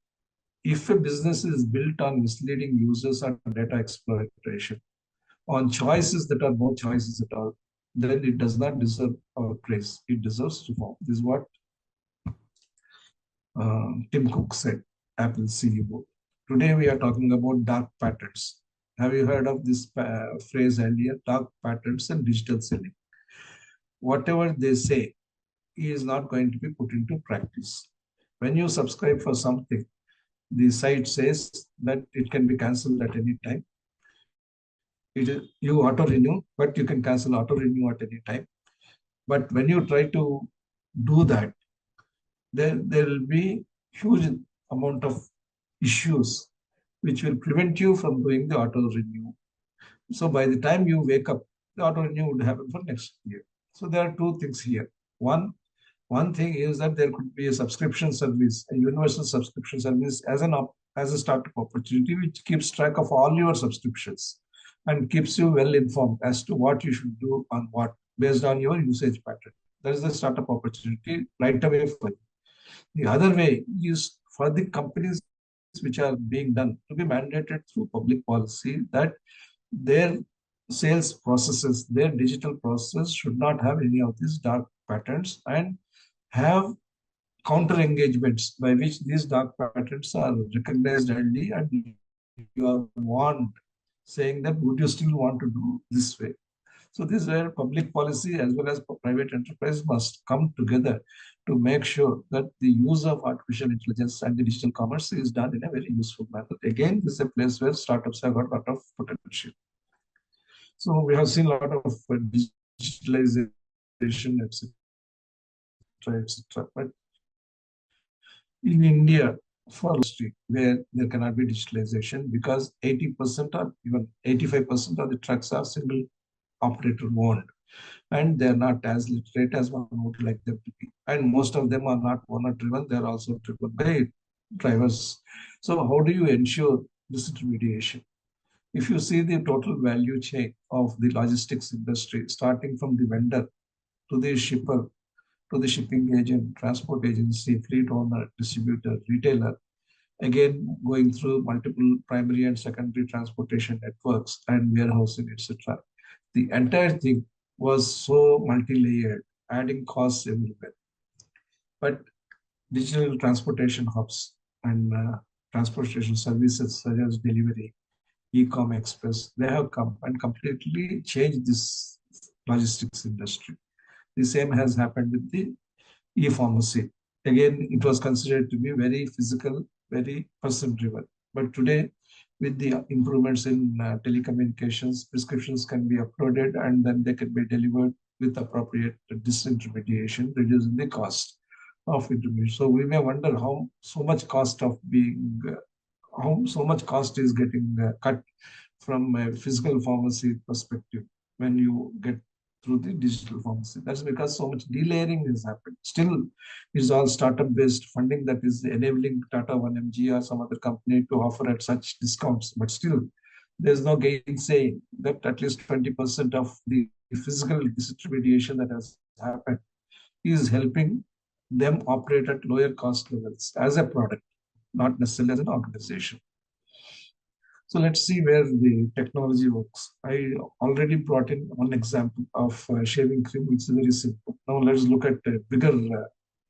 if a business is built on misleading users and data exploitation, on choices that are no choices at all, then it does not deserve our praise. It deserves reform. This is what Tim Cook said, Apple CEO. Today we are talking about dark patterns. Have you heard of this phrase earlier? Dark patterns and digital selling. Whatever they say is not going to be put into practice. When you subscribe for something, the site says that it can be cancelled at any time. You auto renew, but you can cancel auto renew at any time. But when you try to do that, there will be huge amount of issues which will prevent you from doing the auto renew. So by the time you wake up, the auto renew would happen for next year. So there are two things here. One thing is that there could be a subscription service, a universal subscription service as a startup opportunity, which keeps track of all your subscriptions and keeps you well informed as to what you should do on what based on your usage pattern. That is the startup opportunity right away for you. The other way is for the companies which are being done to be mandated through public policy that their sales processes, their digital process should not have any of these dark patterns and have counter engagements by which these dark patterns are recognized early and you are warned, saying that would you still want to do this way? So this is where public policy as well as private enterprise must come together to make sure that the use of artificial intelligence and the digital commerce is done in a very useful manner. Again, this is a place where startups have got a lot of potential. So we have seen a lot of digitalization, etc., etc. But in India, for industry where there cannot be digitalization because 80% or even 85% of the trucks are single operator owned and they're not as literate as one would like them to be. And most of them are not owner driven, they're also driven by drivers. So, how do you ensure disintermediation? If you see the total value chain of the logistics industry, starting from the vendor to the shipper, to the shipping agent, transport agency, fleet owner, distributor, retailer, again going through multiple primary and secondary transportation networks and warehousing, etc. The entire thing was so multi-layered, adding costs everywhere. But digital transportation hubs and transportation services such as delivery, e-com express, they have come and completely changed this logistics industry. The same has happened with the e-pharmacy. Again, it was considered to be very physical, very person-driven. But today, with the improvements in telecommunications, prescriptions can be uploaded and then they can be delivered with appropriate disintermediation, reducing the cost of intermediation. So we may wonder how so much cost of being, how so much cost is getting cut from a physical pharmacy perspective when you get through the digital pharmacy. That's because so much delayering has happened. Still, it's all startup-based funding that is enabling Tata 1mg or some other company to offer at such discounts. But still, there's no gainsaying that at least 20% of the physical disintermediation that has happened is helping them operate at lower cost levels as a product, not necessarily as an organization. So let's see where the technology works. I already brought in one example of shaving cream, which is very simple. Now let's look at a bigger,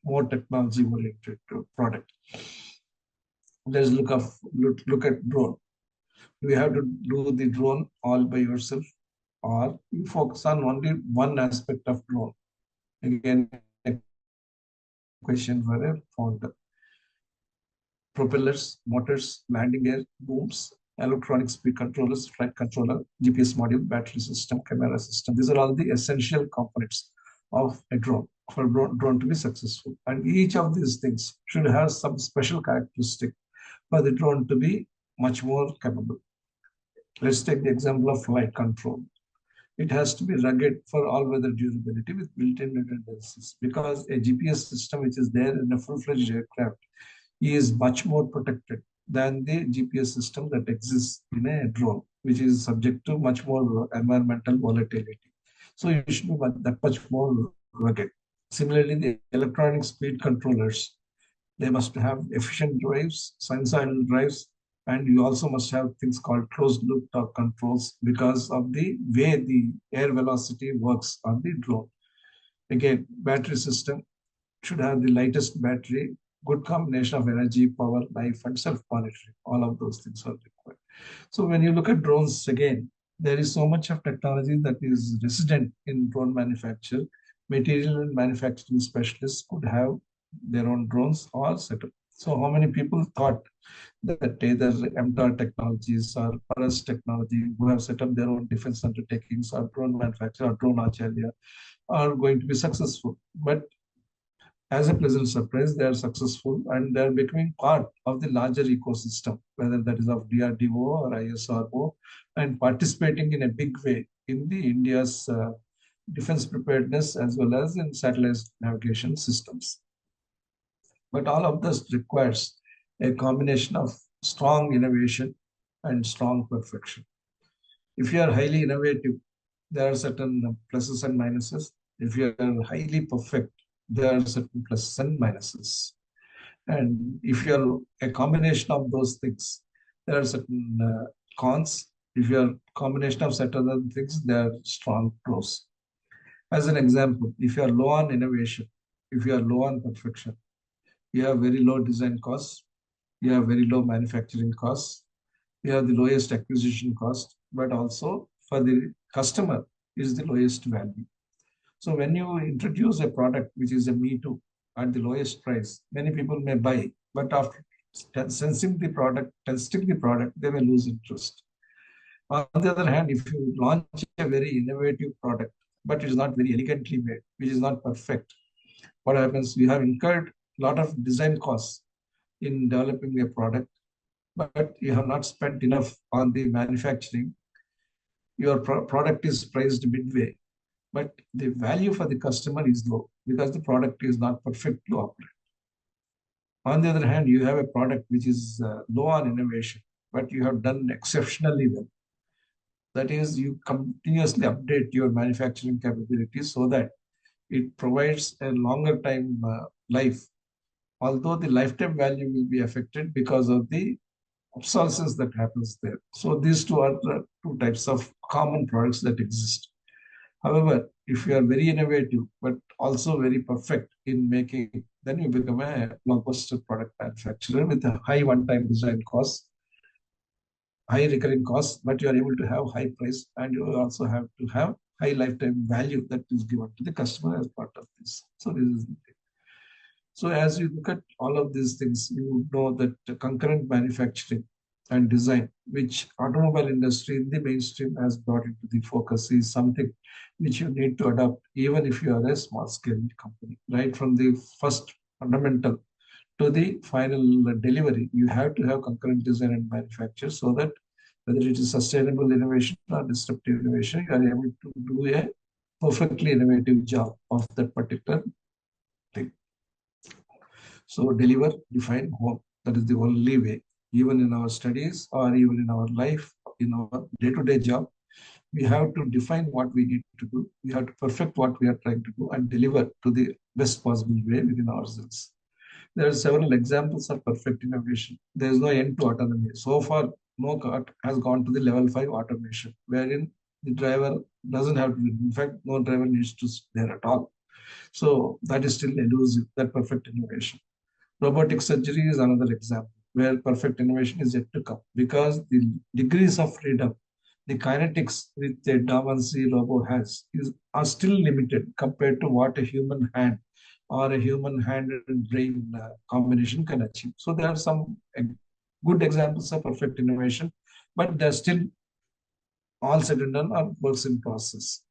more technology-oriented product. Let's look at drone. Do you have to do the drone all by yourself, or you focus on only one aspect of drone? Again, a question for a founder. Propellers, motors, landing gear, booms, electronic speed controllers, flight controller, GPS module, battery system, camera system. These are all the essential components of a drone for drone to be successful. And each of these things should have some special characteristic for the drone to be much more capable. Let's take the example of flight control. It has to be rugged for all weather durability with built-in redundancies, because a GPS system which is there in a full-fledged aircraft is much more protected than the GPS system that exists in a drone, which is subject to much more environmental volatility. So you should be that much more rugged. Similarly, the electronic speed controllers, they must have efficient drives, sinusoidal drives, and you also must have things called closed loop torque controls because of the way the air velocity works on the drone. Again, battery system should have the lightest battery, good combination of energy, power, life, and self-monitoring. All of those things are required. So when you look at drones again, there is so much of technology that is resident in drone manufacture. Material and manufacturing specialists could have their own drones or setup. So how many people thought that either MTAR technologies or Paras technology who have set up their own defense undertakings or drone manufacturer or drone acharya are going to be successful? But as a pleasant surprise, they are successful and they are becoming part of the larger ecosystem, whether that is of DRDO or ISRO, and participating in a big way in the India's defense preparedness as well as in satellite navigation systems. But all of this requires a combination of strong innovation and strong perfection. If you are highly innovative, there are certain pluses and minuses. If you are highly perfect, there are certain pluses and minuses. And if you're a combination of those things, there are certain cons. If you're a combination of certain other things, there are strong pros. As an example, if you are low on innovation, if you are low on perfection, you have very low design costs, you have very low manufacturing costs, you have the lowest acquisition cost, but also for the customer is the lowest value. So when you introduce a product which is a me too at the lowest price, many people may buy, but after sensing the product, testing the product, they may lose interest. On the other hand, if you launch a very innovative product, but it is not very elegantly made, which is not perfect, what happens? You have incurred a lot of design costs in developing a product, but you have not spent enough on the manufacturing. Your product is priced midway, but the value for the customer is low because the product is not perfect to operate. On the other hand, you have a product which is low on innovation, but you have done exceptionally well. That is, you continuously update your manufacturing capabilities so that it provides a longer time life, although the lifetime value will be affected because of the obsolescence that happens there. So these two are the two types of common products that exist. However, if you are very innovative but also very perfect in making, then you become a blockbuster product manufacturer with a high one-time design cost, high recurring costs, but you are able to have high price and you also have to have high lifetime value that is given to the customer as part of this. So this is the thing. So as you look at all of these things, you know that concurrent manufacturing and design, which automobile industry in the mainstream has brought into the focus, is something which you need to adopt even if you are a small scale company. Right from the first fundamental to the final delivery, you have to have concurrent design and manufacture so that whether it is sustainable innovation or disruptive innovation, you are able to do a perfectly innovative job of that particular thing. So deliver, define, home. That is the only way. Even in our studies or even in our life, in our day-to-day job, we have to define what we need to do. We have to perfect what we are trying to do and deliver to the best possible way within ourselves. There are several examples of perfect innovation. There is no end to autonomy. So far, no car has gone to the level 5 automation, wherein the driver doesn't have to, in fact, no driver needs to sit there at all. So that is still elusive, that perfect innovation. Robotic surgery is another example. where perfect innovation is yet to come because the degrees of freedom, the kinetics which a Da Vinci robot has are still limited compared to what a human hand or a human hand and brain combination can achieve. So there are some good examples of perfect innovation, but they're still all said and done are works in process.